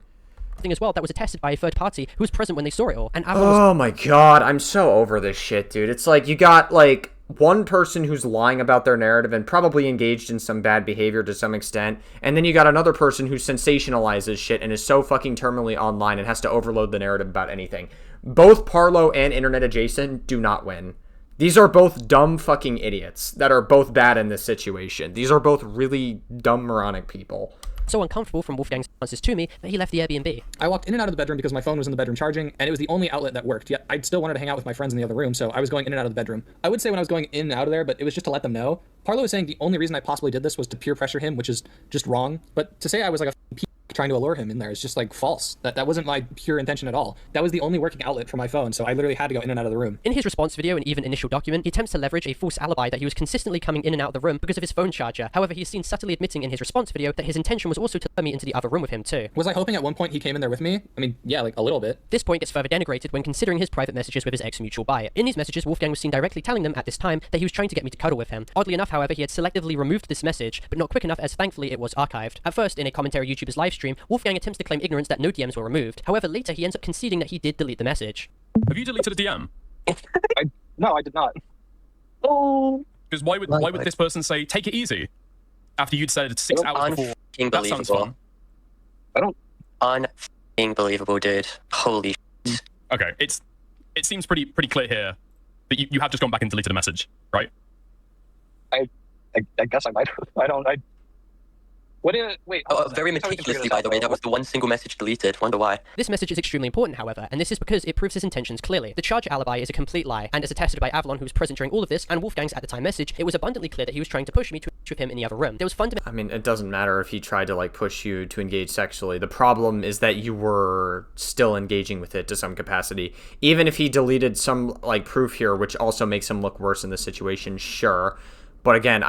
As well, that was attested by a third party who was present when they saw it all. And oh my god, I'm so over this shit, dude. It's like, you got, like, one person who's lying about their narrative and probably engaged in some bad behavior to some extent, and then you got another person who sensationalizes shit and is so fucking terminally online and has to overload the narrative about anything. Both Parlo and Internet Adjacent do not win. These are both dumb fucking idiots that are both bad in this situation. These are both really dumb, moronic people. So uncomfortable from Wolfgang's responses to me that he left the Airbnb. I walked in and out of the bedroom because my phone was in the bedroom charging, and it was the only outlet that worked. Yet I still wanted to hang out with my friends in the other room, so I was going in and out of the bedroom. I would say when I was going in and out of there, but it was just to let them know. Parlo was saying the only reason I possibly did this was to peer pressure him, which is just wrong. But to say I was like a trying to allure him in there is just like false. That wasn't my pure intention at all. That was the only working outlet for my phone, so I literally had to go in and out of the room. In his response video and even initial document, he attempts to leverage a false alibi that he was consistently coming in and out of the room because of his phone charger. However, he is seen subtly admitting in his response video that his intention was also to lure me into the other room with him too. Was I hoping at one point he came in there with me? I mean, yeah, like a little bit. This point gets further denigrated when considering his private messages with his ex-mutual buyer. In these messages, Wolfgang was seen directly telling them at this time that he was trying to get me to cuddle with him. Oddly enough, however, he had selectively removed this message, but not quick enough as thankfully it was archived. At first, in a commentary YouTuber's livestream, Wolfgang attempts to claim ignorance that no DMs were removed. However, later he ends up conceding that he did delete the message. Have you deleted a DM? No, I did not. Oh. Because why would this person say, take it easy, after you'd said 6 hours before? That sounds fun. I don't... Unbelievable, dude. Holy shit. Okay, it seems pretty clear here that you have just gone back and deleted a message, right? I guess I might have. Wait. Very meticulously, by the way. That was the one single message deleted. Wonder why. This message is extremely important, however, and this is because it proves his intentions clearly. The charger alibi is a complete lie, and as attested by Avalon, who was present during all of this, and Wolfgang's at the time message, it was abundantly clear that he was trying to push me to engage with him in the other room. There was fundamental. I mean, it doesn't matter if he tried to like push you to engage sexually. The problem is that you were still engaging with it to some capacity. Even if he deleted some like proof here, which also makes him look worse in this situation, sure. But again,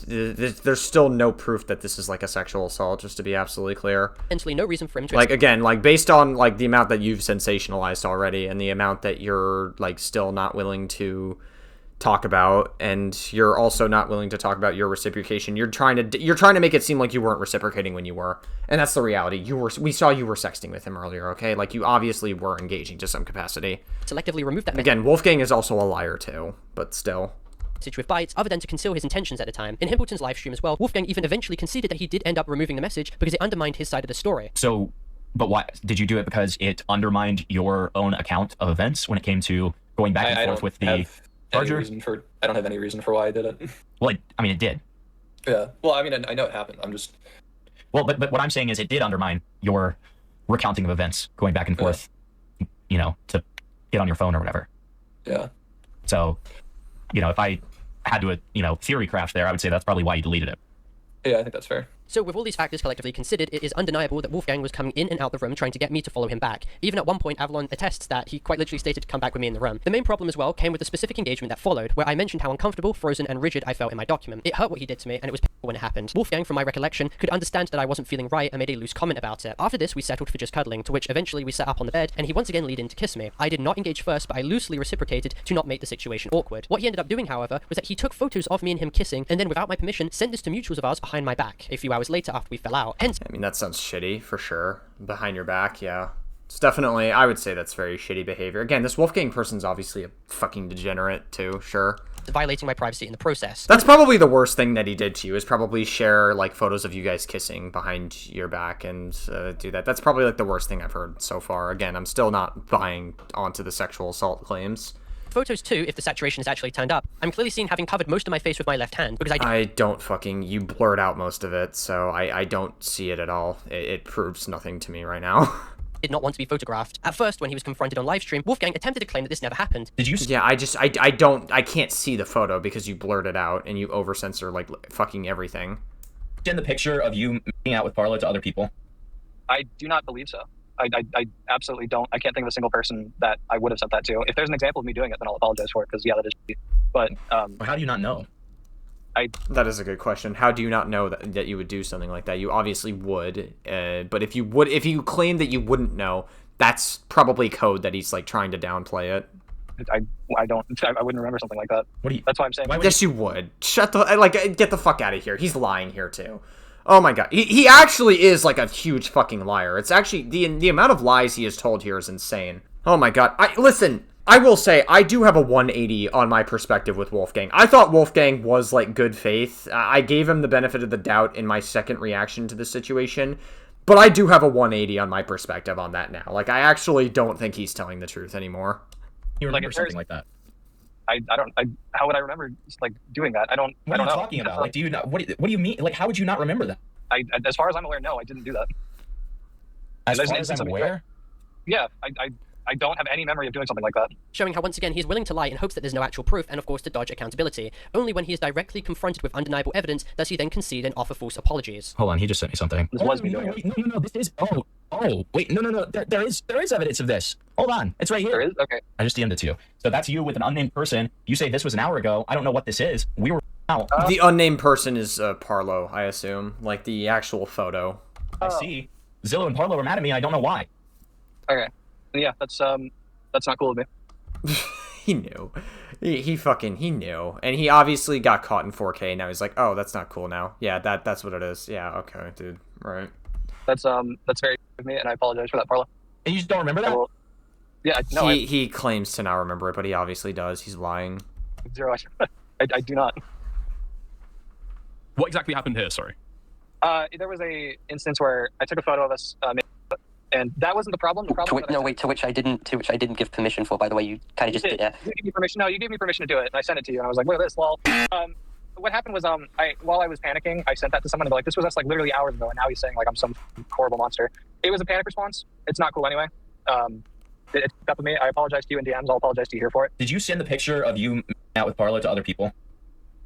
there's still no proof that this is like a sexual assault, just to be absolutely clear. Essentially no reason for him to... Like, again, like based on like the amount that you've sensationalized already and the amount that you're like still not willing to talk about, and you're also not willing to talk about your reciprocation. You're trying to make it seem like you weren't reciprocating when you were. And that's the reality. We saw you were sexting with him earlier, okay? Like you obviously were engaging to some capacity. Selectively remove that... Again, Wolfgang is also a liar too, but still... with bytes other than to conceal his intentions at the time. In Himpleton's livestream as well, Wolfgang even eventually conceded that he did end up removing the message because it undermined his side of the story. So, but why did you do it? Because it undermined your own account of events when it came to going back and forth with the charger? I don't have any reason for why I did it. Well, it did. Yeah. Well, I mean, I know it happened. I'm just... Well, but what I'm saying is it did undermine your recounting of events going back and forth, you know, to get on your phone or whatever. Yeah. So, you know, if I had to, theory craft there, I would say that's probably why you deleted it. Yeah, I think that's fair. So with all these factors collectively considered, it is undeniable that Wolfgang was coming in and out the room trying to get me to follow him back. Even at one point, Avalon attests that he quite literally stated to come back with me in the room. The main problem as well came with the specific engagement that followed, where I mentioned how uncomfortable, frozen, and rigid I felt in my document. It hurt what he did to me, and it was painful when it happened. Wolfgang, from my recollection, could understand that I wasn't feeling right and made a loose comment about it. After this, we settled for just cuddling, to which eventually we sat up on the bed, and he once again leaned in to kiss me. I did not engage first, but I loosely reciprocated to not make the situation awkward. What he ended up doing, however, was that he took photos of me and him kissing, and then without my permission, sent this to mutuals of ours behind my back, a few hours later after we fell out. Hence, I mean, that sounds shitty, for sure. Behind your back, yeah. It's definitely, I would say that's very shitty behavior. Again, this Wolfgang person's obviously a fucking degenerate, too, sure. Violating my privacy in the process. That's probably the worst thing that he did to you, is probably share, like, photos of you guys kissing behind your back and do that. That's probably, like, the worst thing I've heard so far. Again, I'm still not buying onto the sexual assault claims. Photos too, if the saturation is actually turned up. I'm clearly seen having covered most of my face with my left hand because I don't fucking... You blurred out most of it, so I don't see it at all. It proves nothing to me right now. Did not want to be photographed. At first, when he was confronted on livestream, Wolfgang attempted to claim that this never happened. Did you? Yeah, I can't see the photo because you blurred it out and you over-censor, like, fucking everything. Send the picture of you making out with Parlo to other people? I do not believe so. I absolutely don't. I can't think of a single person that I would have sent that to. If there's an example of me doing it, then I'll apologize for it, because, yeah, that is... But, how do you not know? That is a good question. How do you not know that you would do something like that? You obviously would, but if you claim that you wouldn't know, that's probably code that he's, like, trying to downplay it. I wouldn't remember something like that. That's why I'm saying... Yes, you would. Get the fuck out of here. He's lying here, too. Oh my god. He actually is, like, a huge fucking liar. It's actually... The amount of lies he has told here is insane. Oh my god. Listen, I will say, I do have a 180 on my perspective with Wolfgang. I thought Wolfgang was, like, good faith. I gave him the benefit of the doubt in my second reaction to the situation. But I do have a 180 on my perspective on that now. Like, I actually don't think he's telling the truth anymore. You remember something like that? How would I remember, like, doing that? I don't What are know. you talking about? Like, do you not, what do you mean? Like, how would you not remember that? As far as I'm aware, no, I didn't do that. As far as I'm aware? Yeah, I don't have any memory of doing something like that. Showing how, once again, he is willing to lie in hopes that there's no actual proof, and of course to dodge accountability. Only when he is directly confronted with undeniable evidence does he then concede and offer false apologies. Hold on, he just sent me something. This was me doing it. No, this is... Wait, no, there is evidence of this. Hold on, it's right here. There is? Okay. I just DM'd it to you. So that's you with an unnamed person. You say this was an hour ago. I don't know what this is. We were out. The unnamed person is Parlo, I assume. Like, the actual photo. I see. Zillow and Parlo are mad at me. I don't know why. Okay. Yeah, that's not cool of me. He knew. He knew. And he obviously got caught in 4K. Now he's like, oh, that's not cool now. Yeah, that's what it is. Yeah, okay, dude. Right. That's very of me, and I apologize for that, Parlo. And you just don't remember that? Yeah, no. He claims to not remember it, but he obviously does. He's lying. Zero. I do not. What exactly happened here? Sorry. There was a instance where I took a photo of us, and that wasn't the problem. The problem. To which I didn't give permission for. By the way, you kind of just did it. You gave me permission. No, you gave me permission to do it, and I sent it to you, and I was like, look at this. Well, what happened was, while I was panicking, I sent that to someone, and they're like, this was us like literally hours ago, and now he's saying like I'm some horrible monster. It was a panic response. It's not cool anyway. It's up to me. I apologize to you in DMs. I'll apologize to you here for it. Did you send the picture of you out with Parlo to other people?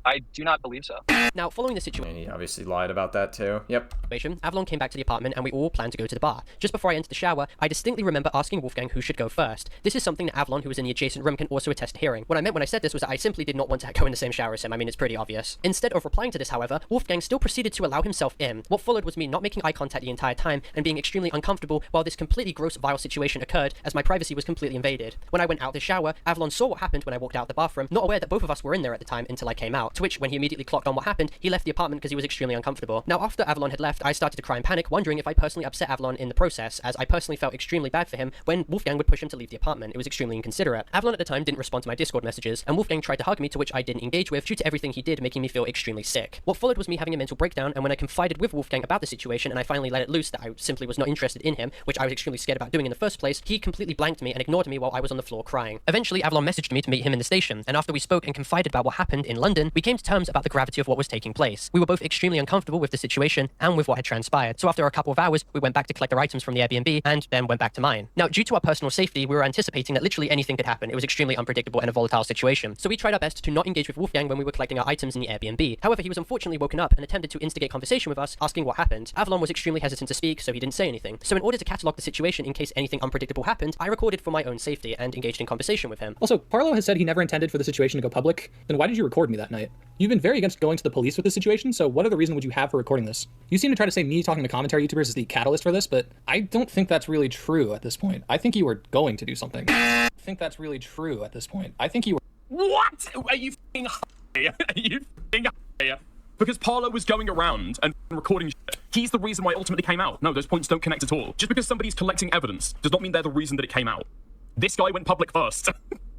I do not believe so. Now, following the situation... And he obviously lied about that too. Yep. Avalon came back to the apartment and we all planned to go to the bar. Just before I entered the shower, I distinctly remember asking Wolfgang who should go first. This is something that Avalon, who was in the adjacent room, can also attest to hearing. What I meant when I said this was that I simply did not want to go in the same shower as him. I mean, it's pretty obvious. Instead of replying to this, however, Wolfgang still proceeded to allow himself in. What followed was me not making eye contact the entire time and being extremely uncomfortable while this completely gross, vile situation occurred as my privacy was completely invaded. When I went out the shower, Avalon saw what happened when I walked out the bathroom, not aware that both of us were in there at the time until I came out, to which, when he immediately clocked on what happened, he left the apartment because he was extremely uncomfortable. Now, after Avalon had left, I started to cry and panic, wondering if I personally upset Avalon in the process, as I personally felt extremely bad for him when Wolfgang would push him to leave the apartment. It was extremely inconsiderate. Avalon at the time didn't respond to my Discord messages, and Wolfgang tried to hug me, to which I didn't engage with due to everything he did, making me feel extremely sick. What followed was me having a mental breakdown, and when I confided with Wolfgang about the situation and I finally let it loose that I simply was not interested in him, which I was extremely scared about doing in the first place, he completely blanked me and ignored me while I was on the floor crying. Eventually, Avalon messaged me to meet him in the station, and after we spoke and confided about what happened in London, we came to terms about the gravity of what was taking place. We were both extremely uncomfortable with the situation and with what had transpired, so after a couple of hours, we went back to collect our items from the Airbnb and then went back to mine. Now, due to our personal safety, we were anticipating that literally anything could happen. It was extremely unpredictable and a volatile situation, so we tried our best to not engage with Wolfgang when we were collecting our items in the Airbnb. However, he was unfortunately woken up and attempted to instigate conversation with us, asking what happened. Avalon was extremely hesitant to speak, so he didn't say anything. So in order to catalogue the situation in case anything unpredictable happened, I recorded for my own safety and engaged in conversation with him. Also, Parlo has said he never intended for the situation to go public. Then why did you record me that night? You've been very against going to the police with this situation, so what other reason would you have for recording this? You seem to try to say me talking to commentary YouTubers is the catalyst for this, but I don't think that's really true at this point. I think you were going to do something. I think that's really true at this point. I think you were... What? Are you f***ing high? Are you f***ing high? Because Parlo was going around and recording shit. He's the reason why it ultimately came out. No, those points don't connect at all. Just because somebody's collecting evidence does not mean they're the reason that it came out. This guy went public first.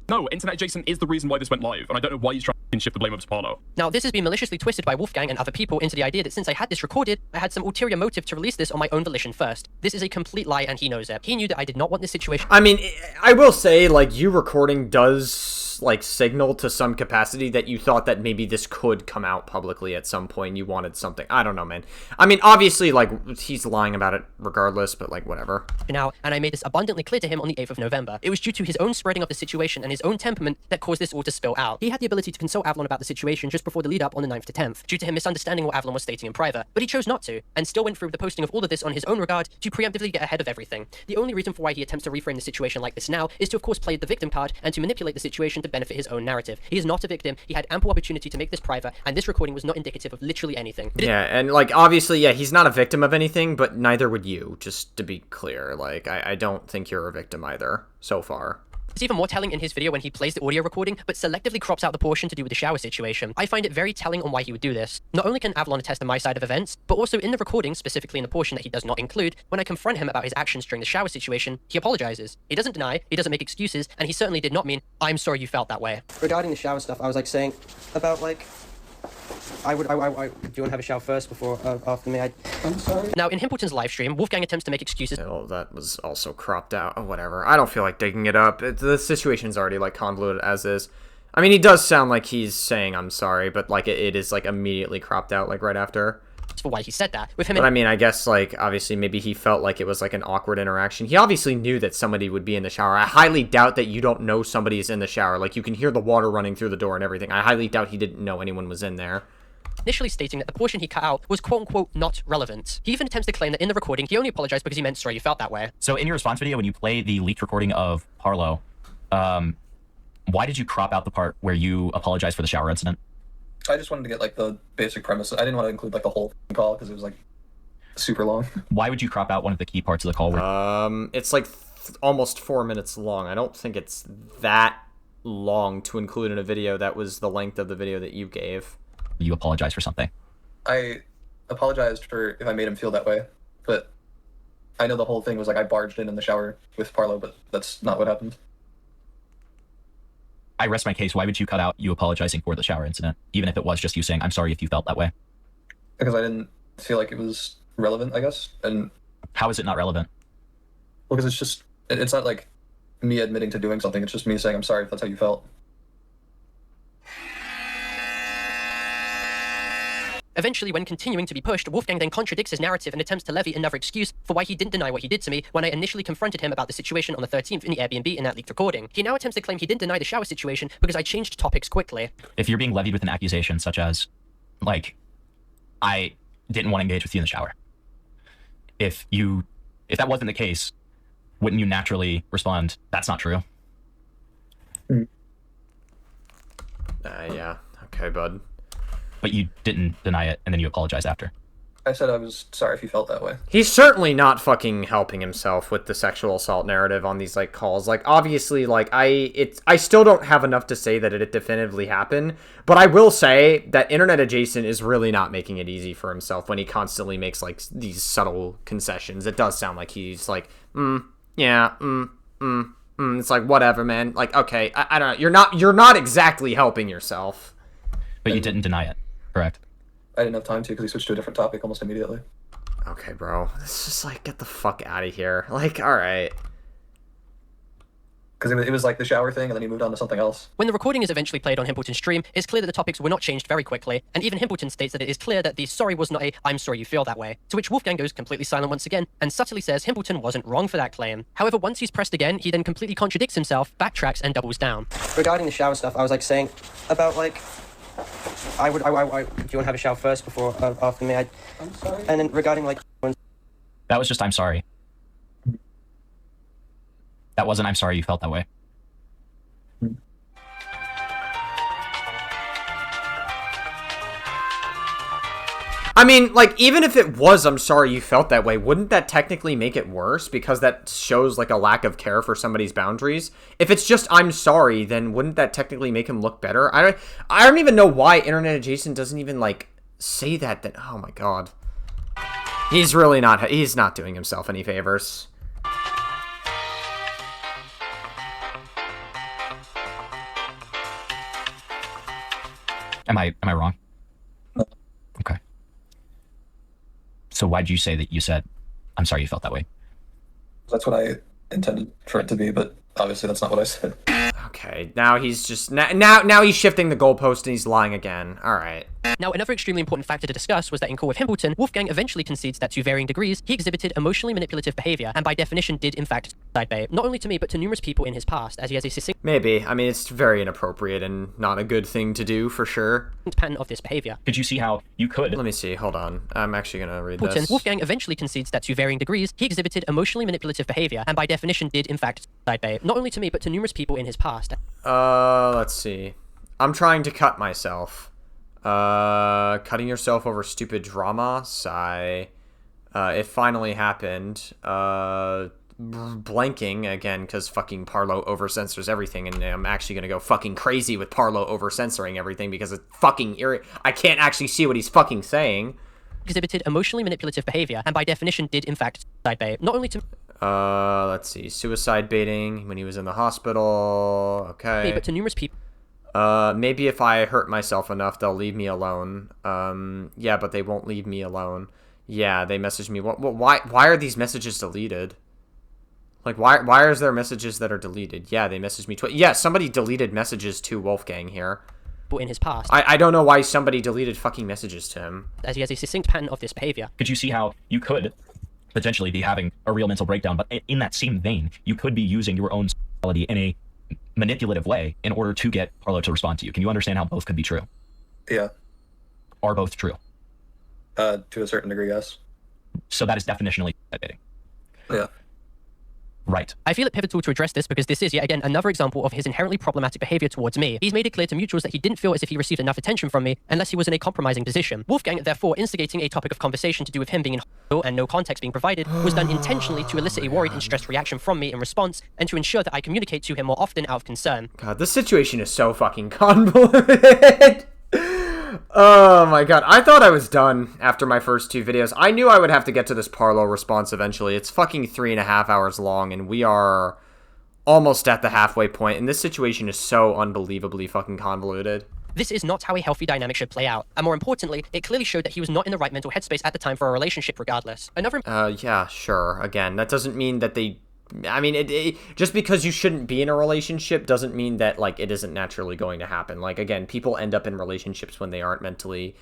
No, Internet Jason is the reason why this went live, and I don't know why he's trying to shift the blame over to Parlo. Now, this has been maliciously twisted by Wolfgang and other people into the idea that since I had this recorded, I had some ulterior motive to release this on my own volition first. This is a complete lie, and he knows it. He knew that I did not want this situation. I mean, I will say, like, you recording does, like, signal to some capacity that you thought that maybe this could come out publicly at some point. You wanted something. I don't know, man. I mean, obviously, like, he's lying about it regardless, but, like, whatever. Now, and I made this abundantly clear to him on the 8th of November. It was due to his own spreading of the situation and his own temperament that caused this all to spill out. He had the ability to consult Avalon about the situation just before the lead up on the 9th to 10th, due to him misunderstanding what Avalon was stating in private, but he chose not to, and still went through with the posting of all of this on his own regard to preemptively get ahead of everything. The only reason for why he attempts to reframe the situation like this now is to of course play the victim card and to manipulate the situation to benefit his own narrative. He is not a victim, he had ample opportunity to make this private, and this recording was not indicative of literally anything. Yeah, and like obviously, yeah, he's not a victim of anything, but neither would you, just to be clear. Like, I don't think you're a victim either, so far. It's even more telling in his video when he plays the audio recording, but selectively crops out the portion to do with the shower situation. I find it very telling on why he would do this. Not only can Avalon attest to my side of events, but also in the recording, specifically in the portion that he does not include, when I confront him about his actions during the shower situation, he apologizes. He doesn't deny, he doesn't make excuses, and he certainly did not mean, I'm sorry you felt that way. Regarding the shower stuff, I was like saying about like, do you want to have a shower first before, after me? I'm sorry. Now, in Himpleton's live stream, Wolfgang attempts to make excuses. Oh, that was also cropped out. Oh, whatever. I don't feel like digging it up. The situation's already, like, convoluted as is. I mean, he does sound like he's saying I'm sorry, but, like, it is, like, immediately cropped out, like, right after. For why he said that. With him but I mean, I guess, like, obviously maybe he felt like it was, like, an awkward interaction. He obviously knew that somebody would be in the shower. I highly doubt that you don't know somebody's in the shower. Like, you can hear the water running through the door and everything. I highly doubt he didn't know anyone was in there. Initially stating that the portion he cut out was quote-unquote not relevant. He even attempts to claim that in the recording, he only apologized because he meant sorry you felt that way. So in your response video, when you play the leaked recording of Parlo, why did you crop out the part where you apologized for the shower incident? I just wanted to get, like, the basic premise. I didn't want to include, like, the whole call because it was, like, super long. Why would you crop out one of the key parts of the call? It's, like, almost 4 minutes long. I don't think it's that long to include in a video that was the length of the video that you gave. You apologize for something. I apologized for if I made him feel that way, but I know the whole thing was, like, I barged in the shower with Parlo, but that's not what happened. I rest my case. Why would you cut out you apologizing for the shower incident, even if it was just you saying, I'm sorry if you felt that way? Because I didn't feel like it was relevant, I guess. And how is it not relevant? Well, because it's not like me admitting to doing something. It's just me saying, I'm sorry if that's how you felt. Eventually, when continuing to be pushed, Wolfgang then contradicts his narrative and attempts to levy another excuse for why he didn't deny what he did to me when I initially confronted him about the situation on the 13th in the Airbnb in that leaked recording. He now attempts to claim he didn't deny the shower situation because I changed topics quickly. If you're being levied with an accusation such as, like, I didn't want to engage with you in the shower, if that wasn't the case, wouldn't you naturally respond, that's not true? Yeah. Okay, bud. But you didn't deny it, and then you apologize after. I said I was sorry if you felt that way. He's certainly not fucking helping himself with the sexual assault narrative on these, like, calls. Like, obviously, like, I still don't have enough to say that it definitively happened, but I will say that Internet Adjacent is really not making it easy for himself when he constantly makes, like, these subtle concessions. It does sound like he's like, it's like, whatever, man. Like, okay, I don't know. You're not exactly helping yourself. But you didn't deny it, correct? I didn't have time to because he switched to a different topic almost immediately. Okay, bro. It's just like, get the fuck out of here. Like, alright. Because it was like the shower thing, and then he moved on to something else. When the recording is eventually played on Himpleton's stream, it's clear that the topics were not changed very quickly, and even Himpleton states that it is clear that the sorry was not a I'm sorry you feel that way, to which Wolfgang goes completely silent once again, and subtly says Himpleton wasn't wrong for that claim. However, once he's pressed again, he then completely contradicts himself, backtracks, and doubles down. Regarding the shower stuff, I was like saying about like, do you want to have a shower first before, after me? I'm sorry. And then regarding like... That was just I'm sorry. That wasn't I'm sorry you felt that way. I mean, like, even if it was I'm sorry you felt that way, wouldn't that technically make it worse? Because that shows, like, a lack of care for somebody's boundaries. If it's just I'm sorry, then wouldn't that technically make him look better? I don't even know why Internet Adjacent doesn't even, like, say that. Oh my god. He's really not, he's not doing himself any favors. Am I wrong? Okay. So why'd you say that you said, I'm sorry you felt that way? That's what I intended for it to be, but obviously that's not what I said. Okay, now he's just, now he's shifting the goalpost and he's lying again. Alright. Now, another extremely important factor to discuss was that in Call with Himpleton, Wolfgang eventually concedes that to varying degrees, he exhibited emotionally manipulative behavior, and by definition did in fact sidebay, not only to me, but to numerous people in his past, as he has a succinct Maybe. I mean, it's very inappropriate and not a good thing to do, for sure. Pattern of this behavior. Could you see how you could? Let me see, hold on. I'm actually gonna read this. Wolfgang eventually concedes that to varying degrees, he exhibited emotionally manipulative behavior, and by definition did in fact sidebay, not only to me, but to numerous people in his past. Let's see. I'm trying to cut myself. Cutting yourself over stupid drama, sigh. It finally happened. blanking again because fucking Parlo over-censors everything, and I'm actually gonna go fucking crazy with Parlo over-censoring everything because it's fucking I can't actually see what he's fucking saying. Exhibited emotionally manipulative behavior, and by definition did in fact suicide bait. Not only to let's see, suicide baiting when he was in the hospital. Okay. me, but to numerous people. Maybe if I hurt myself enough, they'll leave me alone. Yeah, but they won't leave me alone. Yeah, they messaged me. Why are these messages deleted? Like, why is there messages that are deleted? Yeah, they messaged me yeah, somebody deleted messages to Wolfgang here. In his past. I don't know why somebody deleted fucking messages to him. As he has a succinct pattern of this behavior. Could you see how you could potentially be having a real mental breakdown, but in that same vein, you could be using your own sexuality in a manipulative way in order to get Parlo to respond to you? Can you understand how both could be true? Yeah. Are both true? To a certain degree, yes. So that is definitionally dating. Yeah. Right. I feel it pivotal to address this because this is, yet again, another example of his inherently problematic behavior towards me. He's made it clear to mutuals that he didn't feel as if he received enough attention from me unless he was in a compromising position. Wolfgang, therefore, instigating a topic of conversation to do with him being in hospital and no context being provided, was done intentionally to elicit a worried and stressed reaction from me in response and to ensure that I communicate to him more often out of concern. God, this situation is so fucking convoluted. Oh my god, I thought I was done after my first 2 videos. I knew I would have to get to this Parlo response eventually. It's fucking 3.5 hours long, and we are almost at the halfway point, and this situation is so unbelievably fucking convoluted. This is not how a healthy dynamic should play out, and more importantly, it clearly showed that he was not in the right mental headspace at the time for a relationship regardless. Yeah, sure. Again, that doesn't mean that I mean, just because you shouldn't be in a relationship doesn't mean that, like, it isn't naturally going to happen. Like, again, people end up in relationships when they mentally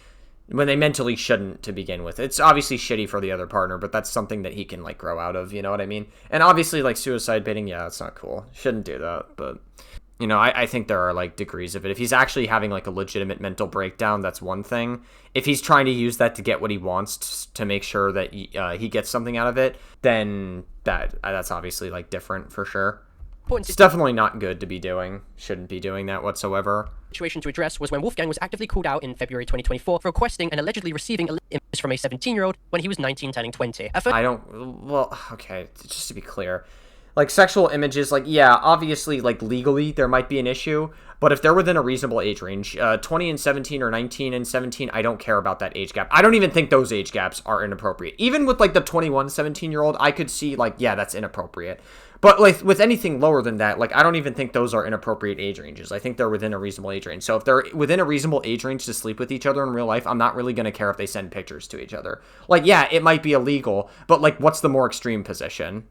shouldn't to begin with. It's obviously shitty for the other partner, but that's something that he can, like, grow out of, you know what I mean? And obviously, like, suicide baiting, yeah, that's not cool. Shouldn't do that, but... You know, I think there are, like, degrees of it. If he's actually having, like, a legitimate mental breakdown, that's one thing. If he's trying to use that to get what he wants to make sure that he gets something out of it, then that's obviously, like, different for sure. It's definitely not good to be doing. Shouldn't be doing that whatsoever. Situation to address was when Wolfgang was actively called out in February 2024 for requesting and allegedly receiving a image from a 17-year-old when he was 19 turning 20. Well, okay, just to be clear. Like, sexual images, like, yeah, obviously, like, legally, there might be an issue, but if they're within a reasonable age range, 20 and 17 or 19 and 17, I don't care about that age gap. I don't even think those age gaps are inappropriate. Even with, like, the 21, 17-year-old, I could see, like, yeah, that's inappropriate. But, like, with anything lower than that, like, I don't even think those are inappropriate age ranges. I think they're within a reasonable age range. So if they're within a reasonable age range to sleep with each other in real life, I'm not really going to care if they send pictures to each other. Like, yeah, it might be illegal, but, like, what's the more extreme position?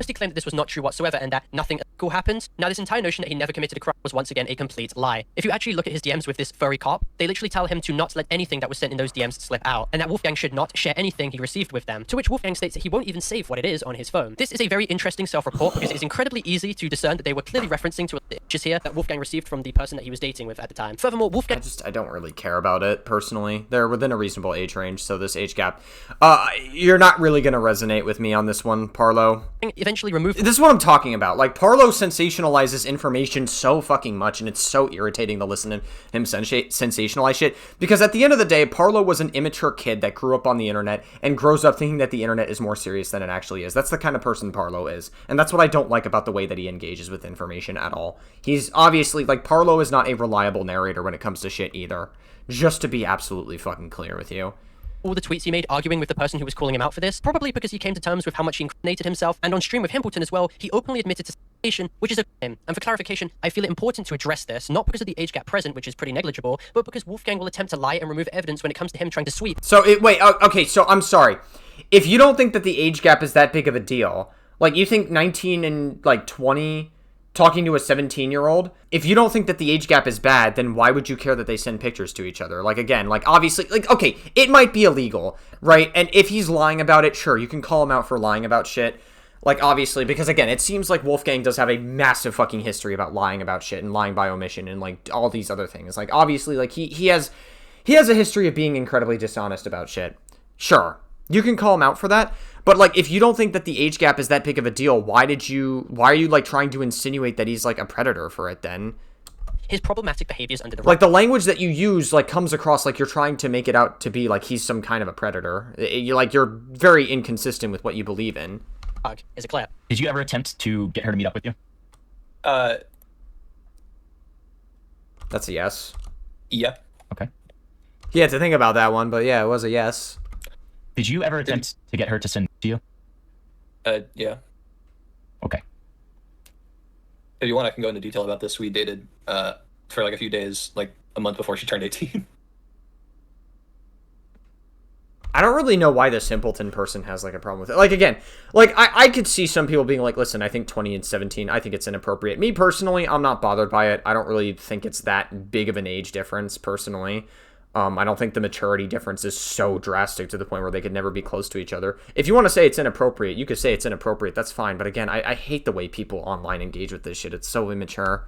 He claimed that this was not true whatsoever and that nothing illegal happened. Now, this entire notion that he never committed a crime was once again a complete lie. If you actually look at his DMs with this furry cop, they literally tell him to not let anything that was sent in those DMs slip out, and that Wolfgang should not share anything he received with them, to which Wolfgang states that he won't even save what it is on his phone. This is a very interesting self-report because it is incredibly easy to discern that they were clearly referencing to images here that Wolfgang received from the person that he was dating with at the time. Furthermore, Wolfgang... I don't really care about it, personally. They're within a reasonable age range, so this age gap... you're not really going to resonate with me on this one, Parlo. Eventually removed... This is what I'm talking about. Like, Parlo sensationalizes information so fucking much, and it's so irritating to listen to him sensationalize shit, because at the end of the day, Parlo was an immature kid that grew up on the internet and grows up thinking that the internet is more serious than it actually is. That's the kind of person Parlo is, and that's what I don't like about the way that he engages with information at all. He's obviously, like, Parlo is not a reliable narrator when it comes to shit either, just to be absolutely fucking clear with you. All the tweets he made arguing with the person who was calling him out for this, probably because he came to terms with how much he incriminated himself, and on stream with Himpleton as well, he openly admitted to station, which is a crime. And for clarification, I feel it important to address this, not because of the age gap present, which is pretty negligible, but because Wolfgang will attempt to lie and remove evidence when it comes to him trying to sweep. So, okay, so I'm sorry. If you don't think that the age gap is that big of a deal, like, you think 19 and, like, 20... talking to a 17-year-old, if you don't think that the age gap is bad, then why would you care that they send pictures to each other? Like, again, like, obviously, like, okay, it might be illegal, right? And if he's lying about it, sure, you can call him out for lying about shit. Like, obviously, because, again, it seems like Wolfgang does have a massive fucking history about lying about shit and lying by omission and, like, all these other things. Like, obviously, like, he has a history of being incredibly dishonest about shit. Sure, you can call him out for that. But, like, if you don't think that the age gap is that big of a deal, why are you, like, trying to insinuate that he's, like, a predator for it then? His problematic behaviors under the... Like, the language that you use, like, comes across like you're trying to make it out to be, like, he's some kind of a predator. You're very inconsistent with what you believe in. Is it clear? Did you ever attempt to get her to meet up with you? That's a yes. Yeah. Okay. He had to think about that one, but yeah, it was a yes. Did you ever attempt to get her to send to you? Yeah. Okay. If you want, I can go into detail about this. We dated for like a few days, like a month before she turned 18. I don't really know why the simpleton person has like a problem with it. Like, again, like I could see some people being like, listen, I think 20 and 17, I think it's inappropriate. Me personally, I'm not bothered by it. I don't really think it's that big of an age difference personally. I don't think the maturity difference is so drastic to the point where they could never be close to each other. If you want to say it's inappropriate, you could say it's inappropriate. That's fine. But again, I hate the way people online engage with this shit. It's so immature.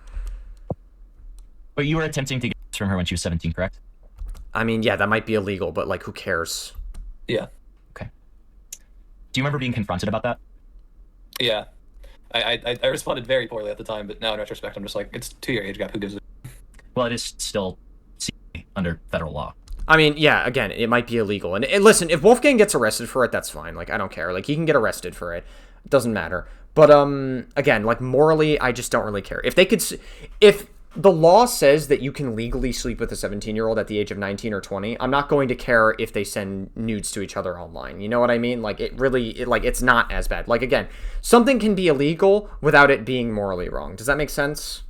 But you were attempting to get this from her when she was 17, correct? I mean, yeah, that might be illegal, but like, who cares? Yeah. Okay. Do you remember being confronted about that? Yeah. I responded very poorly at the time, but now in retrospect, I'm just like, it's 2-year age gap. Who gives a... Well, it is still under federal law. I mean, yeah, again, it might be illegal. And listen, if Wolfgang gets arrested for it, that's fine. Like, I don't care. Like, he can get arrested for it. It doesn't matter. But, again, like, morally, I just don't really care. If they could... If the law says that you can legally sleep with a 17-year-old at the age of 19 or 20, I'm not going to care if they send nudes to each other online. You know what I mean? Like, it's not as bad. Like, again, something can be illegal without it being morally wrong. Does that make sense?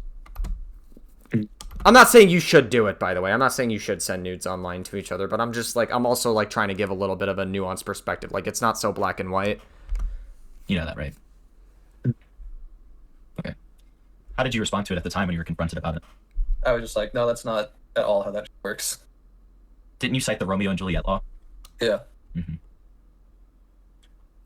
I'm not saying you should do it, by the way. I'm not saying you should send nudes online to each other, but I'm just, like, I'm also, like, trying to give a little bit of a nuanced perspective. Like, it's not so black and white. You know that, right? Okay. How did you respond to it at the time when you were confronted about it? I was just like, no, that's not at all how that works. Didn't you cite the Romeo and Juliet law? Yeah. Mm-hmm.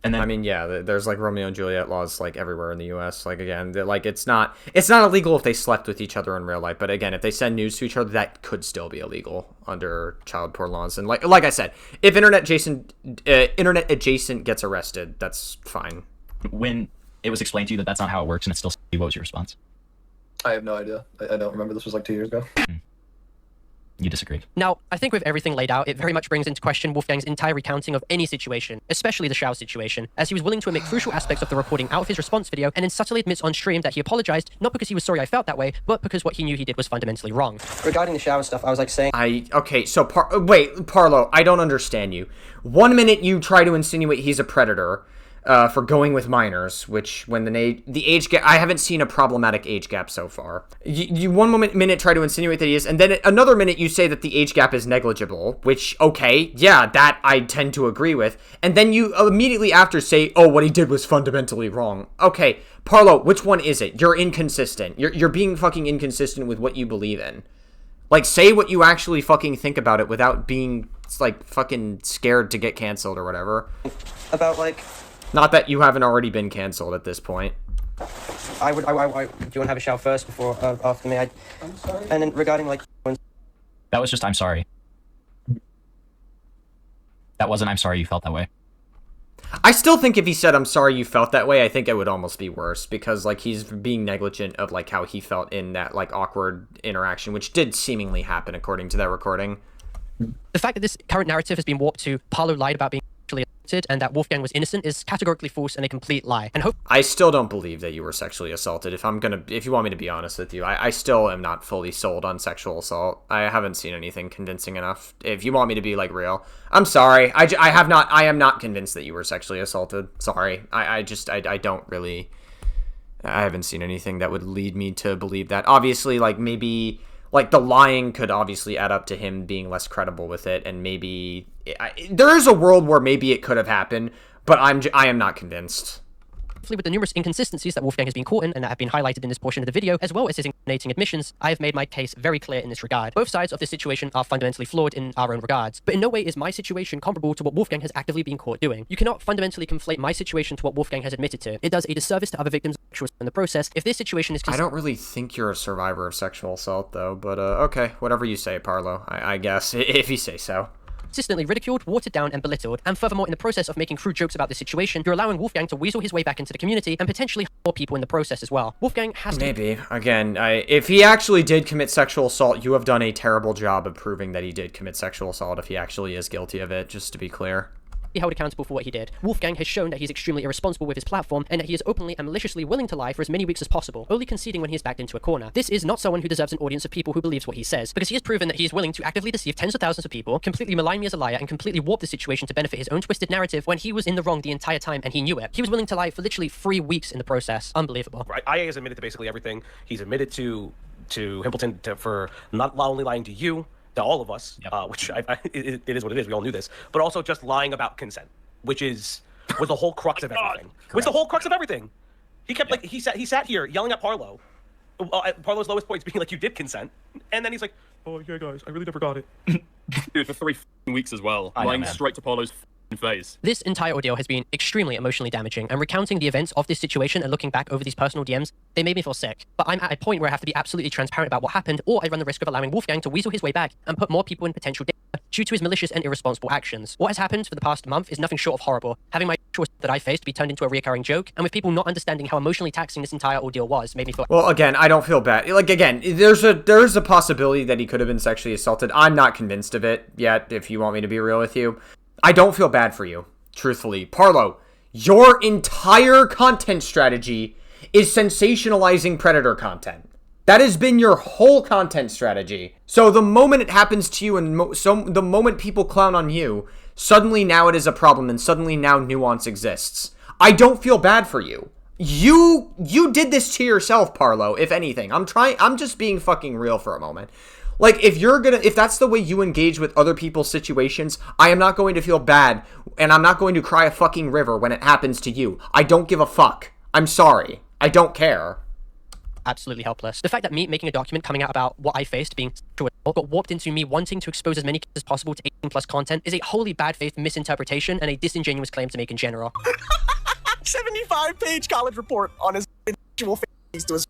And then, I mean, yeah, there's like Romeo and Juliet laws like everywhere in the U.S. Like, again, like it's not illegal if they slept with each other in real life, but again, if they send nudes to each other, that could still be illegal under child porn laws. And like I said, if internet adjacent gets arrested, that's fine. When it was explained to you that that's not how it works, and it's still, what was your response? I have no idea. I don't remember. This was like 2 years ago. You disagreed. Now, I think with everything laid out, it very much brings into question Wolfgang's entire recounting of any situation, especially the shower situation, as he was willing to omit crucial aspects of the recording out of his response video and then subtly admits on stream that he apologized, not because he was sorry I felt that way, but because what he knew he did was fundamentally wrong. Regarding the shower stuff, I was like saying... Okay, so wait, Parlo, I don't understand you. 1 minute you try to insinuate he's a predator, for going with minors, which when the age gap, I haven't seen a problematic age gap so far. You 1 minute try to insinuate that he is, and then another minute you say that the age gap is negligible, which, okay, yeah, that I tend to agree with, and then you immediately after say, oh, what he did was fundamentally wrong. Okay, Parlo, which one is it? You're inconsistent. You're being fucking inconsistent with what you believe in. Like, say what you actually fucking think about it without being, like, fucking scared to get canceled or whatever. About, like... Not that you haven't already been canceled at this point. Do you want to have a shower first before, after me? I'm sorry. And then regarding, like... That was just, I'm sorry. That wasn't, I'm sorry you felt that way. I still think if he said, I'm sorry you felt that way, I think it would almost be worse, because, like, he's being negligent of, like, how he felt in that, like, awkward interaction, which did seemingly happen according to that recording. The fact that this current narrative has been warped to Parlo lied about being sexually assaulted and that Wolfgang was innocent is categorically false and a complete lie. And I still don't believe that you were sexually assaulted. If you want me to be honest with you, I still am not fully sold on sexual assault. I haven't seen anything convincing enough. If you want me to be, like, real, I'm sorry. I am not convinced that you were sexually assaulted. Sorry. I don't really, I haven't seen anything that would lead me to believe that. Obviously, like, maybe, like, the lying could obviously add up to him being less credible with it, and maybe there is a world where maybe it could have happened, but I am not convinced. With the numerous inconsistencies that Wolfgang has been caught in and that have been highlighted in this portion of the video, as well as his incriminating admissions, I have made my case very clear in this regard. Both sides of this situation are fundamentally flawed in our own regards, but in no way is my situation comparable to what Wolfgang has actively been caught doing. You cannot fundamentally conflate my situation to what Wolfgang has admitted to. It does a disservice to other victims of sexual assault in the process. If this situation is... I don't really think you're a survivor of sexual assault, though, but okay, whatever you say, Parlo, I guess, if you say so. Consistently ridiculed, watered down, and belittled, and furthermore, in the process of making crude jokes about this situation, you're allowing Wolfgang to weasel his way back into the community and potentially harm more people in the process as well. Wolfgang has to... Maybe. Again, if he actually did commit sexual assault, you have done a terrible job of proving that he did commit sexual assault if he actually is guilty of it, just to be clear. be held accountable for what he did. Wolfgang has shown that he's extremely irresponsible with his platform and that he is openly and maliciously willing to lie for as many weeks as possible, only conceding when he is backed into a corner. This is not someone who deserves an audience of people who believes what he says, because he has proven that he is willing to actively deceive tens of thousands of people, completely malign me as a liar, and completely warp the situation to benefit his own twisted narrative when he was in the wrong the entire time and he knew it. He was willing to lie for literally 3 weeks in the process. Unbelievable. Right. IA has admitted to basically everything. He's admitted to Himpleton for not only lying to you, to all of us, which it is what it is. We all knew this, but also just lying about consent, which was the whole crux of everything. Was the whole crux of everything. He kept he sat here yelling at Parlo, at Parlo's lowest points, being like, "You did consent," and then he's like, "Oh yeah, guys, I really never got it." Dude, for 3 weeks as well, lying straight to Parlo's face. This entire ordeal has been extremely emotionally damaging, and recounting the events of this situation and looking back over these personal DMs, they made me feel sick. But I'm at a point where I have to be absolutely transparent about what happened, or I run the risk of allowing Wolfgang to weasel his way back and put more people in potential danger due to his malicious and irresponsible actions. What has happened for the past month is nothing short of horrible. Having my choice that I faced be turned into a reoccurring joke, and with people not understanding how emotionally taxing this entire ordeal was, made me feel... Well, again, I don't feel bad. Like, again, there's a possibility that he could have been sexually assaulted. I'm not convinced of it yet, if you want me to be real with you. I don't feel bad for you. Truthfully, Parlo, your entire content strategy is sensationalizing Predator content. That has been your whole content strategy. So the moment it happens to you and the moment people clown on you, suddenly now it is a problem and suddenly now nuance exists. I don't feel bad for you. You did this to yourself, Parlo, if anything. I'm just being fucking real for a moment. Like, if that's the way you engage with other people's situations, I am not going to feel bad, and I'm not going to cry a fucking river when it happens to you. I don't give a fuck. I'm sorry. I don't care. Absolutely helpless. The fact that me making a document coming out about what I faced being got warped into me wanting to expose as many kids as possible to 18+ content is a wholly bad faith misinterpretation and a disingenuous claim to make in general. 75-page college report on his actual face to his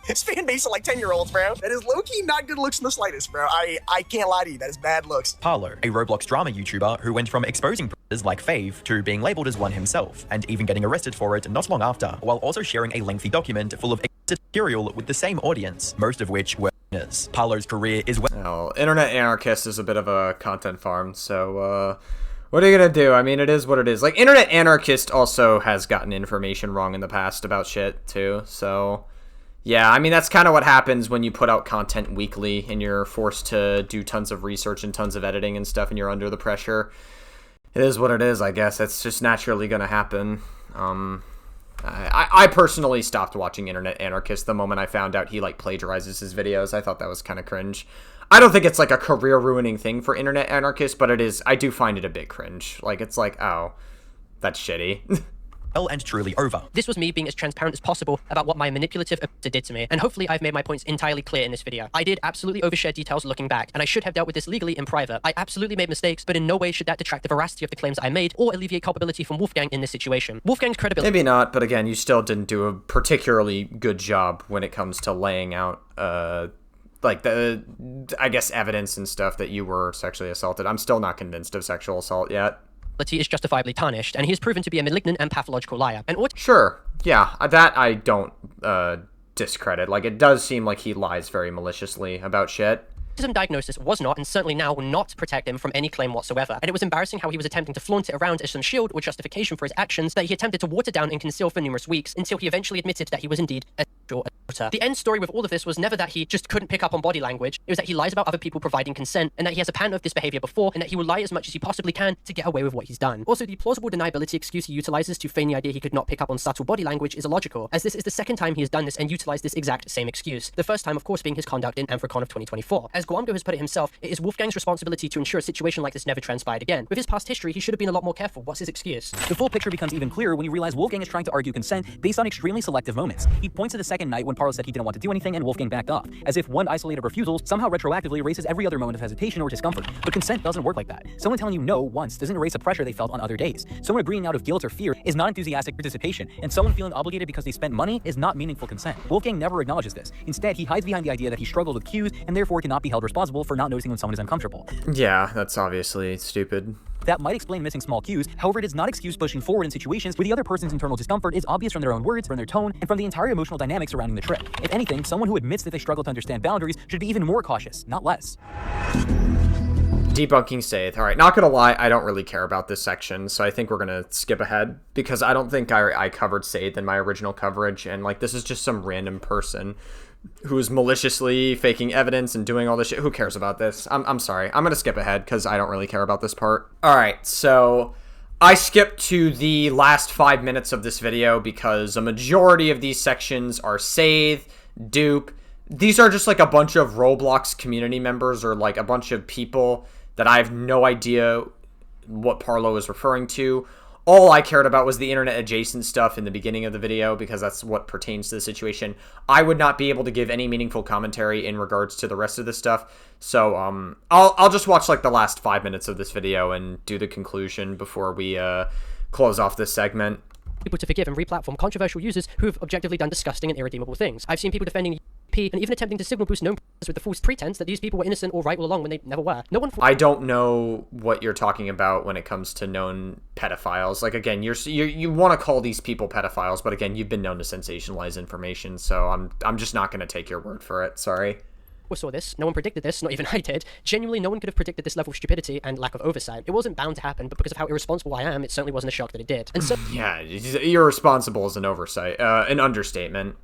his fan base of like 10-year-olds, bro. That is low-key not good looks in the slightest, bro. I can't lie to you. That is bad looks. Parlo, a Roblox drama YouTuber who went from exposing predators like Fave to being labeled as one himself, and even getting arrested for it not long after, while also sharing a lengthy document full of material with the same audience, most of which were winners. Parlo's career is well, Internet Anarchist is a bit of a content farm, so what are you gonna do? I mean, it is what it is. Like, Internet Anarchist also has gotten information wrong in the past about shit too, so yeah, I mean, that's kind of what happens when you put out content weekly and you're forced to do tons of research and tons of editing and stuff and you're under the pressure. It is what it is, I guess. It's just naturally going to happen. I personally stopped watching Internet Anarchist the moment I found out he, like, plagiarizes his videos. I thought that was kind of cringe. I don't think it's, like, a career-ruining thing for Internet Anarchist, but it is. I do find it a bit cringe. Like, it's like, oh, that's shitty. And truly over. This was me being as transparent as possible about what my manipulative abuser did to me, and hopefully I've made my points entirely clear in this video. I did absolutely overshare details looking back, and I should have dealt with this legally in private. I absolutely made mistakes, but in no way should that detract the veracity of the claims I made, or alleviate culpability from Wolfgang in this situation. Wolfgang's credibility... Maybe not, but again, you still didn't do a particularly good job when it comes to laying out, like, I guess, evidence and stuff that you were sexually assaulted. I'm still not convinced of sexual assault yet. Is justifiably tarnished, and he is proven to be a malignant and pathological liar. And sure, yeah, that I don't discredit. Like, it does seem like he lies very maliciously about shit. Autism diagnosis was not, and certainly now will not, protect him from any claim whatsoever. And it was embarrassing how he was attempting to flaunt it around as some shield or justification for his actions that he attempted to water down and conceal for numerous weeks, until he eventually admitted that he was indeed a sexual assaulter. The end story with all of this was never that he just couldn't pick up on body language. It was that he lies about other people providing consent, and that he has a pattern of this behavior before, and that he will lie as much as he possibly can to get away with what he's done. Also, the plausible deniability excuse he utilizes to feign the idea he could not pick up on subtle body language is illogical, as this is the second time he has done this and utilized this exact same excuse. The first time, of course, being his conduct in Anthrocon of 2024. As Guamgo has put it himself, it is Wolfgang's responsibility to ensure a situation like this never transpired again. With his past history, he should have been a lot more careful. What's his excuse? The full picture becomes even clearer when you realize Wolfgang is trying to argue consent based on extremely selective moments. He points to the second night when Parlo said he didn't want to do anything and Wolfgang backed off, as if one isolated refusal somehow retroactively erases every other moment of hesitation or discomfort. But consent doesn't work like that. Someone telling you no once doesn't erase the pressure they felt on other days. Someone agreeing out of guilt or fear is not enthusiastic participation, and someone feeling obligated because they spent money is not meaningful consent. Wolfgang never acknowledges this. Instead, he hides behind the idea that he struggled with cues and therefore cannot be held responsible for not noticing when someone is uncomfortable. Yeah, that's obviously stupid. That might explain missing small cues, however it does not excuse pushing forward in situations where the other person's internal discomfort is obvious from their own words, from their tone, and from the entire emotional dynamic surrounding the trip. If anything, someone who admits that they struggle to understand boundaries should be even more cautious, not less. Debunking Saith. All right, not gonna lie, I don't really care about this section, so I think we're gonna skip ahead because I don't think I covered Saith in my original coverage, and like this is just some random person who's maliciously faking evidence and doing all this shit. Who cares about this? I'm sorry. I'm gonna skip ahead because I don't really care about this part. All right, so I skipped to the last 5 minutes of this video because a majority of these sections are Saith, Dupe. These are just like a bunch of Roblox community members or like a bunch of people that I have no idea what Parlo is referring to. All I cared about was the internet adjacent stuff in the beginning of the video because that's what pertains to the situation. I would not be able to give any meaningful commentary in regards to the rest of this stuff. So I'll just watch like the last 5 minutes of this video and do the conclusion before we close off this segment. People to forgive and re-platform controversial users who have objectively done disgusting and irredeemable things. I've seen people defending UP and even attempting to signal boost known with the false pretense that these people were innocent or right all along when they never were. No one. I don't know what you're talking about when it comes to known pedophiles. Like again, you want to call these people pedophiles, but again, you've been known to sensationalize information, so I'm just not going to take your word for it. Sorry. Saw this, no one predicted this, not even I did. Genuinely, no one could have predicted this level of stupidity and lack of oversight. It wasn't bound to happen, but because of how irresponsible I am, it certainly wasn't a shock that it did. And so yeah, irresponsible is an oversight, an understatement.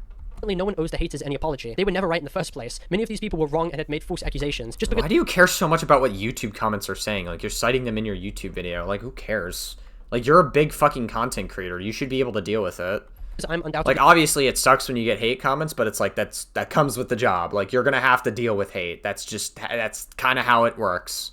No one owes the haters any apology. They were never right in the first place. Many of these people were wrong and had made false accusations. Just because. Why do you care so much about what YouTube comments are saying? Like, you're citing them in your YouTube video. Like, who cares? Like, you're a big fucking content creator. You should be able to deal with it. I'm undoubtedly. Like, obviously, it sucks when you get hate comments, but it's like, that comes with the job. Like, you're gonna have to deal with hate. That's kind of how it works.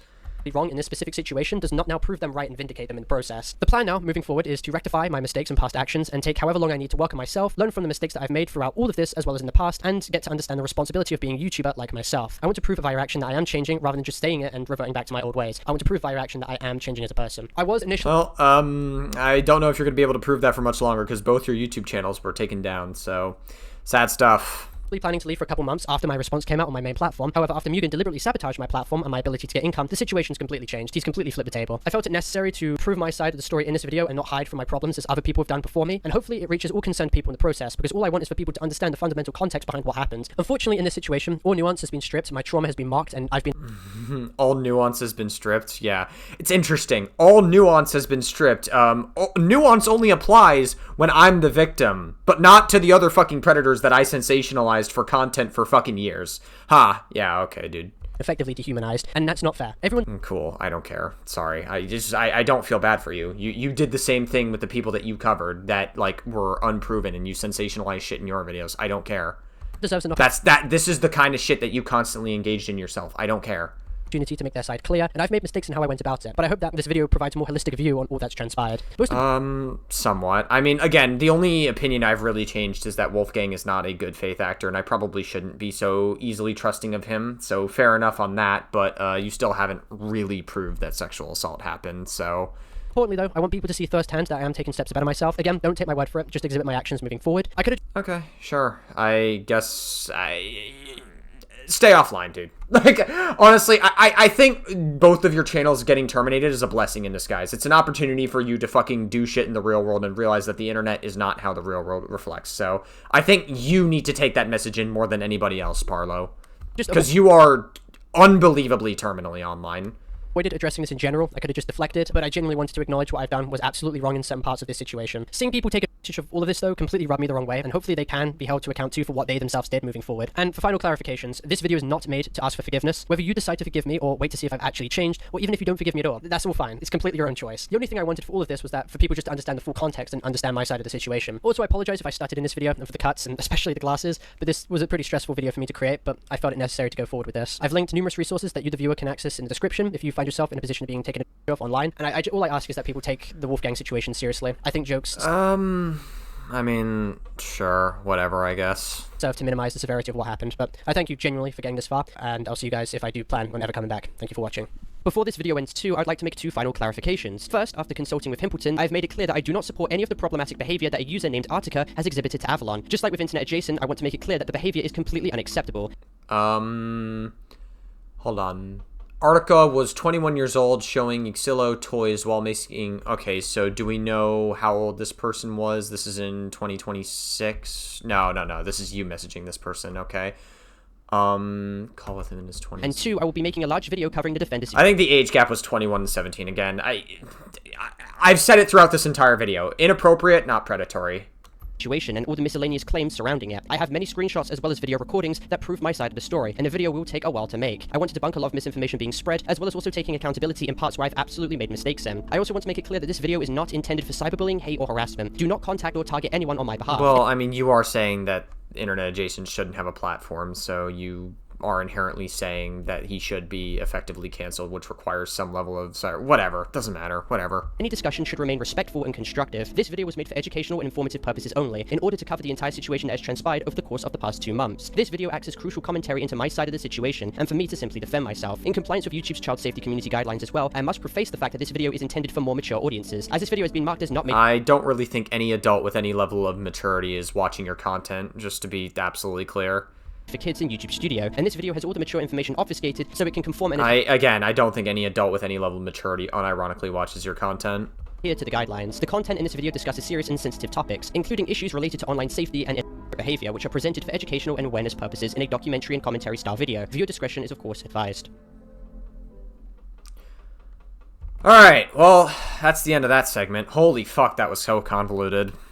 Wrong in this specific situation does not now prove them right and vindicate them in the process. The plan now, moving forward, is to rectify my mistakes and past actions and take however long I need to work on myself, learn from the mistakes that I've made throughout all of this as well as in the past, and get to understand the responsibility of being a YouTuber like myself. I want to prove via action that I am changing rather than just staying it and reverting back to my old ways. I want to prove via action that I am changing as a person. I was initially. Well, I don't know if you're going to be able to prove that for much longer because both your YouTube channels were taken down, so sad stuff. Planning to leave for a couple months after my response came out on my main platform. However, after Mugen deliberately sabotaged my platform and my ability to get income, the situation's completely changed. He's completely flipped the table. I felt it necessary to prove my side of the story in this video and not hide from my problems as other people have done before me, and hopefully it reaches all concerned people in the process, because all I want is for people to understand the fundamental context behind what happened. Unfortunately, in this situation, all nuance has been stripped, my trauma has been marked, and I've been... All nuance has been stripped? Yeah. It's interesting. All nuance has been stripped. Nuance only applies when I'm the victim, but not to the other fucking predators that I sensationalized for content for fucking years. Ha. Yeah, okay, dude. Effectively dehumanized, and that's not fair. Everyone... Cool. I don't care. Sorry. I don't feel bad for you. You did the same thing with the people that you covered that, like, were unproven, and you sensationalized shit in your videos. I don't care. Deserves an This is the kind of shit that you constantly engaged in yourself. I don't care. Opportunity to make their side clear, and I've made mistakes in how I went about it, but I hope that this video provides a more holistic view on all that's transpired. Somewhat. I mean, again, the only opinion I've really changed is that Wolfgang is not a good faith actor, and I probably shouldn't be so easily trusting of him, so fair enough on that, but you still haven't really proved that sexual assault happened, so... Importantly, though, I want people to see firsthand that I am taking steps to better myself. Again, don't take my word for it, just exhibit my actions moving forward. I could have... Okay, sure. I guess stay offline, dude. Like, honestly, I think both of your channels getting terminated is a blessing in disguise. It's an opportunity for you to fucking do shit in the real world and realize that the internet is not how the real world reflects. So, I think you need to take that message in more than anybody else, Parlo. Because you are unbelievably terminally online. Avoided addressing this in general, I could have just deflected, but I genuinely wanted to acknowledge what I've done was absolutely wrong in some parts of this situation. Seeing people take advantage of all of this, though, completely rubbed me the wrong way, and hopefully they can be held to account too for what they themselves did moving forward. And for final clarifications, this video is not made to ask for forgiveness. Whether you decide to forgive me or wait to see if I've actually changed, or even if you don't forgive me at all, that's all fine. It's completely your own choice. The only thing I wanted for all of this was that for people just to understand the full context and understand my side of the situation. Also, I apologize if I started in this video and for the cuts, and especially the glasses, but this was a pretty stressful video for me to create, but I felt it necessary to go forward with this. I've linked numerous resources that you, the viewer, can access in the description if you find yourself in a position of being taken advantage of online, and all I ask is that people take the Wolfgang situation seriously. I think jokes... I mean, sure, whatever, I guess. Serve to minimize the severity of what happened, but I thank you genuinely for getting this far, and I'll see you guys if I do plan on ever coming back. Thank you for watching. Before this video ends too, I'd like to make two final clarifications. First, after consulting with Himpleton, I've made it clear that I do not support any of the problematic behavior that a user named Artica has exhibited to Avalon. Just like with Internet Adjacent, I want to make it clear that the behavior is completely unacceptable. Hold on. Artica was 21 years old, showing Exilo toys while making... Okay, so do we know how old this person was? This is in 2026? No. This is you messaging this person, okay. Call with him in his 20s. And 2, I will be making a large video covering the defenders. I think the age gap was 21 and 17 again. I've said it throughout this entire video. Inappropriate, not predatory. Situation and all the miscellaneous claims surrounding it. I have many screenshots as well as video recordings that prove my side of the story, and the video will take a while to make. I want to debunk a lot of misinformation being spread, as well as also taking accountability in parts where I've absolutely made mistakes in. I also want to make it clear that this video is not intended for cyberbullying, hate, or harassment. Do not contact or target anyone on my behalf. Well, I mean, you are saying that Internet Adjacent shouldn't have a platform, so you are inherently saying that he should be effectively canceled, which requires some level of... whatever. Doesn't matter. Whatever. Any discussion should remain respectful and constructive. This video was made for educational and informative purposes only, in order to cover the entire situation that has transpired over the course of the past 2 months. This video acts as crucial commentary into my side of the situation, and for me to simply defend myself. In compliance with YouTube's child safety community guidelines as well, I must preface the fact that this video is intended for more mature audiences, as this video has been marked as not made... I don't really think any adult with any level of maturity is watching your content, just to be absolutely clear. For kids in YouTube Studio, and this video has all the mature information obfuscated so it can conform and I don't think any adult with any level of maturity unironically watches your content. Adhere to the guidelines. The content in this video discusses serious and sensitive topics, including issues related to online safety and behavior, which are presented for educational and awareness purposes in a documentary and commentary style video. Viewer discretion is of course advised. Alright, well, that's the end of that segment. Holy fuck, that was so convoluted.